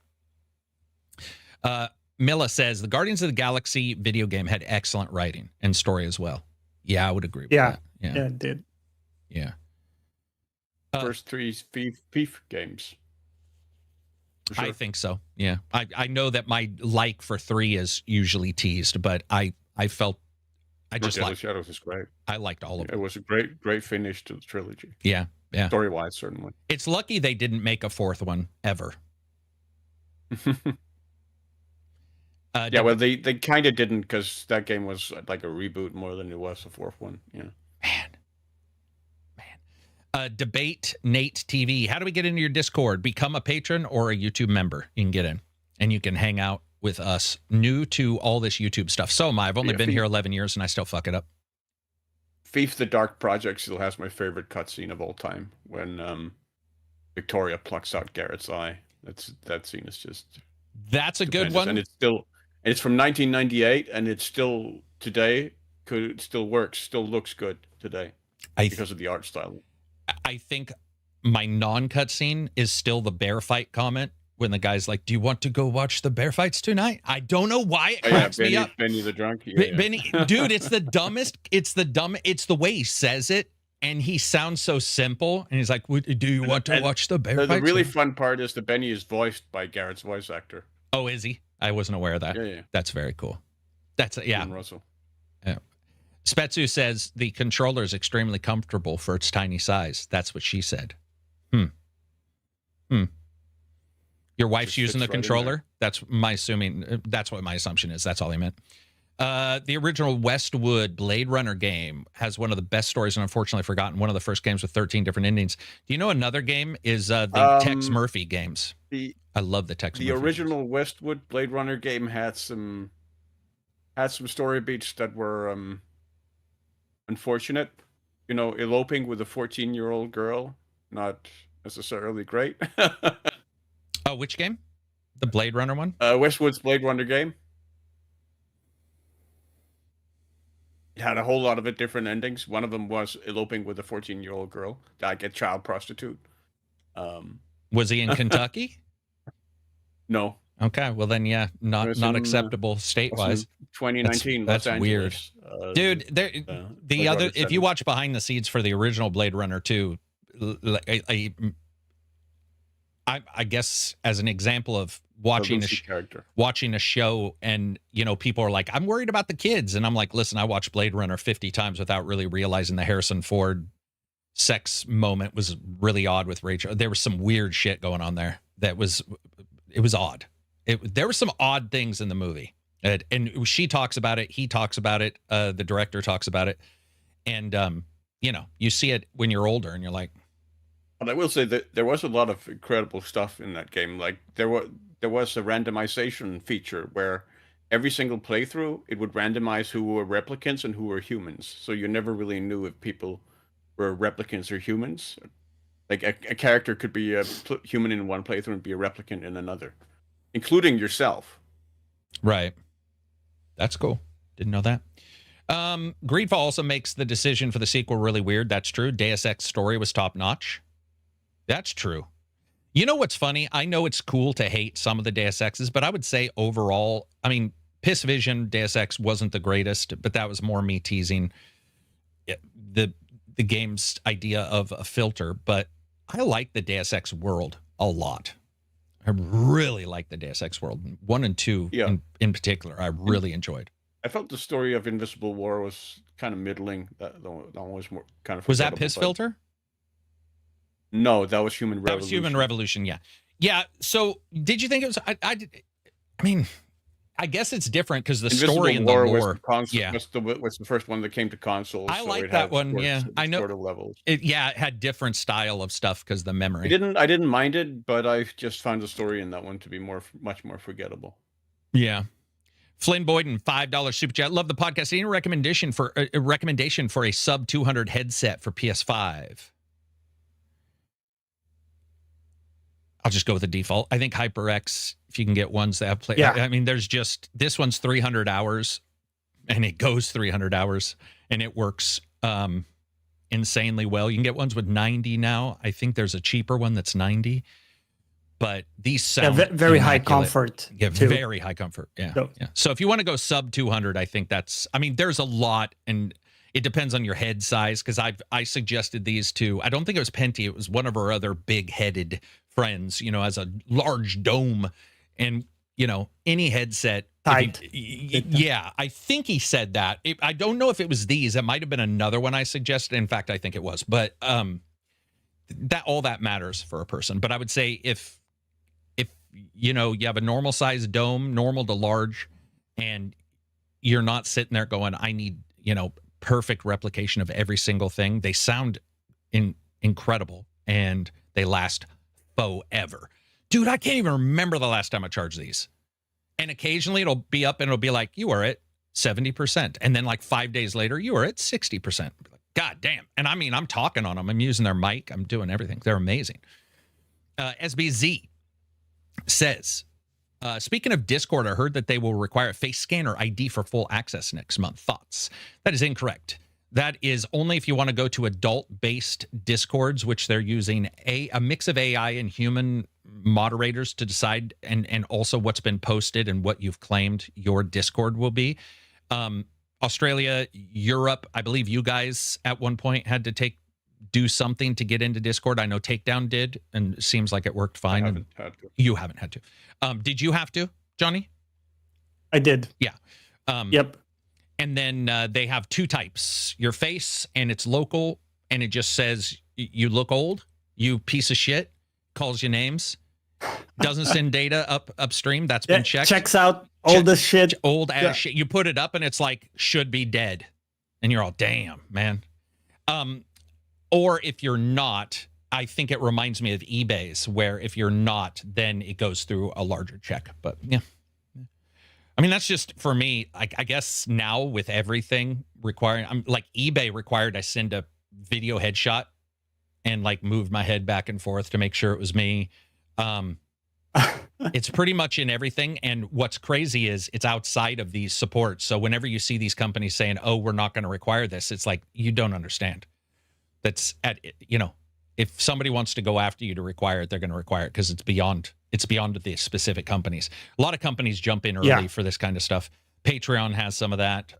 Milla says the Guardians of the Galaxy video game had excellent writing and story as well. Yeah, I would agree with that.
Yeah, it did.
Yeah.
First three Thief games. Sure.
I think so. Yeah. I know that my like for 3 is usually teased, but I felt I just liked
Shadows is great.
I liked all of them.
It was a great finish to the trilogy.
Yeah. Yeah.
Story-wise, certainly.
It's lucky they didn't make a 4th one ever.
Yeah, well, they kind of didn't, because that game was like a reboot more than it was a 4th one. Yeah.
Man. Debate Nate TV. How do we get into your Discord? Become a patron or a YouTube member. You can get in, and you can hang out with us. New to all this YouTube stuff. So am I. I've only been here 11 years, and I still fuck it up.
Thief the Dark Project still has my favorite cutscene of all time, when Victoria plucks out Garrett's eye. That scene is just...
That's a
stupendous.
good one.
And it's from 1998, and it's still today. It still works. Still looks good today because of the art style.
I think my non-cutscene is still the bear fight comment when the guy's like, "Do you want to go watch the bear fights tonight?" I don't know why it cracks me up.
Benny the drunk. Yeah,
Benny, dude, it's the dumbest. It's the way he says it, and he sounds so simple. And he's like, "Do you want to watch the bear fights?"
The really fun part is that Benny is voiced by Garrett's voice actor.
Oh, is he? I wasn't aware of that.
Yeah.
That's very cool. That's
Ian Russell.
Yeah. Spetsu says the controller is extremely comfortable for its tiny size. That's what she said. Your wife's using the controller? That's my assuming. That's what my assumption is. That's all he meant. The original Westwood Blade Runner game has one of the best stories and unfortunately forgotten. One of the first games with 13 different endings. Do you know another game is the Tex Murphy games? I love the Tex Murphy.
The original games. Westwood Blade Runner game had some story beats that were unfortunate. You know, eloping with a 14-year-old girl, not necessarily great.
Oh, which game? The Blade Runner one?
Westwood's Blade Runner game. It had a whole lot of different endings. One of them was eloping with a 14-year-old girl, like a child prostitute.
Was he in Kentucky?
No.
Okay, well then, yeah, not acceptable state-wise.
2019.
That's weird, dude. The other, if you watch behind the scenes for the original Blade Runner 2, I guess as an example of watching
Lucy character.
watching a show, and people are like, I'm worried about the kids, and I'm like, listen, I watched Blade Runner 50 times without really realizing the Harrison Ford sex moment was really odd with Rachel. There was some weird shit going on there it was odd. There were some odd things in the movie, and she talks about it, he talks about it, the director talks about it, and you see it when you're older and you're like.
But I will say that there was a lot of incredible stuff in that game. Like there was a randomization feature where every single playthrough it would randomize who were replicants and who were humans. So you never really knew if people were replicants or humans. Like a character could be a human in one playthrough and be a replicant in another, including yourself.
Right. That's cool. Didn't know that. Greedfall also makes the decision for the sequel really weird. That's true. Deus Ex story was top notch. That's true. You know what's funny? I know it's cool to hate some of the Deus Exes, but I would say overall, I mean, Piss Vision Deus Ex wasn't the greatest, but that was more me teasing the game's idea of a filter. But I like the Deus Ex world a lot. I really like the Deus Ex world. 1 and 2 in particular, I really enjoyed.
I felt the story of Invisible War was kind of middling. That was more kind of.
Was that Piss Filter?
No, that was Human Revolution.
That was Human Revolution, yeah. Yeah, so did you think it was... I mean, I guess it's different because the
Invisible
story and
War
the lore...
was the first one that came to consoles.
I like that one, yeah. I know.
Sort of levels.
It had different style of stuff because the memory.
I didn't mind it, but I just found the story in that one to be much more forgettable.
Yeah. Flynn Boyden, $5 super chat. Love the podcast. Any recommendation for a sub 200 headset for PS5? I'll just go with the default. I think HyperX, if you can get ones that have play.
Yeah.
I mean, there's just, this one's 300 hours and it goes 300 hours and it works insanely well. You can get ones with 90 now. I think there's a cheaper one that's 90. But these sound
very high comfort.
Yeah,
too.
Very high comfort. Yeah, yeah. So if you want to go sub 200, I think that's, I mean, there's a lot, and it depends on your head size, because I suggested these to, I don't think it was Penty, it was one of our other big-headed friends, as a large dome, and, any headset. Yeah, I think he said that. I don't know if it was these. It might have been another one I suggested. In fact, I think it was. But that all that matters for a person. But I would say if you have a normal size dome, normal to large, and you're not sitting there going, I need, perfect replication of every single thing. They sound incredible and they last forever. Dude, I can't even remember the last time I charged these. And occasionally it'll be up and it'll be like, you are at 70%. And then like 5 days later, you are at 60%. God damn. And I mean, I'm talking on them. I'm using their mic. I'm doing everything. They're amazing. SBZ says, speaking of Discord, I heard that they will require a face scanner ID for full access next month. Thoughts? That is incorrect. That is only if you want to go to adult-based Discords, which they're using a mix of AI and human moderators to decide, and also what's been posted and what you've claimed your Discord will be. Australia, Europe, I believe you guys at one point had to do something to get into Discord. I know Takedown did, and it seems like it worked fine.
I haven't had to.
You haven't had to. Did you have to, Johnny?
I did.
Yeah.
Yep.
And then they have two types. Your face, and it's local, and it just says, you look old, you piece of shit, calls you names, doesn't send data upstream. That's been checked.
Checks out old as shit.
Old as shit. You put it up, and it's like, should be dead. And you're all, damn, man. Or if you're not, I think it reminds me of eBay's, where if you're not, then it goes through a larger check. But yeah. I mean, that's just for me. I guess now with everything requiring, I'm like eBay required I send a video headshot and like move my head back and forth to make sure it was me. It's pretty much in everything. And what's crazy is it's outside of these supports. So whenever you see these companies saying, oh, we're not going to require this, it's like, you don't understand. That's if somebody wants to go after you to require it, they're going to require it because it's beyond the specific companies. A lot of companies jump in early for this kind of stuff. Patreon has some of that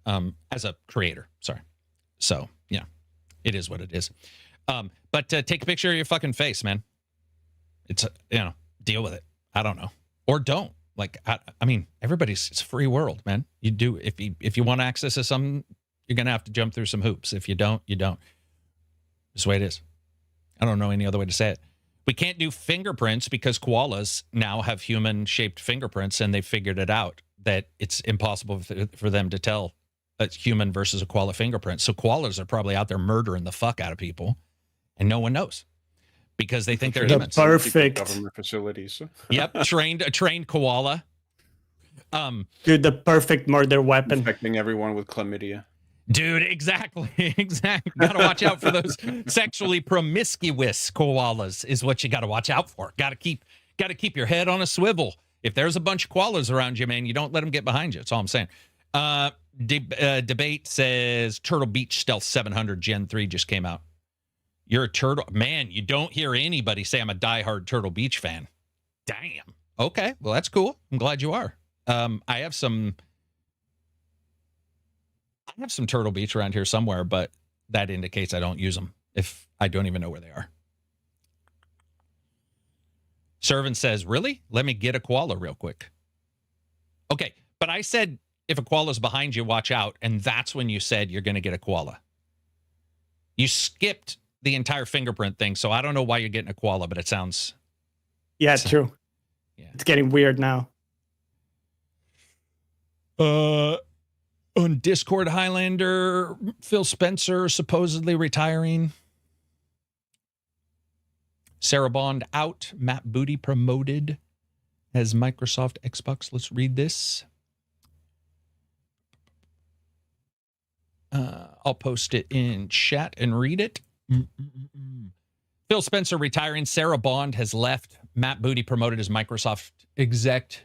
as a creator. Sorry. So, yeah, it is what it is. But take a picture of your fucking face, man. It's, deal with it. I don't know. or don't. Like, I mean, it's a free world, man. You do, if you want access to something, you're going to have to jump through some hoops. If you don't, you don't. That's the way it is. I don't know any other way to say it. We can't do fingerprints because koalas now have human-shaped fingerprints, and they figured it out that it's impossible for them to tell a human versus a koala fingerprint. So koalas are probably out there murdering the fuck out of people, and no one knows because they think they're humans.
Perfect
government facilities.
Yep, a trained koala.
Dude, the perfect murder weapon.
Infecting everyone with chlamydia.
Dude, exactly. Gotta watch out for those sexually promiscuous koalas is what you gotta watch out for. Gotta keep your head on a swivel. If there's a bunch of koalas around you, man, you don't let them get behind you. That's all I'm saying. Debate says Turtle Beach Stealth 700 Gen 3 just came out. You're a turtle. Man, you don't hear anybody say I'm a diehard Turtle Beach fan. Damn. Okay, well, that's cool. I'm glad you are. I have some Turtle Beach around here somewhere, but that indicates I don't use them if I don't even know where they are. Servant says, really? Let me get a koala real quick. Okay, but I said if a koala's behind you, watch out, and that's when you said you're going to get a koala. You skipped the entire fingerprint thing, so I don't know why you're getting a koala, but it sounds...
Yeah, it's true.
Yeah.
It's getting weird now.
On Discord, Highlander, Phil Spencer supposedly retiring. Sarah Bond out. Matt Booty promoted as Microsoft Xbox. Let's read this. I'll post it in chat and read it. Phil Spencer retiring. Sarah Bond has left. Matt Booty promoted as Microsoft exec.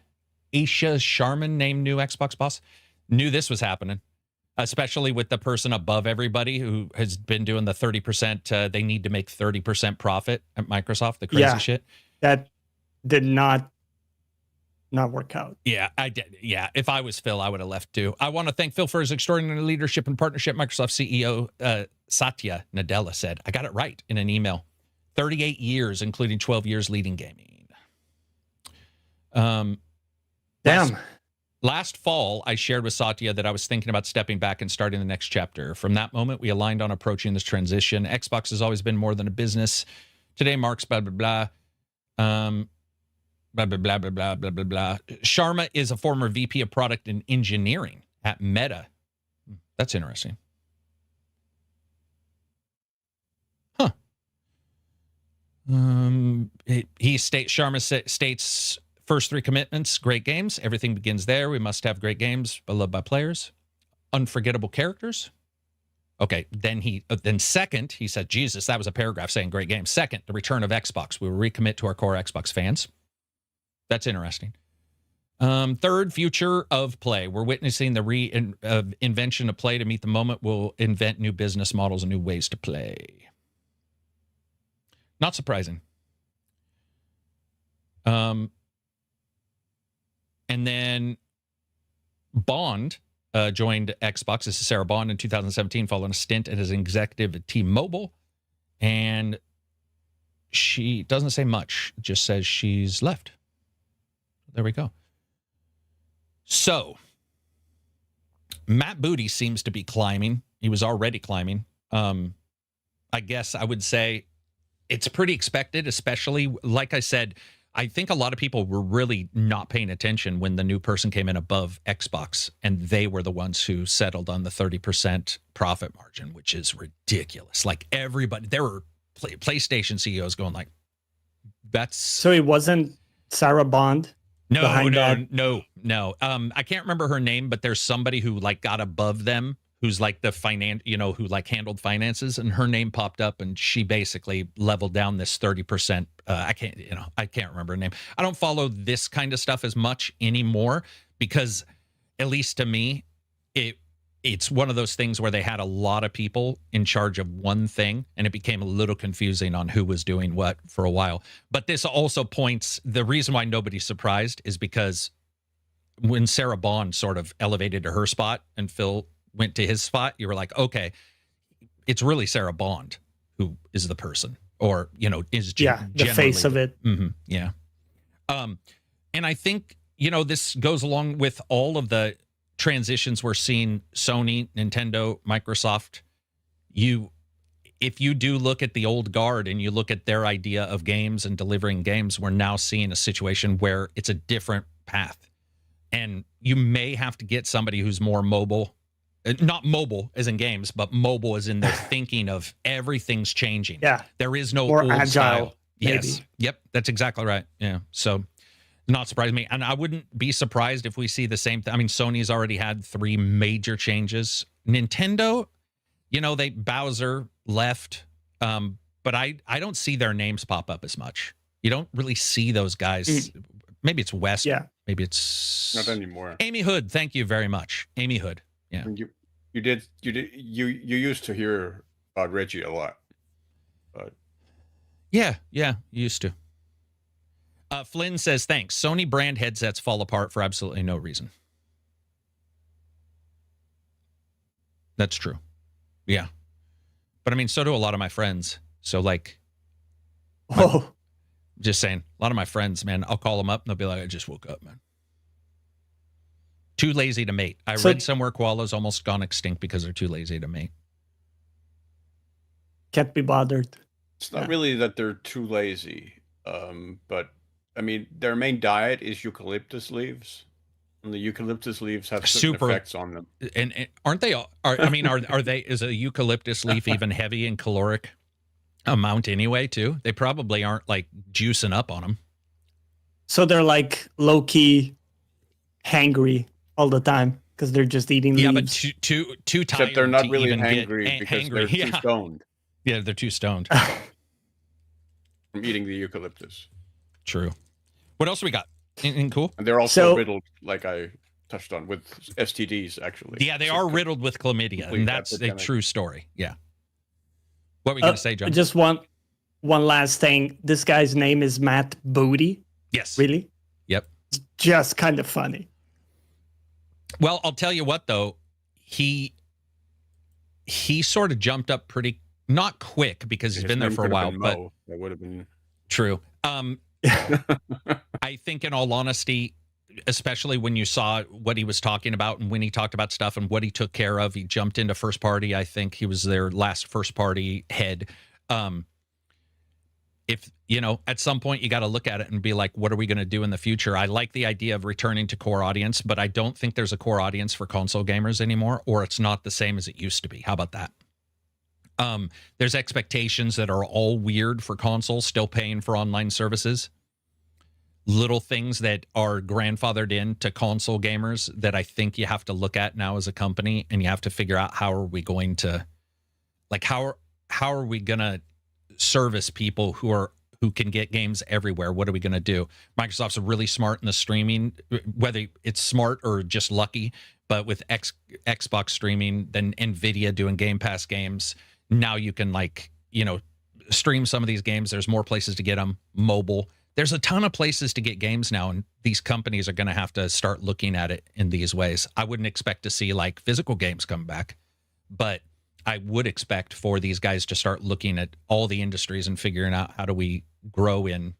Aisha Sharman named new Xbox boss. Knew this was happening, especially with the person above everybody who has been doing the 30%. They need to make 30% profit at Microsoft. The crazy shit.
That did not work out.
Yeah, I did. Yeah, if I was Phil, I would have left too. I want to thank Phil for his extraordinary leadership and partnership. Microsoft CEO Satya Nadella said, I got it right in an email. 38 years, including 12 years leading gaming.
Damn.
Last fall, I shared with Satya that I was thinking about stepping back and starting the next chapter. From that moment, we aligned on approaching this transition. Xbox has always been more than a business. Today marks blah, blah, blah. Blah, blah, blah, blah, blah, blah, blah, blah. Sharma is a former VP of Product and Engineering at Meta. That's interesting. Huh. Sharma states... First three commitments, great games. Everything begins there. We must have great games, beloved by players. Unforgettable characters. Okay, then second, he said, Jesus, that was a paragraph saying great games. Second, the return of Xbox. We will recommit to our core Xbox fans. That's interesting. Third, future of play. We're witnessing the reinvention of play to meet the moment. We'll invent new business models and new ways to play. Not surprising. And then Bond joined Xbox. This is Sarah Bond in 2017, following a stint as an executive at T-Mobile. And she doesn't say much, just says she's left. There we go. So, Matt Booty seems to be climbing. He was already climbing. I guess I would say it's pretty expected, especially, like I said, I think a lot of people were really not paying attention when the new person came in above Xbox, and they were the ones who settled on the 30% profit margin, which is ridiculous. Like everybody, there were PlayStation CEOs going like, that's...
So it wasn't Sarah Bond?
No. I can't remember her name, but there's somebody who like got above them, who's like the who like handled finances, and her name popped up, and she basically leveled down this 30%. I can't remember her name. I don't follow this kind of stuff as much anymore because, at least to me, it's one of those things where they had a lot of people in charge of one thing, and it became a little confusing on who was doing what for a while. But this also points, the reason why nobody's surprised is because when Sarah Bond sort of elevated to her spot and Phil went to his spot, you were like, okay, it's really Sarah Bond who is the person, or, is
the face of it.
Yeah. And I think, this goes along with all of the transitions we're seeing, Sony, Nintendo, Microsoft. If you do look at the old guard and you look at their idea of games and delivering games, we're now seeing a situation where it's a different path. And you may have to get somebody who's more mobile, not mobile as in games, but mobile as in their thinking of everything's changing.
Yeah.
There is no
More
old
agile,
style.
maybe.
Yes. Yep. That's exactly right. Yeah. So not surprising me. And I wouldn't be surprised if we see the same thing. I mean, Sony's already had 3 major changes. Nintendo, Bowser left. But I don't see their names pop up as much. You don't really see those guys. Maybe it's West.
Yeah.
Maybe it's
Not anymore.
Amy Hood. Thank you very much. Amy Hood. Yeah.
You used to hear about Reggie a lot. But
Yeah. You used to. Flynn says, thanks. Sony brand headsets fall apart for absolutely no reason. That's true. Yeah. But I mean, so do a lot of my friends. So like,
Oh,
just saying, a lot of my friends, man, I'll call them up and they'll be like, I just woke up, man. Too lazy to mate. I read somewhere koalas almost gone extinct because they're too lazy to mate.
can't be bothered.
it's not really that they're too lazy. But I mean, their main diet is eucalyptus leaves. And the eucalyptus leaves have certain effects on them.
And aren't they? Are they? Is a eucalyptus leaf even heavy in caloric amount anyway? Too. They probably aren't like juicing up on them.
So they're like low key hangry all the time because they're just eating leaves.
Yeah, but too tired.
Except they're not
to
really
even
hangry
get
because
hangry.
they're too stoned
Yeah, they're too stoned.
from eating the eucalyptus.
True. What else we got? Anything cool?
And they're also
So-
riddled, like I touched on, with STDs, actually.
Yeah, they
So
are riddled with chlamydia,
complete
and that's a
epidemic.
true story. Yeah. What were you going to say, John?
Just one last thing. This guy's name is Matt Booty.
Yes.
Really?
Yep.
It's just kind of funny.
Well, I'll tell you what, though. He sort of jumped up pretty, not quick because he's
His
been there
name
for a
could have
while,
been
but
Mo. That would have been...
true. I think in all honesty, especially when you saw what he was talking about and when he talked about stuff and what he took care of, he jumped into first party. I think he was their last first party head. If, at some point you got to look at it and be like, what are we going to do in the future? I like the idea of returning to core audience, but I don't think there's a core audience for console gamers anymore, or it's not the same as it used to be. How about that? There's expectations that are all weird for consoles, still paying for online services. Little things that are grandfathered in to console gamers that I think you have to look at now as a company, and you have to figure out how are we going to, like, how are we going to service people who can get games everywhere? What are we going to do? Microsoft's really smart in the streaming, whether it's smart or just lucky, but with Xbox streaming, then Nvidia doing Game Pass games. Now you can stream some of these games. There's more places to get them. Mobile. There's a ton of places to get games now, and these companies are going to have to start looking at it in these ways. I wouldn't expect to see like physical games come back, but I would expect for these guys to start looking at all the industries and figuring out how do we grow in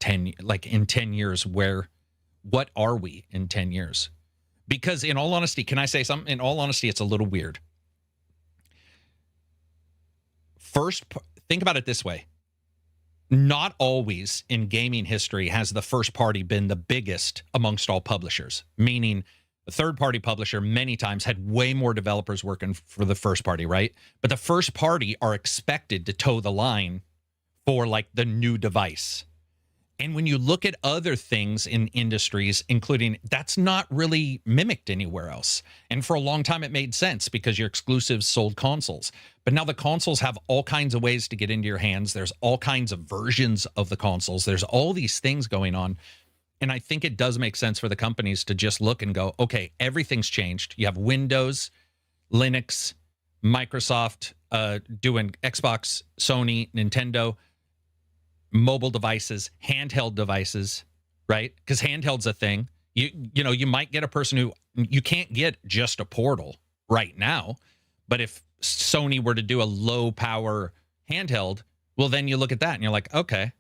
10 years. What are we in 10 years? Because in all honesty, can I say something? In all honesty, it's a little weird. First, think about it this way. Not always in gaming history has the first party been the biggest amongst all publishers, meaning the third party publisher many times had way more developers working for the first party, right? But the first party are expected to toe the line for like the new device. And when you look at other things in industries, including, that's not really mimicked anywhere else. And for a long time, it made sense because your exclusives sold consoles. But now the consoles have all kinds of ways to get into your hands. There's all kinds of versions of the consoles. There's all these things going on. And I think it does make sense for the companies to just look and go, okay, everything's changed. You have Windows, Linux, Microsoft doing Xbox, Sony, Nintendo, mobile devices, handheld devices, right? Because handheld's a thing. You might get a person who, you can't get just a Portal right now, but if Sony were to do a low power handheld, well, then you look at that and you're like, okay,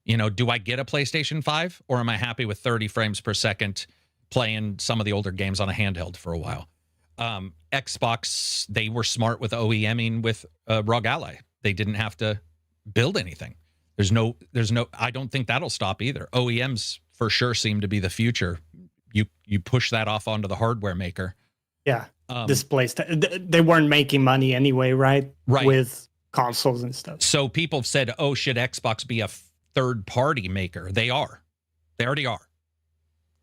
You know, do I get a PlayStation 5 or am I happy with 30 frames per second playing some of the older games on a handheld for a while? Xbox, they were smart with OEMing with ROG Ally. They didn't have to build anything. There's no, I don't think that'll stop either. OEMs for sure seem to be the future. You push that off onto the hardware maker.
Yeah. They weren't making money anyway, right?
Right.
With consoles and stuff.
So people have said, oh, should Xbox be a third-party maker? They are. They already are.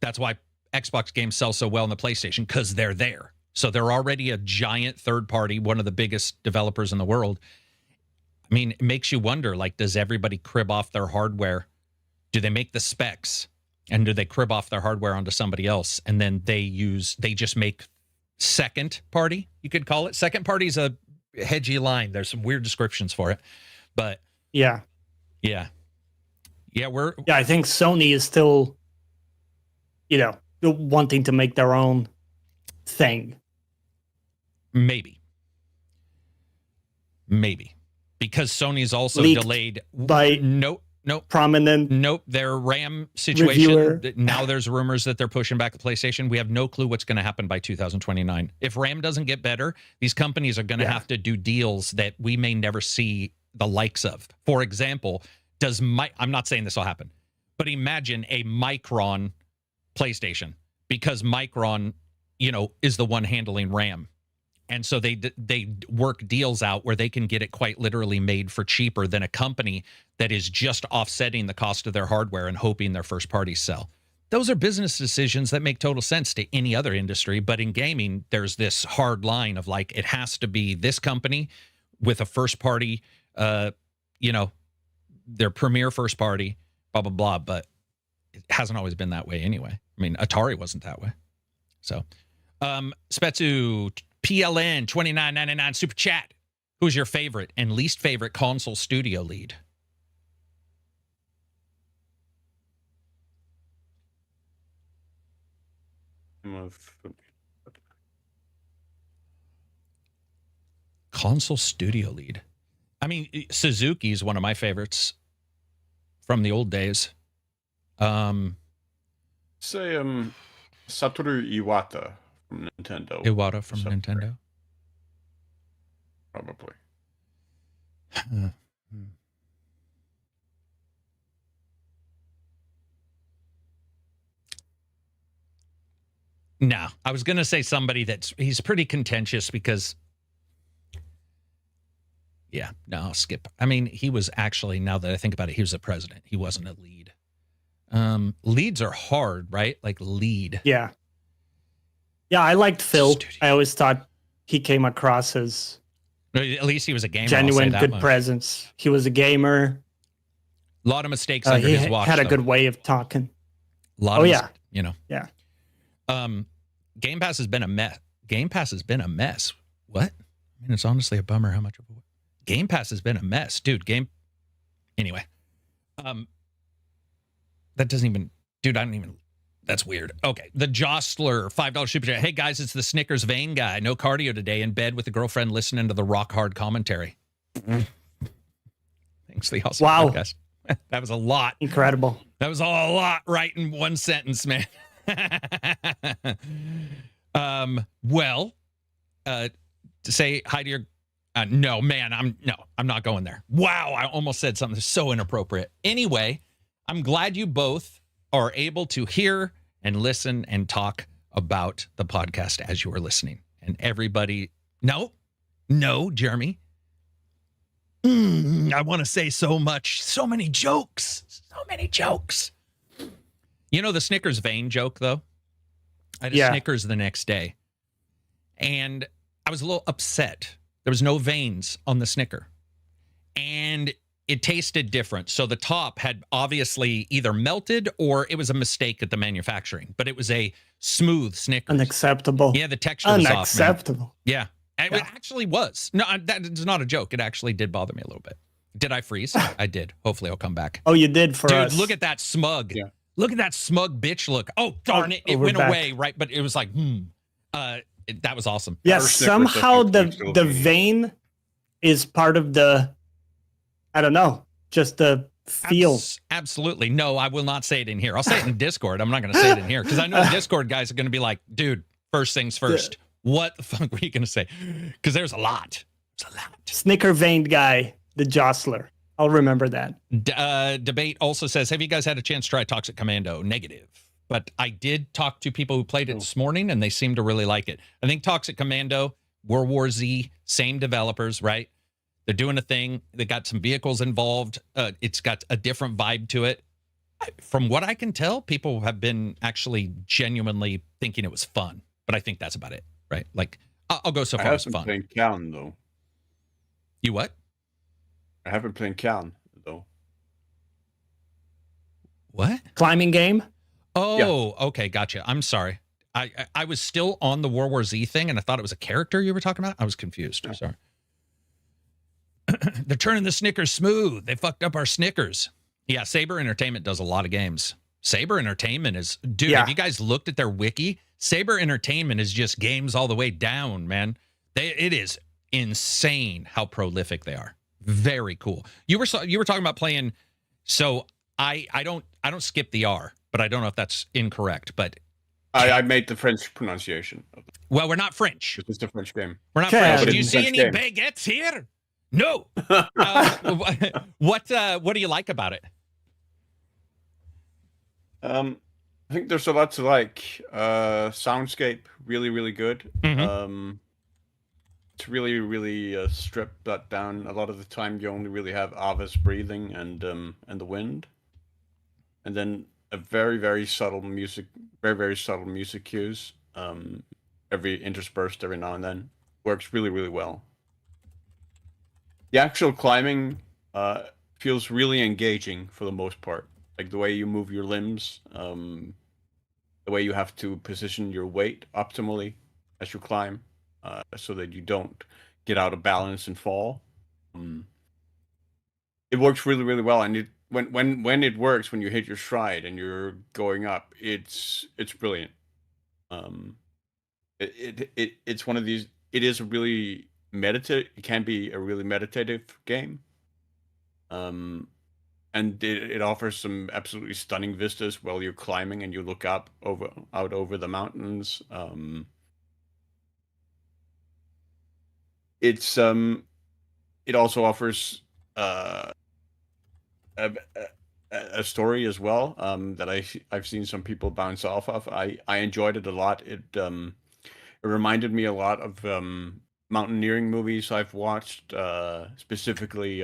That's why Xbox games sell so well on the PlayStation, because they're there. So they're already a giant third party, one of the biggest developers in the world. I mean, it makes you wonder, like, does everybody crib off their hardware? Do they make the specs? And do they crib off their hardware onto somebody else? And then they just make second party, you could call it. Second party is a hedgy line. There's some weird descriptions for it. But
yeah.
I
think Sony is still, wanting to make their own thing.
Maybe. Because Sony's also
Leaked
delayed
by prominent
their RAM situation.
Reviewer.
Now there's rumors that they're pushing back the PlayStation. We have no clue what's going to happen by 2029. If RAM doesn't get better, these companies are going to have to do deals that we may never see the likes of. For example, I'm not saying this will happen, but imagine a Micron PlayStation, because Micron, is the one handling RAM. And so they work deals out where they can get it quite literally made for cheaper than a company that is just offsetting the cost of their hardware and hoping their first parties sell. Those are business decisions that make total sense to any other industry. But in gaming, there's this hard line of like, it has to be this company with a first party, their premier first party, blah, blah, blah. But it hasn't always been that way anyway. I mean, Atari wasn't that way. So, Spetsu PLN 29.99 super chat. Who's your favorite and least favorite console studio lead? Console studio lead. I mean, Suzuki is one of my favorites from the old days.
Say Satoru Iwata from Nintendo.
Iwata from Nintendo.
Probably.
No, I was going to say somebody he's pretty contentious because, I'll skip. I mean, he was actually, now that I think about it, he was a president. He wasn't a lead. Leads are hard, right? Like lead.
Yeah. Yeah, I liked Phil.
Studio.
I always thought he came across as
at least he was a gamer.
Genuine good presence. He was a gamer.
A lot of mistakes under his watch.
He had a
though.
good way of talking.
Yeah.
Yeah.
Game Pass has been a mess. What? I mean, it's honestly a bummer how much of a Game Pass has been a mess, dude. Anyway, that doesn't even, dude. I don't even. That's weird. Okay, the Jostler, $5 super chat. Hey guys, it's the Snickers vein guy. No cardio today. In bed with a girlfriend, listening to the rock hard commentary. Thanks, the awesome podcast. That was a lot.
Incredible.
That was a lot right in one sentence, man. To say hi to your no, man, I'm not going there. Wow, I almost said something so inappropriate. Anyway, I'm glad you both are able to hear and listen and talk about the podcast as you are listening. And everybody, no, Jeremy. I want to say so many jokes. You know the Snickers vein joke, though? I had a Snickers the next day, and I was a little upset. There was no veins on the Snicker, and it tasted different. So the top had obviously either melted or it was a mistake at the manufacturing, but it was a smooth Snickers.
Unacceptable.
Yeah, the texture was off.
Unacceptable.
Yeah. It actually was. No, that is not a joke. It actually did bother me a little bit. Did I freeze? I did. Hopefully I'll come back.
Oh, you did for us.
Dude, look at that smug.
Yeah.
Look at that smug bitch look. Oh, darn it. It went away, right? But it was like, that was awesome.
Yeah, somehow the vein is part of the, I don't know, just the feel.
Absolutely. No, I will not say it in here. I'll say it in Discord. I'm not going to say it in here because I know the Discord guys are going to be like, dude, first things first. What the fuck were you going to say? Because there's a lot. There's a lot.
Snicker veined guy, the Jostler. I'll remember that.
Debate also says, have you guys had a chance to try Toxic Commando? Negative. But I did talk to people who played it this morning, and they seem to really like it. I think Toxic Commando, World War Z, same developers, right? They're doing a thing. They got some vehicles involved. It's got a different vibe to it. From what I can tell, people have been actually genuinely thinking it was fun. But I think that's about it, right? Like, I'll go so far as fun.
I haven't played Count, though.
You what?
I haven't played Count, though.
What?
Climbing game?
Oh, yeah. Okay, gotcha. I'm sorry. I was still on the World War Z thing, and I thought it was a character you were talking about. I was confused.
Yeah.
Sorry. They're turning the Snickers smooth. They fucked up our Snickers. Yeah, Saber Entertainment does a lot of games. Saber Entertainment is, dude,
Yeah.
Have you guys looked at their wiki? Saber Entertainment is just games all the way down, man. It is insane how prolific they are. Very cool. You were talking about playing, so I don't skip the R, but I don't know if that's incorrect, but
I made the French pronunciation.
well, we're not French.
It's just a French game.
We're not
Chad.
French. Do you
It's a
see
French
any
game.
baguettes here? No. What do you like about it?
I think there's a lot to like. Soundscape, really, really good.
Mhm.
It's really, really stripped that down. A lot of the time, you only really have Ava's breathing and the wind, and then a very, very subtle music, very, very subtle music cues. Every interspersed every now and then works really, really well. The actual climbing feels really engaging for the most part. Like the way you move your limbs, the way you have to position your weight optimally as you climb, so that you don't get out of balance and fall. It works really, really well, and when it works, when you hit your stride and you're going up, it's brilliant. It's one of these. It is a really meditative. It can be a really meditative game. And it offers some absolutely stunning vistas while you're climbing and you look out over the mountains. It also offers a story as well, that I've seen some people bounce off of. I enjoyed it a lot. It reminded me a lot of mountaineering movies I've watched, specifically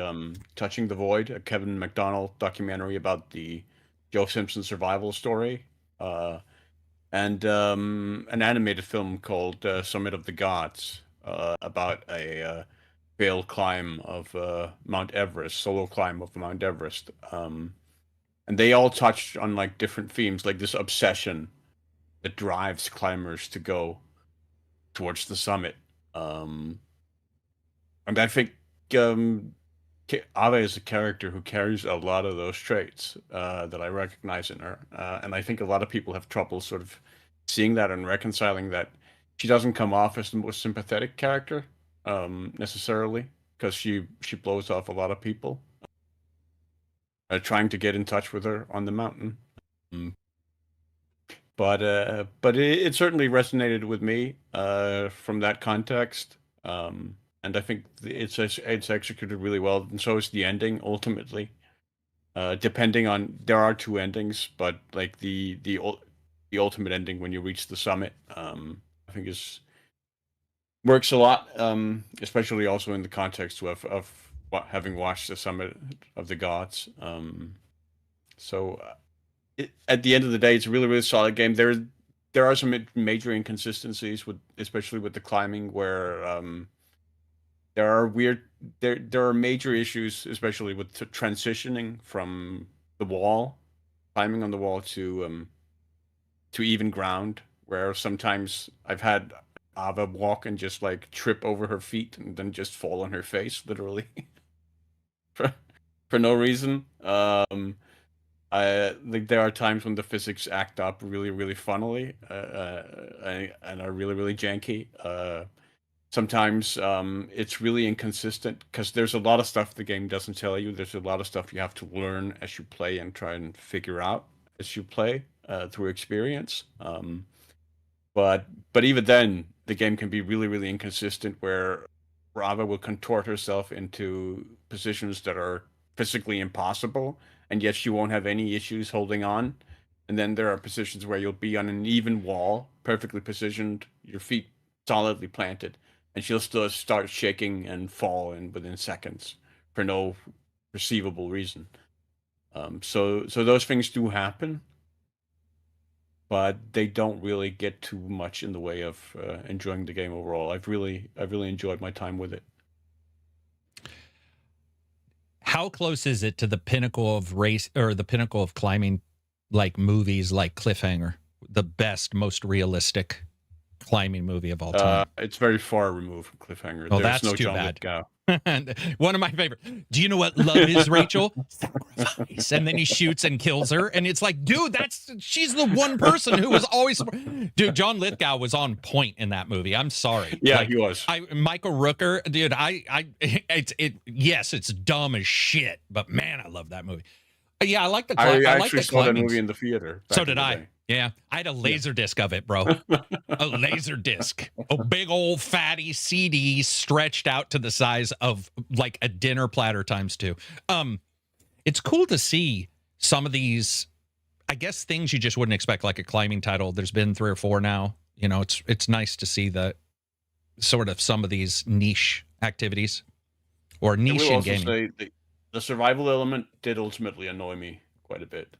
Touching the Void, a Kevin McDonald documentary about the Joe Simpson survival story, and an animated film called Summit of the Gods, about a failed climb of Mount Everest, solo climb of Mount Everest. And they all touched on like different themes, like this obsession that drives climbers to go towards the summit. And I think Ava is a character who carries a lot of those traits that I recognize in her. And I think a lot of people have trouble sort of seeing that and reconciling that. She doesn't come off as the most sympathetic character necessarily, because she blows off a lot of people trying to get in touch with her on the mountain. But it certainly resonated with me from that context, and I think it's executed really well, and so is the ending ultimately. Depending on, there are two endings, but like the ultimate ending when you reach the summit, I think works a lot, especially also in the context of having watched the Summit of the Gods. At the end of the day, it's a really, really solid game. There are some major inconsistencies especially with the climbing, where there are major issues, especially with transitioning from the wall, climbing on the wall to even ground, where sometimes I've had Ava walk and just like trip over her feet and then just fall on her face, literally, for no reason. I like there are times when the physics act up really, really funnily, and are really, really janky. Sometimes it's really inconsistent because there's a lot of stuff the game doesn't tell you. There's a lot of stuff you have to learn as you play and try and figure out as you play through experience. But even then, the game can be really, really inconsistent where Rava will contort herself into positions that are physically impossible, and yet she won't have any issues holding on. And then there are positions where you'll be on an even wall, perfectly positioned, your feet solidly planted, and she'll still start shaking and fall in within seconds for no perceivable reason. So those things do happen, but they don't really get too much in the way of enjoying the game overall. I've really enjoyed my time with it.
How close is it to the pinnacle of race or the pinnacle of climbing, like movies like Cliffhanger, the best, most realistic climbing movie of all time?
It's very far removed from Cliffhanger.
Oh,
There's
that's
no
too
John
bad.
Lithgow.
One of my favorite. Do you know what love is, Rachel? Sacrifice. And then he shoots and kills her, and it's like, dude, she's the one person who was always. Dude, John Lithgow was on point in that movie. I'm sorry.
Yeah,
like,
he was.
Michael Rooker, dude. Yes, it's dumb as shit, but man, I love that movie. Yeah, I like the.
I
like
actually
the
saw that
climbings.
movie in the theater.
So did I. Yeah, I had a laser disc of it, bro. A laser disc, a big old fatty CD stretched out to the size of like a dinner platter times 2. It's cool to see some of these, I guess, things you just wouldn't expect, like a climbing title. There's been 3 or 4 now. You know, it's nice to see the sort of some of these niche activities or niche in gaming.
Say the survival element did ultimately annoy me quite a bit.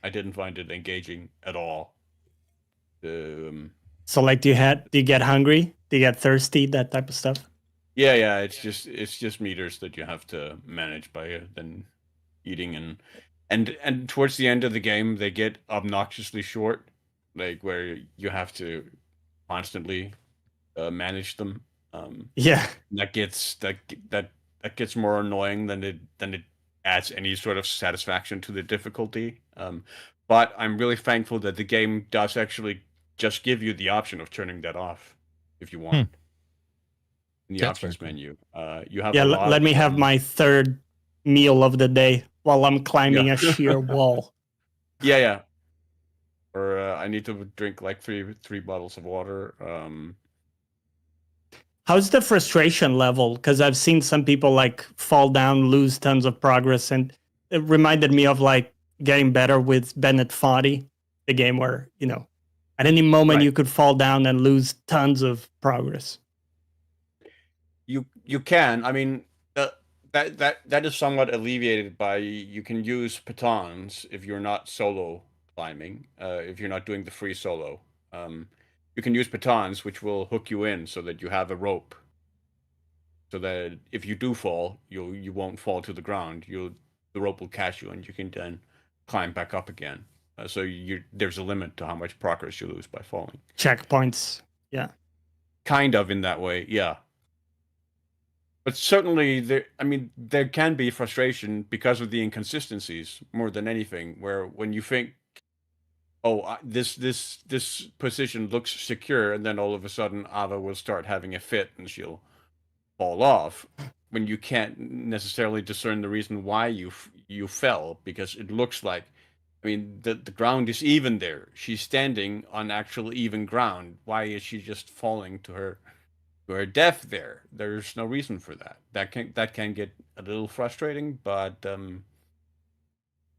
I didn't find it engaging at all.
So, like, do you get hungry? Do you get thirsty? That type of stuff.
Yeah. It's just meters that you have to manage by then eating and towards the end of the game they get obnoxiously short, like where you have to constantly manage them.
Yeah,
that gets more annoying than it adds any sort of satisfaction to the difficulty. But I'm really thankful that the game does actually just give you the option of turning that off if you want. In the options menu, you have.
Yeah, let me have my third meal of the day while I'm climbing a sheer wall.
Yeah. Or I need to drink like three bottles of water.
How's the frustration level? Because I've seen some people like fall down, lose tons of progress, and it reminded me of like getting better with Bennett Foddy, the game where, you know, at any moment you could fall down and lose tons of progress.
You can. I mean, that is somewhat alleviated by you can use pitons if you're not solo climbing. If you're not doing the free solo, you can use pitons, which will hook you in so that you have a rope. So that if you do fall, you won't fall to the ground. The rope will catch you, and you can then climb back up again. So there's a limit to how much progress you lose by falling.
Checkpoints, yeah.
Kind of in that way, yeah. But certainly, there can be frustration because of the inconsistencies more than anything. Where when you think, oh, this position looks secure, and then all of a sudden Ava will start having a fit and she'll fall off. When you can't necessarily discern the reason why you fell, because it looks like, I mean, the ground is even there. She's standing on actual even ground. Why is she just falling to her death there? There's no reason for that. That can get a little frustrating, but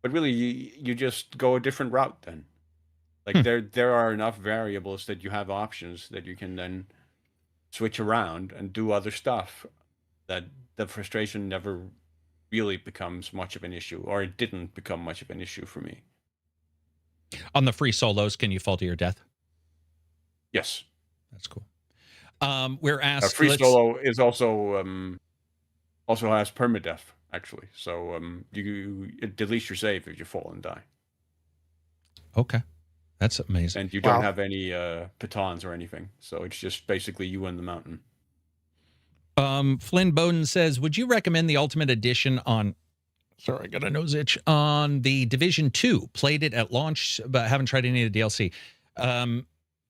really you just go a different route then. Like there are enough variables that you have options that you can then switch around and do other stuff, that the frustration never really becomes much of an issue, or it didn't become much of an issue for me.
On the free solos, can you fall to your death?
Yes.
That's cool. We're asked.
Free solo is also has permadeath, actually. So it deletes your save if you fall and die.
Okay. That's amazing.
And you don't have any pitons or anything. So it's just basically you and the mountain.
Flynn Bowden says, would you recommend the Ultimate Edition on... Sorry, I got a nose itch. On the Division 2. Played it at launch, but haven't tried any of the DLC.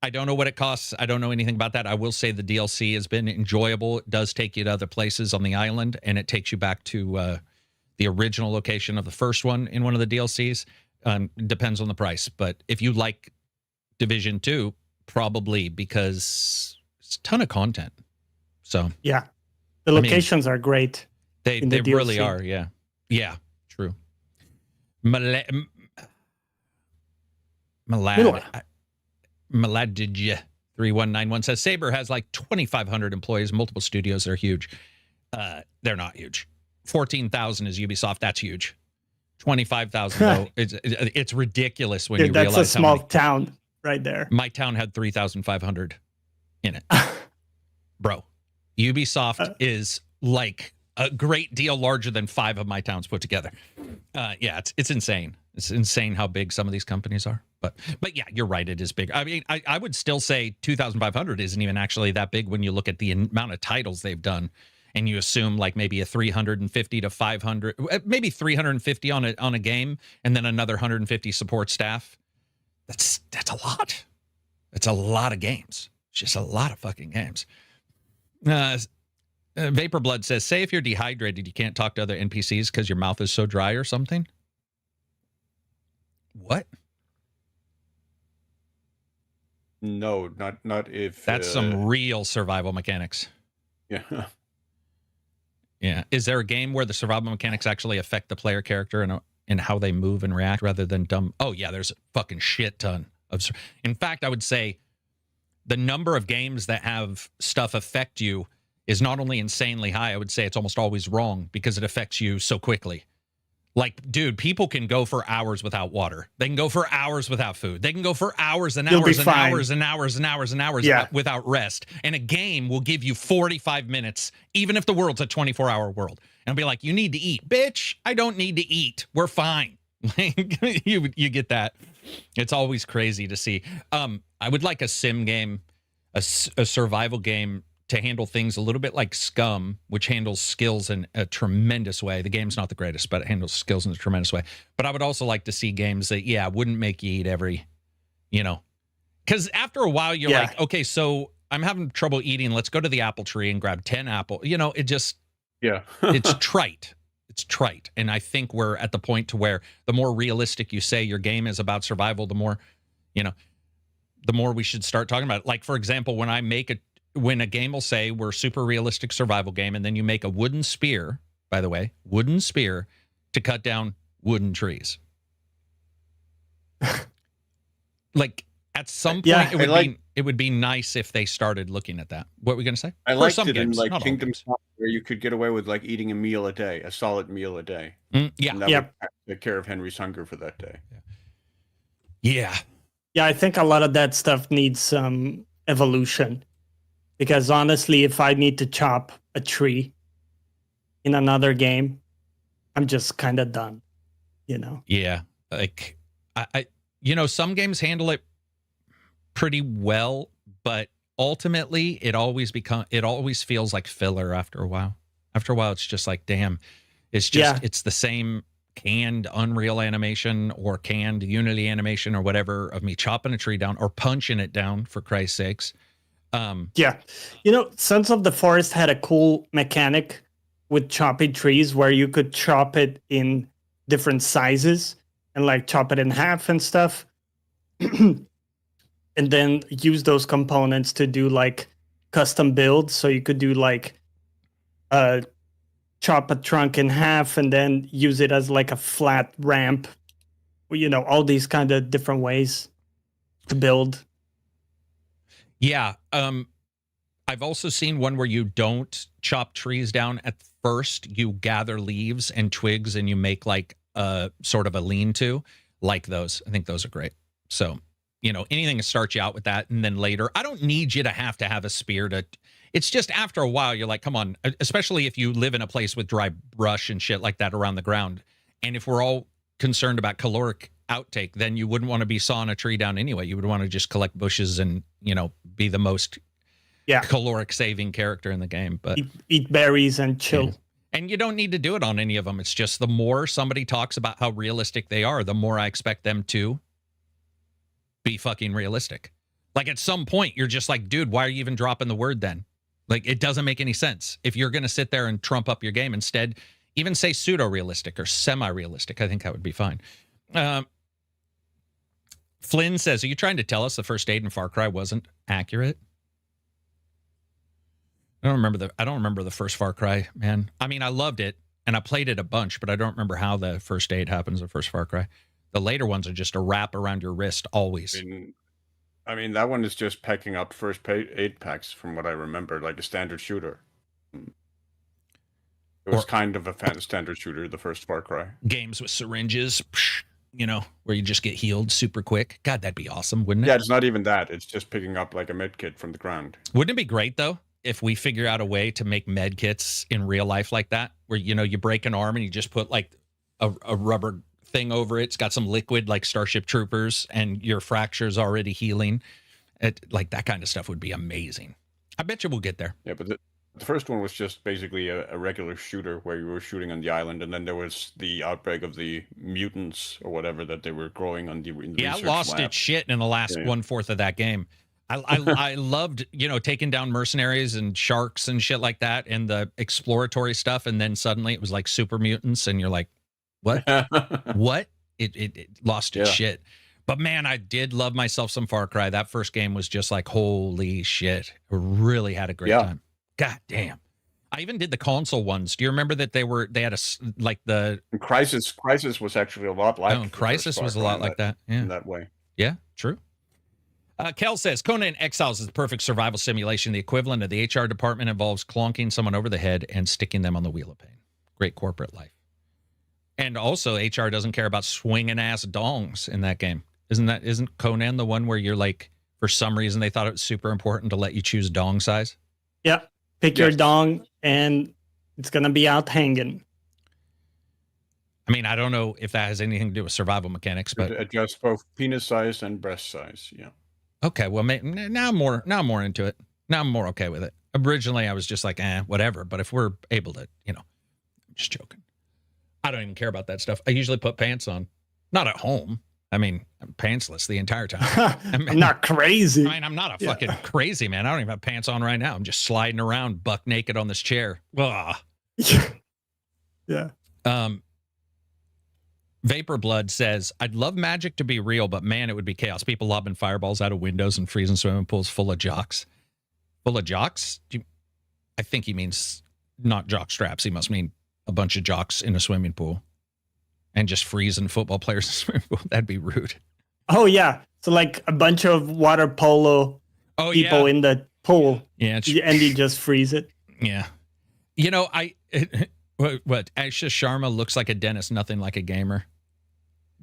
I don't know what it costs. I don't know anything about that. I will say the DLC has been enjoyable. It does take you to other places on the island, and it takes you back to the original location of the first one in one of the DLCs. Depends on the price. But if you like Division 2, probably, because it's a ton of content. So
yeah, the locations are great.
They really are. Yeah. Yeah, true. Maladij 3191 says Saber has like 2,500 employees, multiple studios. They're huge. They're not huge. 14,000 is Ubisoft. That's huge. 25,000 though. It's ridiculous when you realize
that's a small town right there.
My town had 3,500 in it. Bro, Ubisoft is like a great deal larger than 5 of my towns put together. Yeah, it's insane. It's insane how big some of these companies are. But yeah, you're right. It is big. I mean, I would still say 2,500 isn't even actually that big when you look at the amount of titles they've done, and you assume like maybe a 350 to 500, maybe 350 on a game, and then another 150 support staff. That's a lot. That's a lot of games. It's just a lot of fucking games. Vapor Blood says, say if you're dehydrated, you can't talk to other NPCs because your mouth is so dry or something. What?
No, not if.
That's some real survival mechanics.
Yeah.
Yeah. Is there a game where the survival mechanics actually affect the player character and how they move and react rather than dumb? Oh, yeah, there's a fucking shit ton of. In fact, I would say the number of games that have stuff affect you is not only insanely high, I would say it's almost always wrong because it affects you so quickly. Like, dude, people can go for hours without water. They can go for hours without food. They can go for hours and hours and hours and hours and hours and hours without rest. And a game will give you 45 minutes, even if the world's a 24-hour world. And be like, you need to eat. Bitch, I don't need to eat. We're fine. you get that. It's always crazy to see. I would like a sim game, a survival game, to handle things a little bit like Scum, which handles skills in a tremendous way. The game's not the greatest, but it handles skills in a tremendous way. But I would also like to see games that, wouldn't make you eat every, because after a while you're like, okay, so I'm having trouble eating. Let's go to the apple tree and grab 10 apples. It just, it's trite. It's trite. And I think we're at the point to where the more realistic you say your game is about survival, the more, the more we should start talking about it. Like, for example, when a game will say we're super realistic survival game, and then you make a wooden spear, by the way, wooden spear to cut down wooden trees. Like at some point, it would be nice if they started looking at that. What were we going to say?
I liked it games, in like Kingdom Come, where you could get away with like eating a meal a day, a solid meal a day. And that would take care of Henry's hunger for that day.
Yeah.
Yeah, I think a lot of that stuff needs some evolution. Because honestly, if I need to chop a tree in another game, I'm just kind of done,
Yeah, like I some games handle it pretty well, but ultimately it always feels like filler after a while. After a while, it's just like, damn, it's just it's the same canned Unreal animation or canned Unity animation or whatever of me chopping a tree down or punching it down, for Christ's sakes.
Sons of the Forest had a cool mechanic with chopping trees where you could chop it in different sizes and like chop it in half and stuff. And then use those components to do like custom builds. So you could do like chop a trunk in half and then use it as like a flat ramp. All these kind of different ways to build.
Yeah. I've also seen one where you don't chop trees down at first. You gather leaves and twigs and you make like a sort of a lean-to, like those. I think those are great. So, anything to start you out with that. And then later, I don't need you to have a spear to, it's just after a while, you're like, come on, especially if you live in a place with dry brush and shit like that around the ground. And if we're all concerned about caloric outtake, then you wouldn't want to be sawing a tree down anyway. You would want to just collect bushes and be the most caloric saving character in the game. But
eat berries and chill.
And you don't need to do it on any of them. It's just the more somebody talks about how realistic they are, the more I expect them to be fucking realistic. Like at some point, you're just like, dude, why are you even dropping the word then? Like it doesn't make any sense. If you're going to sit there and trump up your game, instead, even say pseudo-realistic or semi-realistic. I think that would be fine. Flynn says, are you trying to tell us the first aid in Far Cry wasn't accurate? I don't remember the first Far Cry, man. I mean, I loved it and I played it a bunch, but I don't remember how the first aid happens in the first Far Cry. The later ones are just a wrap around your wrist always.
I mean, that one is just packing up first aid packs from what I remember, like a standard shooter. It was kind of a standard shooter, the first Far Cry.
Games with syringes, you know, where you just get healed super quick. God, that'd be awesome, wouldn't it?
Yeah, it's not even that. It's just picking up like a med kit from the ground.
Wouldn't it be great, though, if we figure out a way to make med kits in real life like that, where, you know, you break an arm and you just put like a rubber thing over it. It's got some liquid like Starship Troopers and your fracture's already healing. Like that kind of stuff would be amazing. I bet you we'll get there.
Yeah, but the first one was just basically a regular shooter where you were shooting on the island, and then there was the outbreak of the mutants or whatever that they were growing on the
I lost its shit in the last 1/4 of that game. I loved, you know, taking down mercenaries and sharks and shit like that and the exploratory stuff, and then suddenly it was like super mutants and you're like, what? What? It lost its shit. But man, I did love myself some Far Cry. That first game was just like, holy shit. I really had a great time. God damn. I even did the console ones. Do you remember that they had the
Crisis was actually a lot like
Crisis was a lot like that. Yeah.
In that way.
Yeah, true. Kel says, Conan Exiles is the perfect survival simulation. The equivalent of the HR department involves clonking someone over the head and sticking them on the wheel of pain. Great corporate life. And also, HR doesn't care about swinging ass dongs in that game. Isn't Conan the one where you're like, for some reason, they thought it was super important to let you choose dong size?
Yeah. Pick your dong and it's going to be out hanging.
I mean, I don't know if that has anything to do with survival mechanics, but
adjust both penis size and breast size. Yeah.
Okay. Well, now I'm more into it. Now I'm more okay with it. Originally, I was just like, whatever. But if we're able to, you know, I'm just joking. I don't even care about that stuff. I usually put pants on, not at home. I mean, I'm pantsless the entire time.
I'm not crazy.
I mean, I'm not a fucking crazy man. I don't even have pants on right now. I'm just sliding around buck naked on this chair. Ugh.
Yeah.
Vapor Blood says, I'd love magic to be real, but man, it would be chaos. People lobbing fireballs out of windows and freezing swimming pools full of jocks. Full of jocks? I think he means not jock straps. He must mean a bunch of jocks in a swimming pool. And just freezing football players in the swimming pool. That'd be rude.
Oh, yeah. So like a bunch of water polo people in the pool.
Yeah.
And you just freeze it.
Yeah. You know, what? Aisha Sharma looks like a dentist, nothing like a gamer.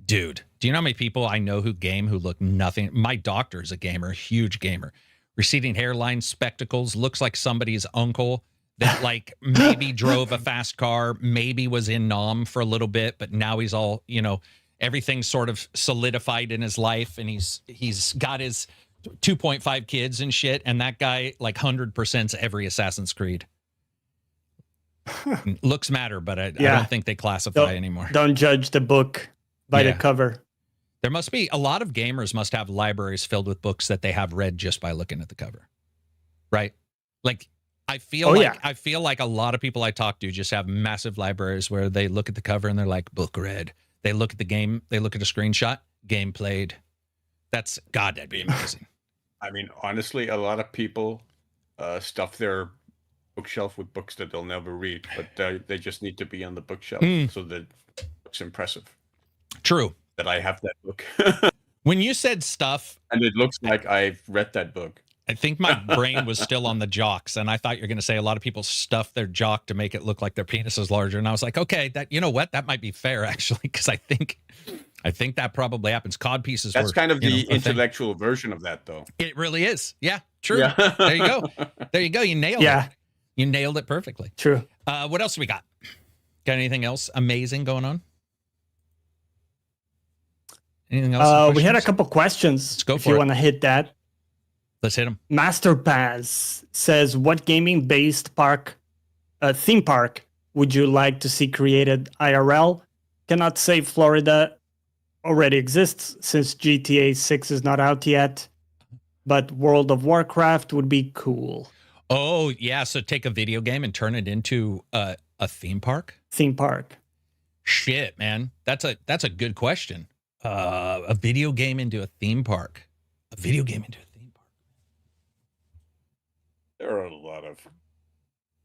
Dude, do you know how many people I know who look nothing? My doctor is a gamer, huge gamer. Receding hairline, spectacles, looks like somebody's uncle that like maybe drove a fast car, maybe was in Nam for a little bit, but now he's all, you know, everything's sort of solidified in his life, and he's got his 2.5 kids and shit, and that guy like 100%'s every Assassin's Creed. Looks matter, but I don't think they classify anymore.
Don't judge the book by the cover.
There must be a lot of gamers must have libraries filled with books that they have read just by looking at the cover, right? Like I feel like a lot of people I talk to just have massive libraries where they look at the cover and they're like, book read. They look at the game, they look at a screenshot, game played. That'd be amazing.
I mean, honestly, a lot of people stuff their bookshelf with books that they'll never read, but they just need to be on the bookshelf so that it's impressive.
True.
That I have that book.
When you said stuff,
and it looks like I've read that book.
I think my brain was still on the jocks, and I thought you were going to say a lot of people stuff their jock to make it look like their penis is larger, and I was like, okay, that, you know what, that might be fair actually, because I think that probably happens. Cod pieces.
That's kind of the intellectual version of that, though.
It really is. Yeah, true. Yeah. There you go. There you go. You nailed it. You nailed it perfectly.
True.
What else we got? Got anything else amazing going on? Anything else?
We had a couple questions.
Let's go for it.
If you want to hit that.
Let's hit them.
Master Pass says, what gaming-based theme park would you like to see created IRL? Cannot say Florida already exists since GTA 6 is not out yet. but World of Warcraft would be cool.
Oh, yeah. So take a video game and turn it into a theme park?
Theme park.
Shit, man. That's a good question. A video game into a theme park. A video game into a theme park.
There are a lot of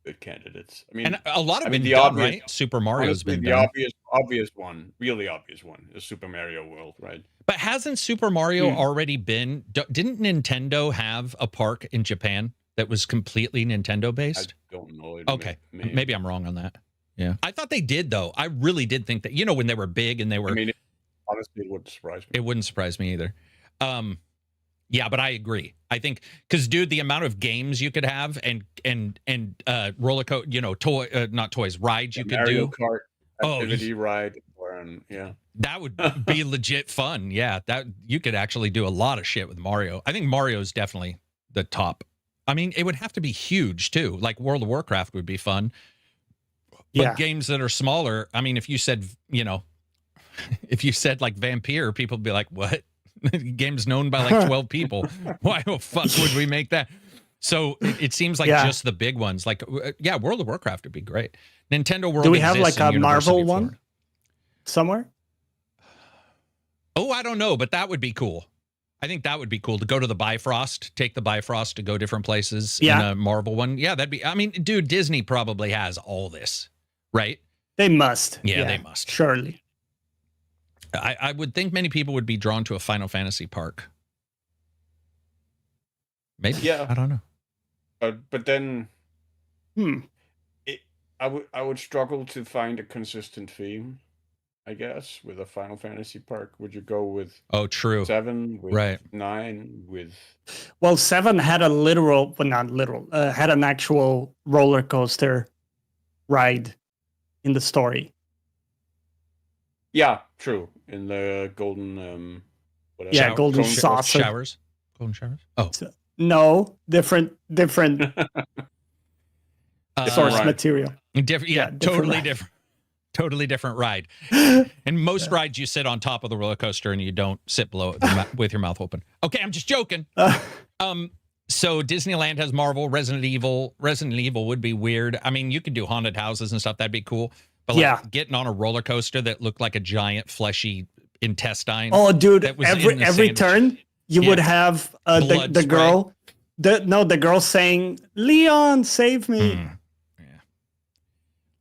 good candidates. I mean,
And a lot have
I
been
mean,
done,
obvious,
right? Super Mario's
honestly,
been
the
done.
obvious one, really obvious one, is Super Mario World, right?
But hasn't Super Mario already been... Didn't Nintendo have a park in Japan that was completely Nintendo
I
based?
don't know.
Okay. Maybe I'm wrong on that. Yeah. I thought they did, though. I really did think that, you know, when they were big and they were...
I mean, honestly, it wouldn't surprise me.
It wouldn't surprise me either. Yeah, but I agree. I think because, dude, the amount of games you could have and roller coaster, you know, not toys, rides you could
Mario
do.
Kart,
Oh,
activity ride, yeah.
That would be legit fun. Yeah, that you could actually do a lot of shit with Mario. I think Mario is definitely the top. I mean, it would have to be huge too. Like World of Warcraft would be fun. But games that are smaller, I mean, if you said, you know, if you said like Vampire, people would be like, what? Game's known by like 12 people. Why the fuck would we make that? So it seems like just the big ones. Like, yeah, World of Warcraft would be great. Nintendo World.
Do we have like a Marvel one somewhere?
Oh, I don't know, but that would be cool. I think that would be cool to go to the Bifrost, take the Bifrost to go different places in a Marvel one. Yeah, that'd be, I mean, dude, Disney probably has all this, right?
They must.
Yeah, they must.
Surely.
I would think many people would be drawn to a Final Fantasy park. Maybe.
Yeah.
I don't know.
But then, I would struggle to find a consistent theme. I guess with a Final Fantasy park, would you go with?
Oh, true.
7 with 9 with?
Well, 7 had a literal, well, not literal, had an actual roller coaster ride in the story.
Yeah, true. In the golden, whatever.
Yeah, golden saucer
showers. Golden showers. Oh,
no, different source material.
Different, totally different. Totally different ride. And most rides you sit on top of the roller coaster and you don't sit below it with your mouth open. Okay, I'm just joking. So Disneyland has Marvel, Resident Evil. Resident Evil would be weird. I mean, you could do haunted houses and stuff. That'd be cool. But like getting on a roller coaster that looked like a giant fleshy intestine.
Oh, dude, every turn you would have the girl. The girl saying, "Leon, save me."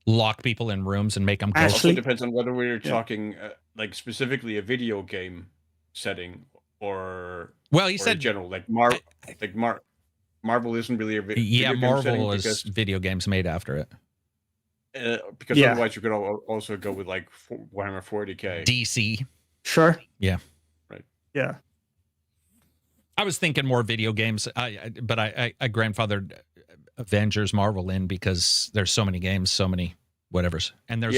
Lock people in rooms and make them
close. Also depends on whether we're talking like specifically a video game setting or
he said
general like Marvel isn't really a video game
Marvel
setting
is video games made after it.
Because otherwise you could also go with like Warhammer 40K.
DC.
Sure.
Yeah.
Right.
Yeah.
I was thinking more video games, but I grandfathered Avengers Marvel in because there's so many games, so many whatevers, and there's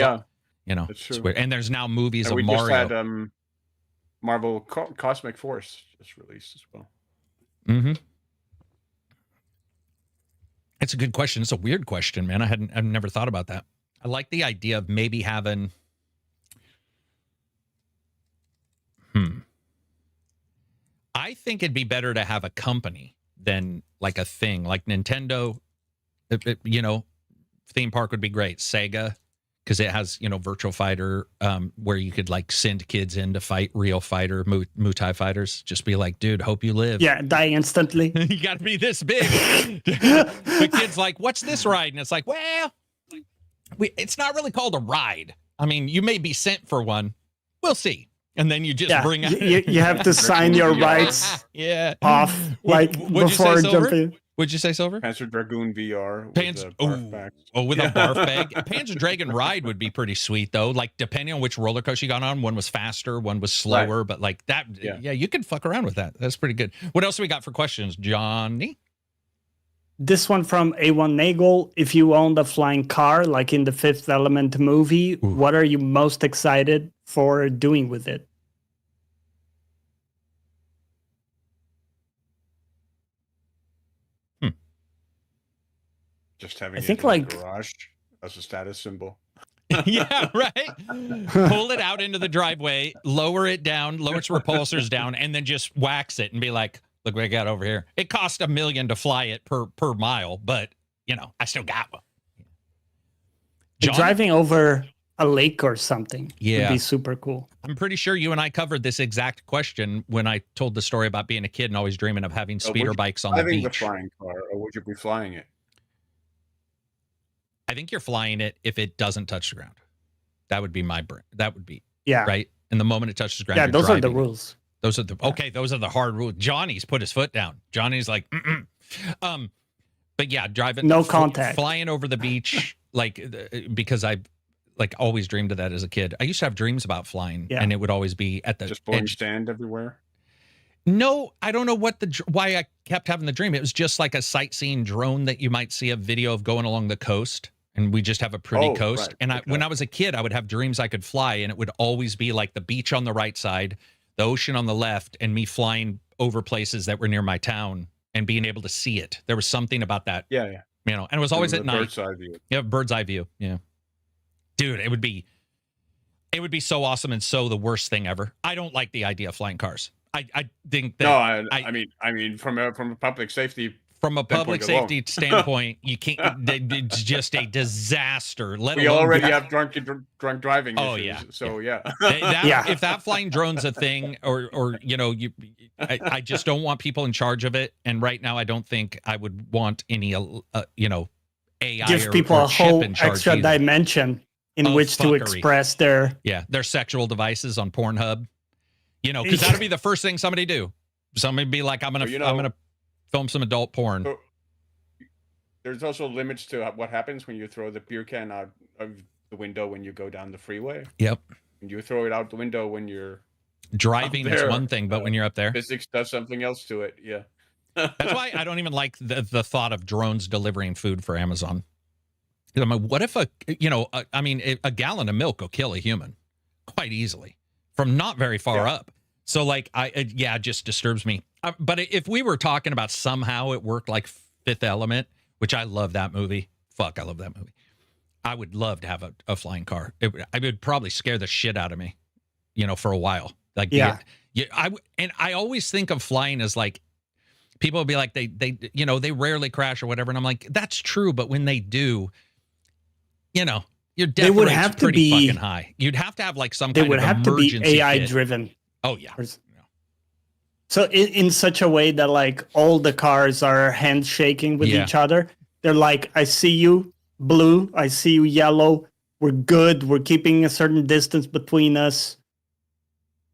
it's weird. And there's now movies of Mario.
Just had Marvel Cosmic Force just released as well.
Mm-hmm. It's a good question. It's a weird question, man. I've never thought about that. I like the idea of maybe having. I think it'd be better to have a company than like a thing like Nintendo. Theme park would be great. Sega, because it has, Virtual Fighter, where you could like send kids in to fight real fighter, Muay fighters. Just be like, dude, hope you live.
Yeah, die instantly.
You got to be this big. The kid's like, what's this ride? And it's like, well, it's not really called a ride. I mean, you may be sent for one. We'll see. And then you just bring out.
You have to sign your rights off before jumping.
Would you say, Silver?
Panzer Dragoon VR.
With a barf bag. A Panzer Dragon ride would be pretty sweet, though. Like, depending on which roller coaster you got on, one was faster, one was slower, but like that, you could fuck around with that. That's pretty good. What else do we got for questions, Johnny?
This one from A1 Nagel. If you owned a flying car, like in the Fifth Element movie, what are you most excited for doing with it?
Just having it in the garage as a status symbol.
Yeah, right. Pull it out into the driveway, lower its repulsors down, and then just wax it and be like, Look what I got over here. It cost $1 million to fly it per mile, but I still got one. John?
Driving over a lake or something would be super cool.
I'm pretty sure you and I covered this exact question when I told the story about being a kid and always dreaming of having speeder bikes on the beach.
The flying car, or would you be flying it?
I think you're flying it if it doesn't touch the ground. That would be my brain. That would be right. And the moment it touches the ground,
those are the rules.
Those are the Those are the hard rules. Johnny's put his foot down. Johnny's like, but yeah, driving
no contact,
flying over the beach, because I always dreamed of that as a kid. I used to have dreams about flying, and it would always be at the
just blowing stand everywhere.
No, I don't know why I kept having the dream. It was just like a sightseeing drone that you might see a video of going along the coast. And we just have a pretty coast. Right. And when I was a kid, I would have dreams I could fly, and it would always be like the beach on the right side, the ocean on the left, and me flying over places that were near my town and being able to see it. There was something about that.
Yeah.
And it was always at night.
Bird's eye view.
Yeah, bird's eye view. Yeah. Dude, it would be so awesome and so the worst thing ever. I don't like the idea of flying cars. I think that
I mean from a public safety.
From a public safety standpoint, you can't. It's just a disaster.
We already have drunk driving issues.
Oh yeah.
So yeah.
If that flying drone's a thing, or I just don't want people in charge of it. And right now, I don't think I would want any AI
give people a whole extra dimension in which to express their
sexual devices on Pornhub. Because that'd be the first thing somebody do. Somebody be like, I'm gonna film some adult porn.
So, there's also limits to what happens when you throw the beer can out of the window when you go down the freeway.
Yep.
And you throw it out the window when you're
driving. It's one thing, but when you're up there,
physics does something else to it. Yeah.
That's why I don't even like the thought of drones delivering food for Amazon. I'm like, what if a gallon of milk will kill a human quite easily from not very far up. So it just disturbs me. But if we were talking about somehow it worked like Fifth Element, which I love that movie. Fuck, I love that movie. I would love to have a flying car. It would probably scare the shit out of me, for a while. I always think of flying as like, people will be like, they rarely crash or whatever. And I'm like, that's true. But when they do, your death rate's pretty fucking high. You'd have to have like some kind of emergency. They would have to be AI
driven.
Oh yeah.
So in such a way that like all the cars are handshaking with each other. They're like, I see you, blue. I see you, yellow. We're good. We're keeping a certain distance between us.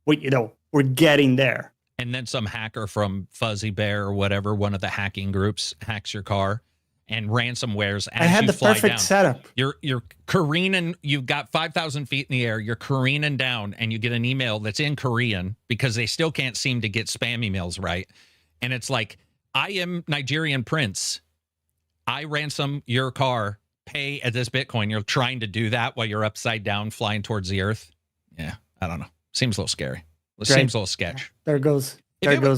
We're getting there.
And then some hacker from Fuzzy Bear or whatever, one of the hacking groups, hacks your car and ransomwares as
I had
you
the
fly
perfect
down.
setup.
You're careening. You've got 5,000 feet in the air. You're careening down, and you get an email that's in Korean because they still can't seem to get spam emails right. And it's like, I am Nigerian prince. I ransom your car. Pay at this Bitcoin. You're trying to do that while you're upside down flying towards the earth. Yeah, I don't know. Seems a little scary. It seems a little sketch.
There goes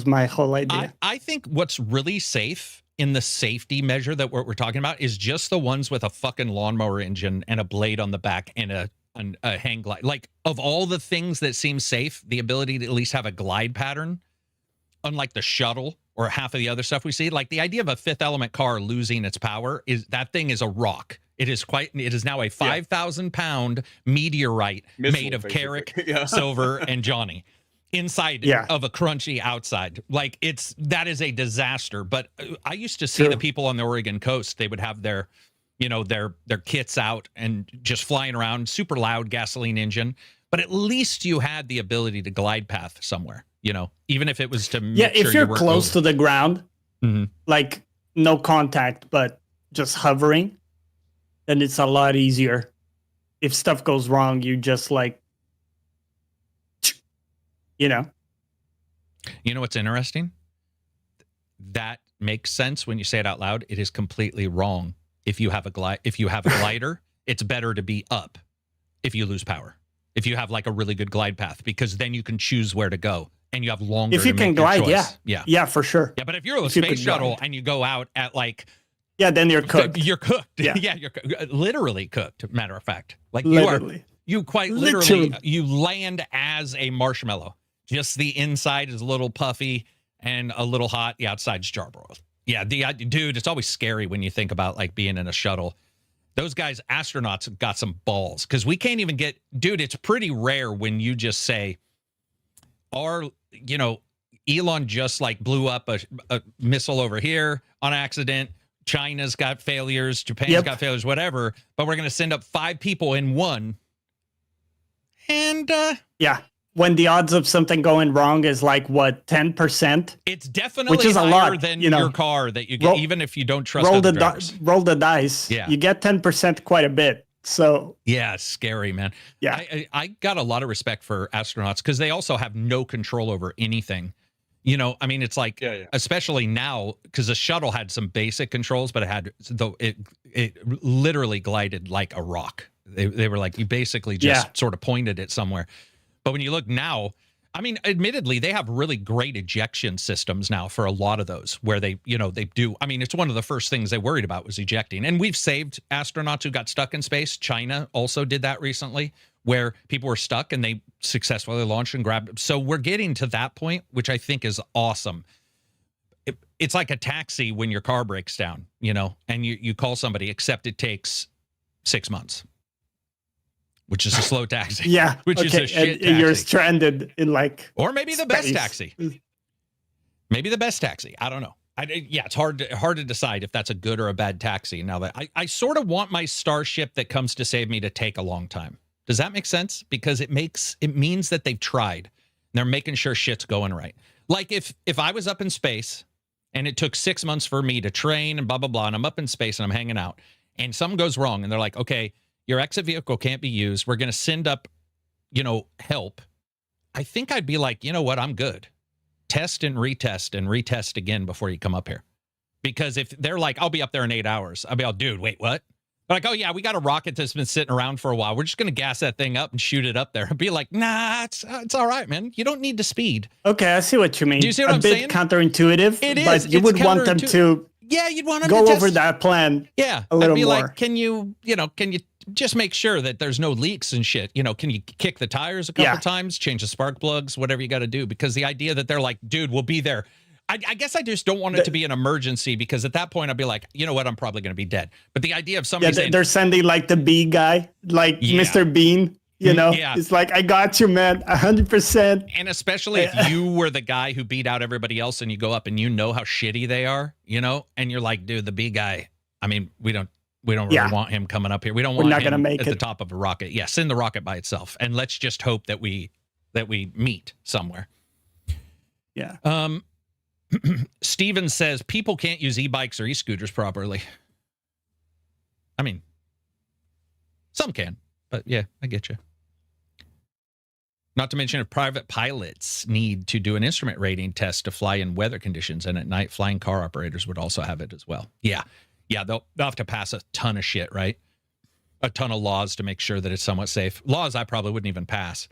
my whole idea.
I think what's really safe in the safety measure that we're talking about is just the ones with a fucking lawnmower engine and a blade on the back and a hang glide. Like, of all the things that seem safe, the ability to at least have a glide pattern, unlike the shuttle or half of the other stuff we see, like the idea of a Fifth Element car losing its power that thing is a rock. It is now a 5,000 pound meteorite made of Carrick, Silver, and Johnny. Inside of a crunchy outside. Like, that is a disaster. But I used to see the people on the Oregon coast, they would have their kits out and just flying around, super loud gasoline engine. But at least you had the ability to glide path somewhere, even if it was to make sure
if you're close to the ground, like no contact, but just hovering, then it's a lot easier. If stuff goes wrong, you just like,
You know what's interesting? That makes sense when you say it out loud. It is completely wrong. If you have a glider, it's better to be up if you lose power. If you have like a really good glide path, because then you can choose where to go and you have longer.
If you can glide, yeah, for sure.
Yeah, but if you're a space shuttle and you go out at like,
then you're cooked.
You're cooked. Yeah, you're literally cooked. Matter of fact, like
literally.
You quite literally you land as a marshmallow. Just the inside is a little puffy, and a little hot. Yeah, outside Scarborough. Yeah, dude, it's always scary when you think about like being in a shuttle. Those guys, astronauts, have got some balls because we can't even get. Dude, it's pretty rare when you just say, Elon just like blew up a missile over here on accident. China's got failures. Japan's got failures, whatever. But we're going to send up 5 people in one. And
when the odds of something going wrong is like what, 10%?
It's definitely
which is
higher
a lot,
than your car that you get, even if you don't trust
roll
other
the
drivers.
roll the dice.
Yeah.
You get 10% quite a bit. So
yeah, it's scary, man.
Yeah.
I got a lot of respect for astronauts because they also have no control over anything. I mean, it's like, especially now, because the shuttle had some basic controls, but it literally glided like a rock. They were like, you basically just sort of pointed it somewhere. But when you look now, I mean, admittedly, they have really great ejection systems now for a lot of those where they do. I mean, it's one of the first things they worried about was ejecting. And we've saved astronauts who got stuck in space. China also did that recently, where people were stuck and they successfully launched and grabbed. So we're getting to that point, which I think is awesome. It's like a taxi when your car breaks down, and you call somebody, except it takes 6 months, which is a slow taxi.
Yeah.
Which is a shit taxi.
And you're stranded in like.
Or maybe the
space.
best taxi. Maybe the best taxi. I don't know. It's hard to decide if that's a good or a bad taxi. Now that I sort of want my starship that comes to save me to take a long time. Does that make sense? Because it means that they've tried. And they're making sure shit's going right. Like if I was up in space and it took 6 months for me to train and blah, blah, blah, and I'm up in space and I'm hanging out and something goes wrong and they're like, okay, your exit vehicle can't be used. We're going to send up, help. I think I'd be like, you know what? I'm good. Test and retest again before you come up here. Because if they're like, I'll be up there in 8 hours. I'll be all, dude, wait, what? They're like, oh, yeah, we got a rocket that's been sitting around for a while. We're just going to gas that thing up and shoot it up there. I'd be like, nah, it's all right, man. You don't need to speed.
Okay, I see what you mean.
Do you see what I'm saying?
A bit counterintuitive.
It is.
But you would want them to
you'd want them
go
to
over that plan a little
I'd be
more.
like, can you just make sure that there's no leaks and shit? Can you kick the tires a couple times, change the spark plugs, whatever you got to do? Because the idea that they're like, dude, we'll be there. I guess I just don't want it to be an emergency because at that point I'd be like, you know what, I'm probably going to be dead. But the idea of somebody saying,
they're sending like the B guy, like Mr. Bean, it's like, I got you, man, 100%.
And especially if you were the guy who beat out everybody else and you go up and you know how shitty they are, and you're like, dude, the B guy, I mean, we don't really want him coming up here. We don't want
not
him
gonna make
at
it.
the top of a rocket. Yeah, send the rocket by itself. And let's just hope that we meet somewhere.
Yeah.
Steven says people can't use e-bikes or e-scooters properly. I mean, some can, but yeah, I get you. Not to mention if private pilots need to do an instrument rating test to fly in weather conditions, and at night flying car operators would also have it as well. Yeah, they'll have to pass a ton of shit, right? A ton of laws to make sure that it's somewhat safe. Laws I probably wouldn't even pass.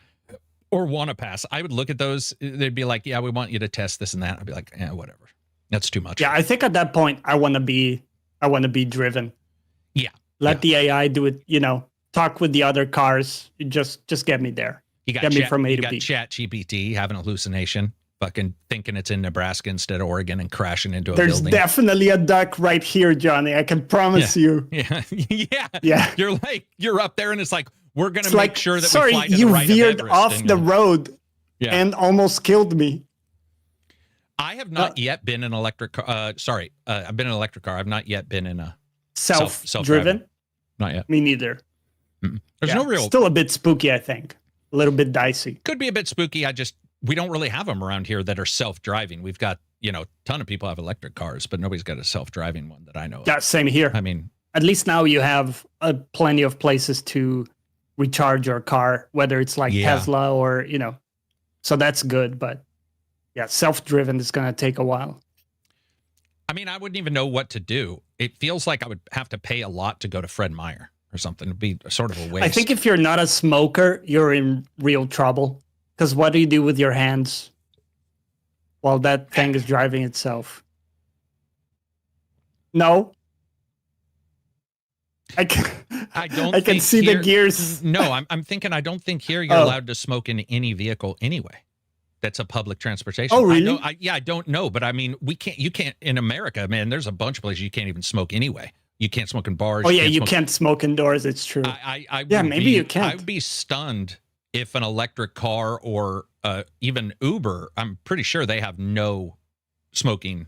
Or want to pass. I would look at those. They'd be like, yeah, we want you to test this and that. I'd be like, yeah, whatever. That's too much.
Yeah, I think at that point, I want to be driven.
Yeah.
Let the AI do it, talk with the other cars. Just get me there. Get me from A to B.
You got Chat GPT having a hallucination, fucking thinking it's in Nebraska instead of Oregon and crashing into a building.
There's definitely a duck right here, Johnny. I can promise you.
Yeah.
Yeah.
You're up there and it's like, we're going to make sure that
sorry,
we fly to
you
the right
veered
of Everest
off the road and almost killed me.
I have not yet been in an electric car. I've been in an electric car. I've not yet been in a
self-driven.
Not yet.
Me neither.
There's no real.
Still a bit spooky, I think. A little bit dicey.
Could be a bit spooky. We don't really have them around here that are self-driving. We've got, a ton of people have electric cars, but nobody's got a self-driving one that I know of.
Yeah, same here.
I mean,
at least now you have plenty of places to recharge your car, whether it's like Tesla or, so that's good. But yeah, self-driven is going to take a while.
I mean, I wouldn't even know what to do. It feels like I would have to pay a lot to go to Fred Meyer or something. It'd be sort of a waste.
I think if you're not a smoker, you're in real trouble. Because what do you do with your hands while that thing is driving itself? No. I can see the gears.
No, I'm thinking I don't think here you're allowed to smoke in any vehicle anyway. that's a public transportation.
Oh, really?
I don't know, but I mean, you can't in America, man. There's a bunch of places you can't even smoke anyway. You can't smoke in bars.
Oh yeah, you can't smoke indoors. It's true.
Yeah,
maybe you can't.
I would be stunned if an electric car or even Uber. I'm pretty sure they have no smoking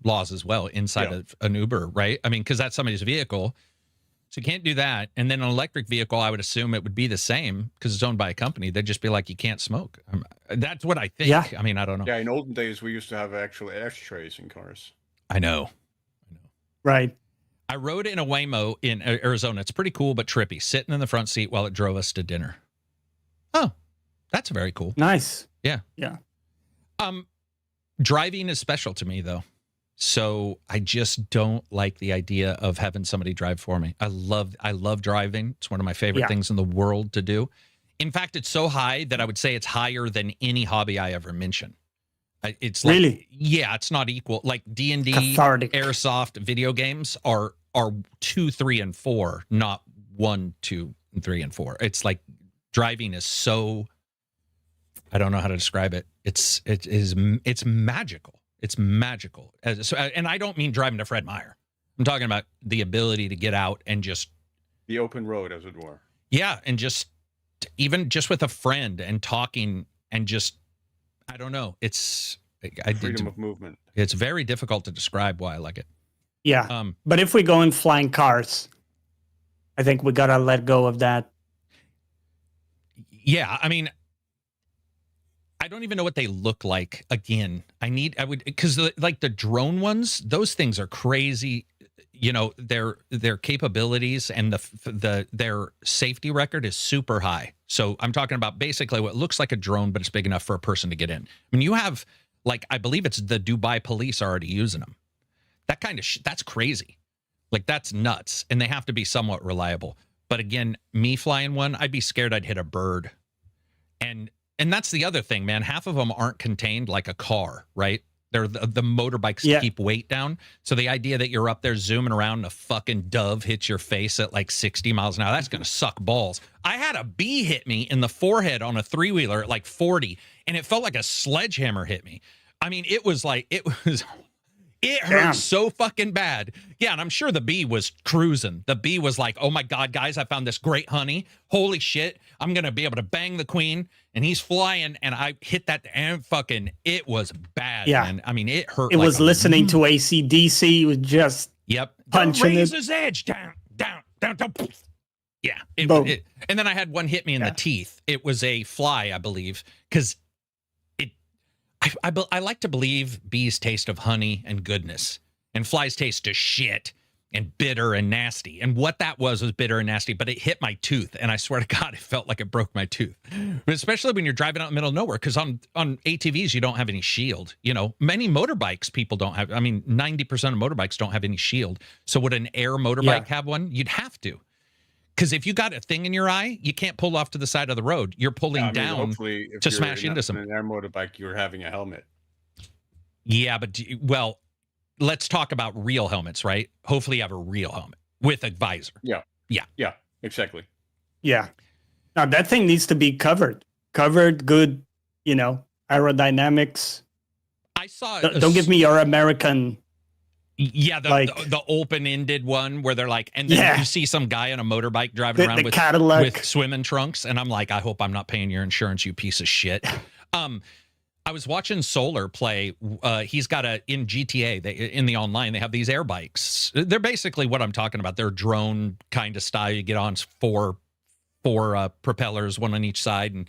laws as well inside of an Uber, right? I mean, because that's somebody's vehicle. So you can't do that. And then an electric vehicle, I would assume it would be the same because it's owned by a company. They'd just be like, you can't smoke. That's what I think.
Yeah.
I mean, I don't know.
Yeah, in olden days, we used to have actual ashtrays in cars.
I know.
Right.
I rode in a Waymo in Arizona. It's pretty cool, but trippy. Sitting in the front seat while it drove us to dinner. Oh, that's very cool.
Nice.
Yeah.
Yeah.
Driving is special to me, though. So I just don't like the idea of having somebody drive for me. I love driving. It's one of my favorite things in the world to do. In fact, it's so high that I would say it's higher than any hobby I ever mentioned. It's like,
really?
Yeah, it's not equal. Like D&D,
Cathartic.
Airsoft video games are 2, 3, and 4, not 1, 2, and 3, and 4. It's like driving is so, I don't know how to describe it. It's magical. It's magical. And I don't mean driving to Fred Meyer. I'm talking about the ability to get out and just...
The open road, as it were.
Yeah, and just, even just with a friend and talking and just, I don't know. It's...
Freedom of movement.
It's very difficult to describe why I like it.
Yeah. But if we go in flying cars, I think we got to let go of that.
Yeah, I mean... I don't even know what they look like. Again, because like the drone ones, those things are crazy. You know, their capabilities and their safety record is super high. So I'm talking about basically what looks like a drone, but it's big enough for a person to get in. I mean, you have like, I believe it's the Dubai police already using them. That kind of that's crazy. Like that's nuts. And they have to be somewhat reliable. But again, me flying one, I'd be scared I'd hit a bird. And that's the other thing, man. Half of them aren't contained like a car, right? They're the motorbikes keep weight down. So the idea that you're up there zooming around and a fucking dove hits your face at like 60 miles an hour, that's going to suck balls. I had a bee hit me in the forehead on a 3-wheeler at like 40, and it felt like a sledgehammer hit me. I mean, it hurt so fucking bad. Yeah, and I'm sure the bee was cruising. The bee was like, oh my God, guys, I found this great honey. Holy shit, I'm going to be able to bang the queen. And he's flying, and I hit that, and fucking, it was bad, man. I mean, it hurt.
It was listening to AC/DC. It was just punching
razor's edge, down. Yeah. And then I had one hit me in the teeth. It was a fly, I believe, because I like to believe bees taste of honey and goodness, and flies taste of shit and bitter and nasty. And what that was bitter and nasty, but it hit my tooth. And I swear to God, it felt like it broke my tooth. But especially when you're driving out in the middle of nowhere, because on ATVs, you don't have any shield. You know, many motorbikes, people don't have, I mean, 90% of motorbikes don't have any shield. So would an air motorbike have one? You'd have to. Because if you got a thing in your eye, you can't pull off to the side of the road. You're pulling down to smash into something.
An air motorbike, you're having a helmet.
Yeah, but let's talk about real helmets, right? Hopefully you have a real helmet with a visor.
Yeah, exactly.
Yeah. Now that thing needs to be covered good, you know, aerodynamics.
I saw
don't give me your American.
Yeah, the open-ended one where they're like, and then you see some guy on a motorbike driving around with Cadillac with swimming trunks, and I'm like, I hope I'm not paying your insurance, you piece of shit. I was watching Solar play. He's got in GTA, in the online, they have these air bikes. They're basically what I'm talking about. They're drone kind of style. You get on four propellers, one on each side, and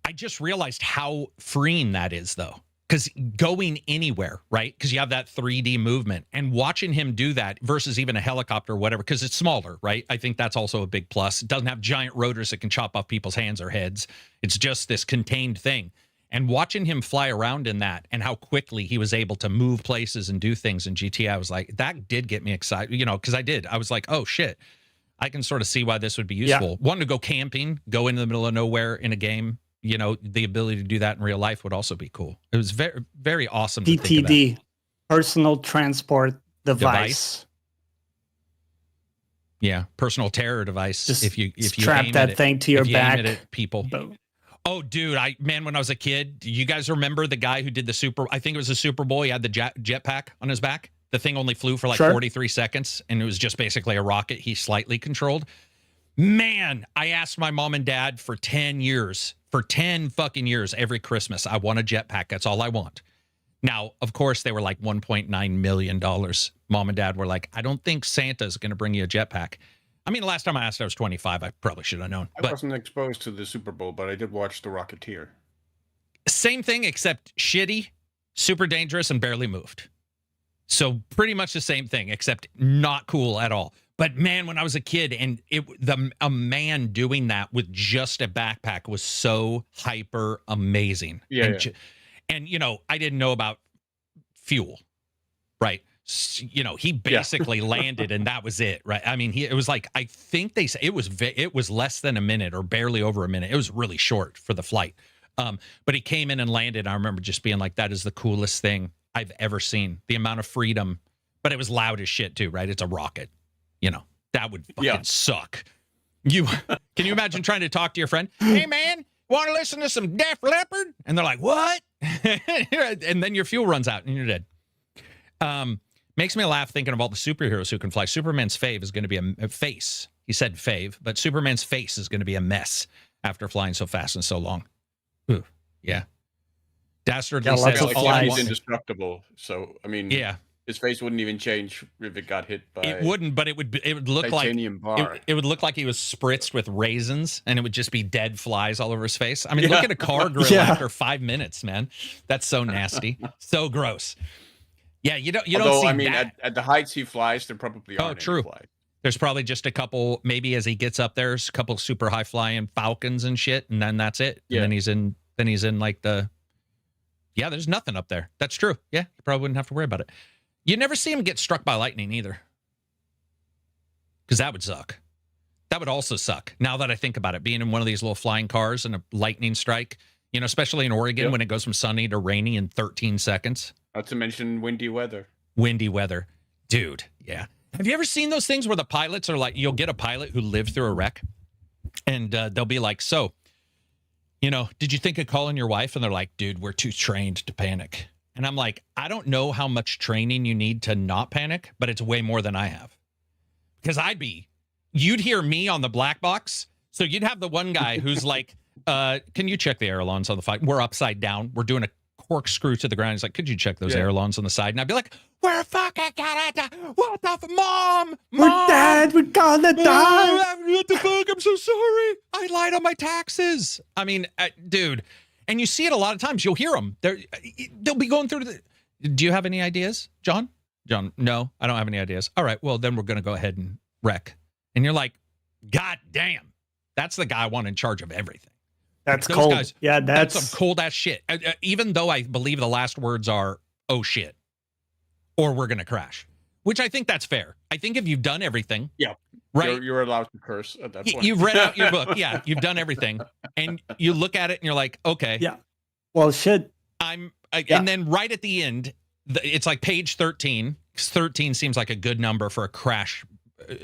I just realized how freeing that is, though. Because going anywhere, right? Because you have that 3D movement, and watching him do that versus even a helicopter or whatever, because it's smaller, right? I think that's also a big plus. It doesn't have giant rotors that can chop off people's hands or heads. It's just this contained thing. And watching him fly around in that and how quickly he was able to move places and do things in GTA, I was like, that did get me excited, you know, because I was like, oh shit, I can sort of see why this would be useful. Wanting to go camping, go into the middle of nowhere in a game. You know, the ability to do that in real life would also be cool. It was very, very awesome.
PTD, personal transport device.
Yeah, personal terror device.
Just
if you
strap that thing to your back,
aim it at people.
Boom.
Oh, dude, when I was a kid, do you guys remember the guy who did I think it was the Super Bowl, he had the jetpack on his back? The thing only flew for like 43 seconds, and it was just basically a rocket he slightly controlled. Man, I asked my mom and dad for 10 years, for 10 fucking years, every Christmas, I want a jetpack. That's all I want. Now, of course, they were like $1.9 million. Mom and dad were like, I don't think Santa's going to bring you a jetpack. I mean, the last time I asked, I was 25. I probably should have known.
I wasn't exposed to the Super Bowl, but I did watch The Rocketeer.
Same thing, except shitty, super dangerous, and barely moved. So pretty much the same thing, except not cool at all. But man, when I was a kid, and a man doing that with just a backpack was so hyper amazing.
Yeah.
And you know, I didn't know about fuel, right? You know, he basically landed, and that was it, right? I mean, it was like, I think they say it was less than a minute or barely over a minute. It was really short for the flight. But he came in and landed. I remember just being like, that is the coolest thing I've ever seen. The amount of freedom, but it was loud as shit too, right? It's a rocket. You know, that would fucking suck. Can you imagine trying to talk to your friend? Hey man, want to listen to some Def Leppard? And they're like, what? And then your fuel runs out and you're dead. Makes me laugh thinking of all the superheroes who can fly. Superman's fave is going to be a face. He said fave, but Superman's face is going to be a mess after flying so fast and so long. Ooh, yeah. Dastardly says
he's indestructible. So I mean, his face wouldn't even change if it got hit by.
It wouldn't, but it would look
titanium bar.
It would look like he was spritzed with raisins, and it would just be dead flies all over his face. I mean, look at a car grill after 5 minutes, man. That's so nasty, so gross. Yeah, you don't see.
I mean, at the heights he flies, there probably aren't
true.
any flies.
There's probably just a couple. Maybe as he gets up, there's a couple super high flying Falcons and shit, and then that's it.
Yeah.
And then he's in like the. Yeah, there's nothing up there. That's true. Yeah, you probably wouldn't have to worry about it. You never see him get struck by lightning either. Because that would suck. That would also suck. Now that I think about it, being in one of these little flying cars and a lightning strike, you know, especially in Oregon when it goes from sunny to rainy in 13 seconds.
Not to mention windy weather.
Windy weather. Dude, yeah. Have you ever seen those things where the pilots are like, you'll get a pilot who lived through a wreck, and they'll be like, so, you know, did you think of calling your wife? And they're like, dude, we're too trained to panic. And I'm like, I don't know how much training you need to not panic, but it's way more than I have. Because you'd hear me on the black box. So you'd have the one guy who's like, can you check the ailerons on the flight? We're upside down. We're doing a corkscrew to the ground. He's like, could you check those ailerons on the side? And I'd be like, we're fucking gonna die. What the Mom?
We're dead. We're gonna die.
What the fuck? I'm so sorry. I lied on my taxes. I mean, dude. And you see it a lot of times. You'll hear them. They'll be going through do you have any ideas, John? John, no, I don't have any ideas. All right, well, then we're going to go ahead and wreck. And you're like, God damn. That's the guy I want in charge of everything.
That's cold.
Guys, that's some cold-ass shit. Even though I believe the last words are, oh, shit, or we're going to crash, which I think that's fair. I think if you've done everything.
Yeah.
Right.
You're allowed to curse at that point.
You've read out your book. Yeah. You've done everything. And you look at it and you're like, okay.
Yeah. Well, shit.
And then right at the end, it's like page 13. 13 seems like a good number for a crash.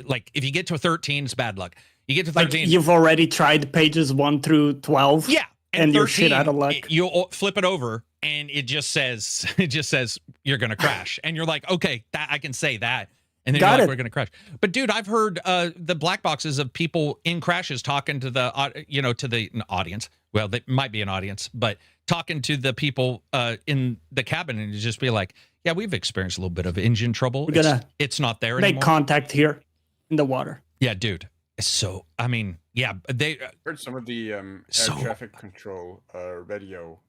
Like if you get to 13, it's bad luck. You get to 13.
Like you've already tried pages 1 through 12.
Yeah.
And you're shit out of luck.
You'll flip it over and it just says you're going to crash. And you're like, okay, I can say that. And then we're going to crash. But dude, I've heard the black boxes of people in crashes talking to the audience. Well, they might be an audience, but talking to the people in the cabin and just be like, yeah, we've experienced a little bit of engine trouble. It's not there anymore.
Make contact here in the water.
Yeah, dude. So, I mean, yeah, they
heard some of the air traffic control radio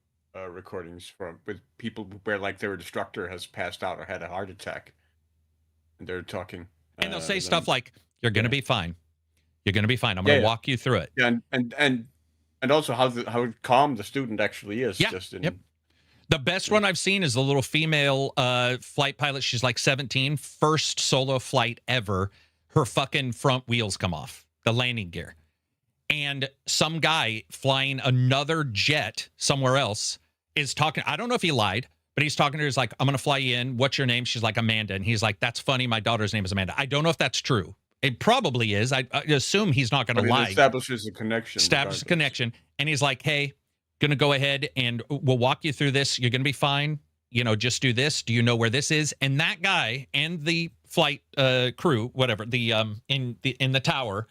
recordings with people where like their instructor has passed out or had a heart attack. And they're talking.
And they'll say stuff like, you're going to be fine. You're going to be fine. I'm going to walk you through it.
Yeah, and also how calm the student actually is.
Yeah, The best one I've seen is the little female flight pilot. She's like 17. First solo flight ever. Her fucking front wheels come off. The landing gear. And some guy flying another jet somewhere else is talking. I don't know if he lied. But he's talking to her. He's like, I'm going to fly you in. What's your name? She's like, Amanda. And he's like, that's funny. My daughter's name is Amanda. I don't know if that's true. It probably is. I assume he's not going to lie.
Establishes a connection.
Establishes a connection. And he's like, hey, going to go ahead and we'll walk you through this. You're going to be fine. You know, just do this. Do you know where this is? And that guy and the flight crew, whatever, in the tower,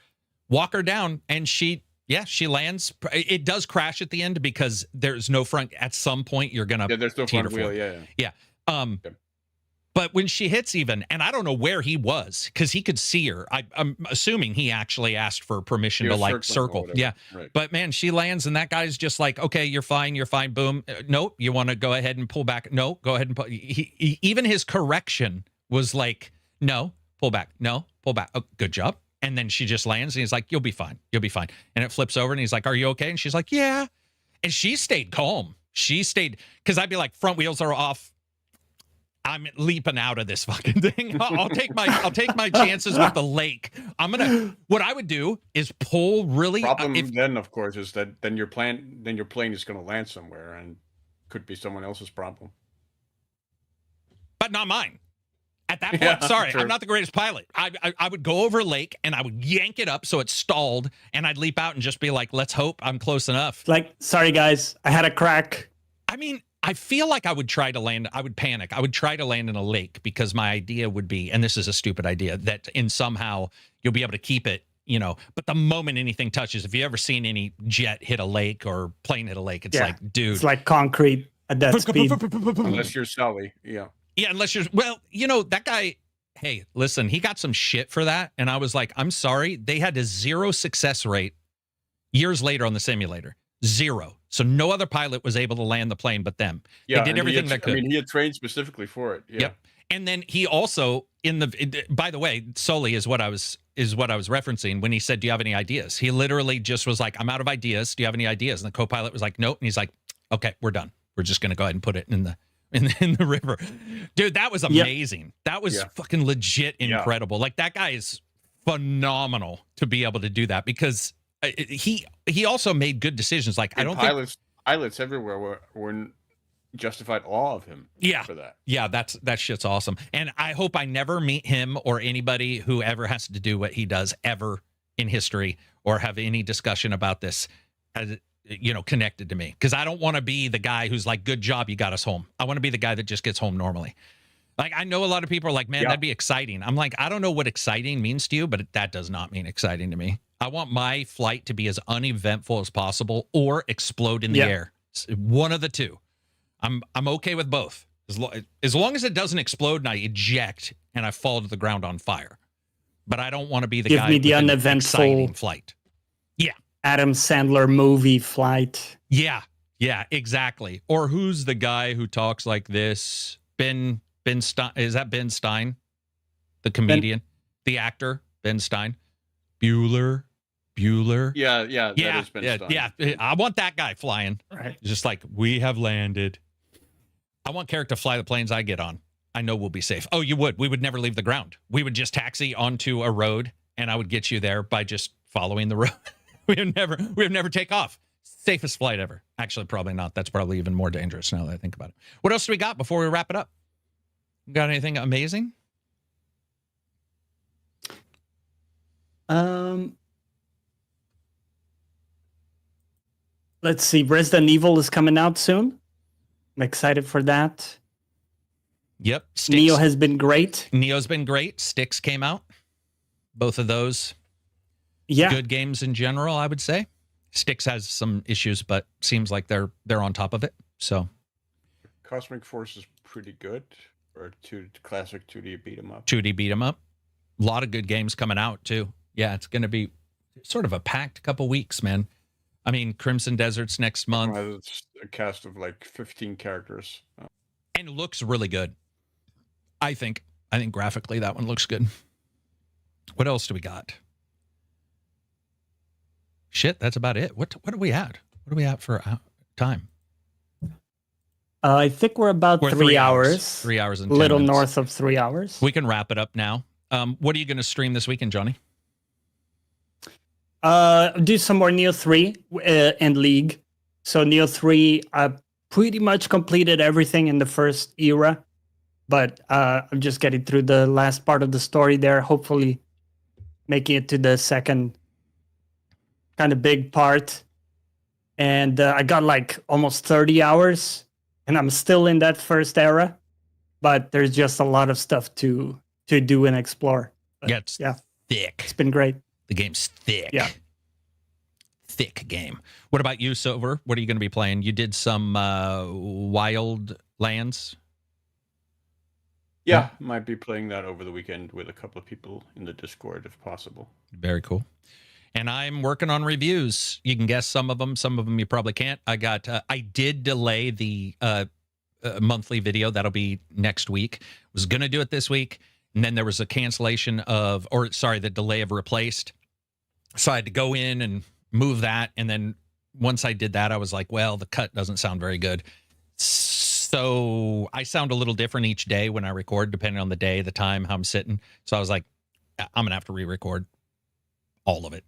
walk her down, and she lands. It does crash at the end because there's no front. At some point, you're gonna
there's no front wheel. Yeah.
But when she hits even, and I don't know where he was because he could see her. I'm assuming he actually asked for permission to like circle. Yeah.
Right.
But man, she lands and that guy's just like, okay, you're fine. Boom. Nope. You want to go ahead and pull back? No, go ahead and pull. Even his correction was like, no, pull back. No, pull back. Oh, good job. And then she just lands and he's like, you'll be fine. You'll be fine. And it flips over and he's like, are you okay? And she's like, yeah. And she stayed calm. She stayed, because I'd be like, front wheels are off. I'm leaping out of this fucking thing. I'll take my chances with the lake. What I would do is pull really.
Problem then, of course, is that then your plane is going to land somewhere and could be someone else's problem.
But not mine. At that point, sorry, I'm not the greatest pilot. I would go over a lake and I would yank it up so it stalled, and I'd leap out and just be like, let's hope I'm close enough.
Like, sorry guys, I had a crack.
I mean, I feel like I would try to land. I would panic. I would try to land in a lake because my idea would be, and this is a stupid idea, that in somehow you'll be able to keep it, you know. But the moment anything touches, if you ever seen any jet hit a lake or plane hit a lake, it's like, dude,
it's like concrete at that speed.
Unless you're Sully, yeah,
unless you're, well, you know, that guy. Hey, listen, he got some shit for that, and I was like, I'm sorry, they had a 0 success rate years later on the simulator. 0. So no other pilot was able to land the plane but them.
Yeah,
they did everything they could.
I mean, he had trained specifically for it. Yeah.
Yep. And then he also by the way, Sully is what I was referencing when he said, do you have any ideas? He literally just was like, I'm out of ideas. Do you have any ideas? And the co-pilot was like, nope. And he's like, okay, we're done. We're just going to go ahead and put it in the river. Dude, that was amazing. Yep. That was fucking legit incredible. Like, that guy is phenomenal to be able to do that, because he also made good decisions. Like, and
pilots everywhere were justified awe of him. For that.
Yeah, that shit's awesome. And I hope I never meet him or anybody who ever has to do what he does ever in history, or have any discussion about this, as, you know, connected to me. Because I don't want to be the guy who's like, good job, you got us home. I want to be the guy that just gets home normally. Like, I know a lot of people are like, man, that'd be exciting. I'm like, I don't know what exciting means to you, but that does not mean exciting to me. I want my flight to be as uneventful as possible, or explode in the air. One of the two. I'm okay with both. As long as it doesn't explode and I eject and I fall to the ground on fire. But I don't want to be the guy
with the
an
uneventful
exciting flight. Yeah.
Adam Sandler movie flight.
Yeah, exactly. Or who's the guy who talks like this? Ben Stein. Is that Ben Stein? The comedian? The actor? Ben Stein? Bueller.
Yeah. That is Ben Stein.
Yeah. I want that guy flying.
Right.
Just like, we have landed. I want Carrick to fly the planes I get on. I know we'll be safe. Oh, you would. We would never leave the ground. We would just taxi onto a road, and I would get you there by just following the road. we would never take off. Safest flight ever. Actually, probably not. That's probably even more dangerous now that I think about it. What else do we got before we wrap it up? Got anything amazing?
Let's see. Resident Evil is coming out soon. I'm excited for that.
Yep.
Neo has been great.
Neo's been great. Styx came out. Both of those.
Yeah.
Good games in general, I would say. Styx has some issues, but seems like they're on top of it. So,
Cosmic Force is pretty good. Or classic 2D beat 'em up.
2D beat 'em up. A lot of good games coming out too. Yeah, it's going to be sort of a packed couple weeks, man. I mean, Crimson Desert's next month.
It's a cast of like 15 characters.
And looks really good. I think graphically that one looks good. What else do we got? Shit, that's about it. What are we at? What are we at for time?
I think we're about 3 hours.
3 hours and 10
little
minutes.
North of 3 hours.
We can wrap it up now. What are you going to stream this weekend, Johnny?
Do some more Neo 3 and League. So Neo 3, I pretty much completed everything in the first era, but I'm just getting through the last part of the story there, hopefully making it to the second kind of big part. and I got like almost 30 hours, and I'm still in that first era, but there's just a lot of stuff to do and explore. But
Yeah, it's thick.
it's been great.
The game's thick.
Yeah.
Thick game. What about you, Silver? What are you going to be playing? You did some Wild Lands.
Yeah, might be playing that over the weekend with a couple of people in the Discord if possible.
Very cool. And I'm working on reviews. You can guess some of them you probably can't. I did delay the monthly video. That'll be next week. Was going to do it this week, and then there was a cancellation the delay of replaced. So I had to go in and move that, and then once I did that, I was like, well, the cut doesn't sound very good. So I sound a little different each day when I record, depending on the day, the time, how I'm sitting. So I was like, I'm going to have to re-record all of it.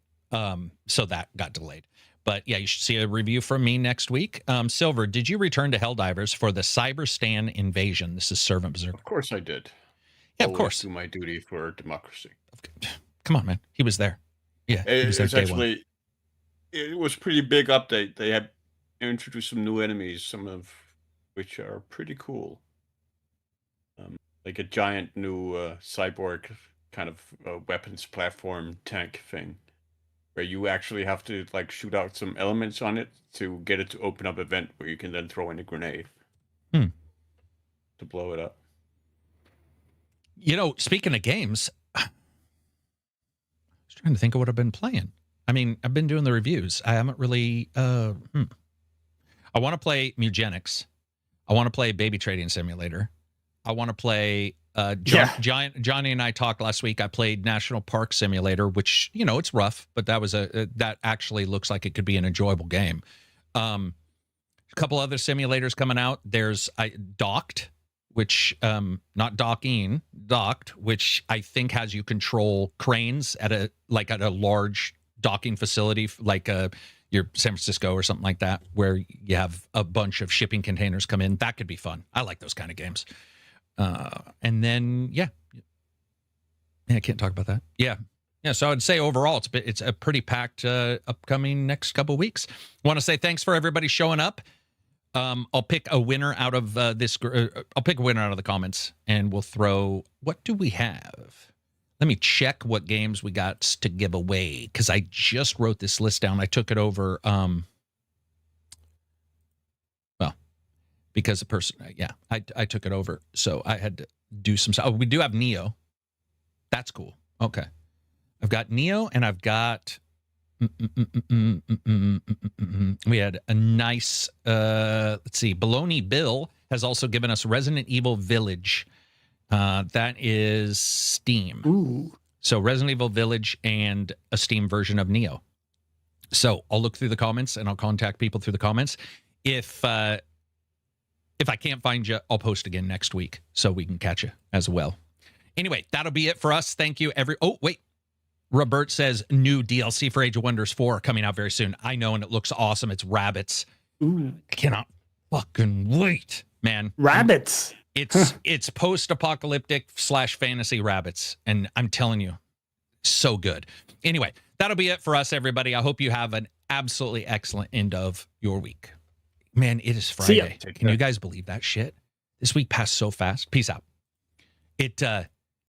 So that got delayed. But yeah, you should see a review from me next week. Silver, did you return to Helldivers for the Cyberstan invasion? This is Servant Berserker.
Of course I did.
Yeah, of
Always
course.
do my duty for democracy.
Come on, man. He was there. Yeah, he was there day one.
It was a pretty big update. They had introduced some new enemies, some of which are pretty cool. Like a giant new cyborg kind of weapons platform tank thing, where you actually have to like shoot out some elements on it to get it to open up a vent where you can then throw in a grenade to blow it up.
You know, speaking of games, I was trying to think of what I've been playing. I mean, I've been doing the reviews. I haven't really. I want to play Mugenics. I want to play Baby Trading Simulator. I want to play. Johnny and I talked last week. I played National Park Simulator, which it's rough, but that actually looks like it could be an enjoyable game. A couple other simulators coming out. There's Docked, which not docking, Docked, which I think has you control cranes at a large docking facility, like your San Francisco or something like that, where you have a bunch of shipping containers come in. That could be fun. I like those kind of games. And then I can't talk about that. Yeah. So I would say overall it's a pretty packed upcoming next couple of weeks. I want to say thanks for everybody showing up. I'll pick a winner out of I'll pick a winner out of the comments, and we'll throw. What do we have? Let me check what games we got to give away, because I just wrote this list down. I took it over. Because the person, I took it over, so I had to do some stuff. Oh, we do have Neo. That's cool. Okay, I've got Neo, and I've got. We had a nice. Let's see. Baloney Bill has also given us Resident Evil Village. That is Steam.
Ooh.
So Resident Evil Village and a Steam version of Neo. So I'll look through the comments and I'll contact people through the comments. If I can't find you, I'll post again next week so we can catch you as well. Anyway, that'll be it for us. Thank you, Oh, wait. Robert says new DLC for Age of Wonders 4 coming out very soon. I know, and it looks awesome. It's rabbits.
Ooh.
I cannot fucking wait, man.
Rabbits.
It's post-apocalyptic / fantasy rabbits, and I'm telling you, so good. Anyway, that'll be it for us, everybody. I hope you have an absolutely excellent end of your week. Man, it is Friday. Can you guys believe that shit? This week passed so fast. Peace out.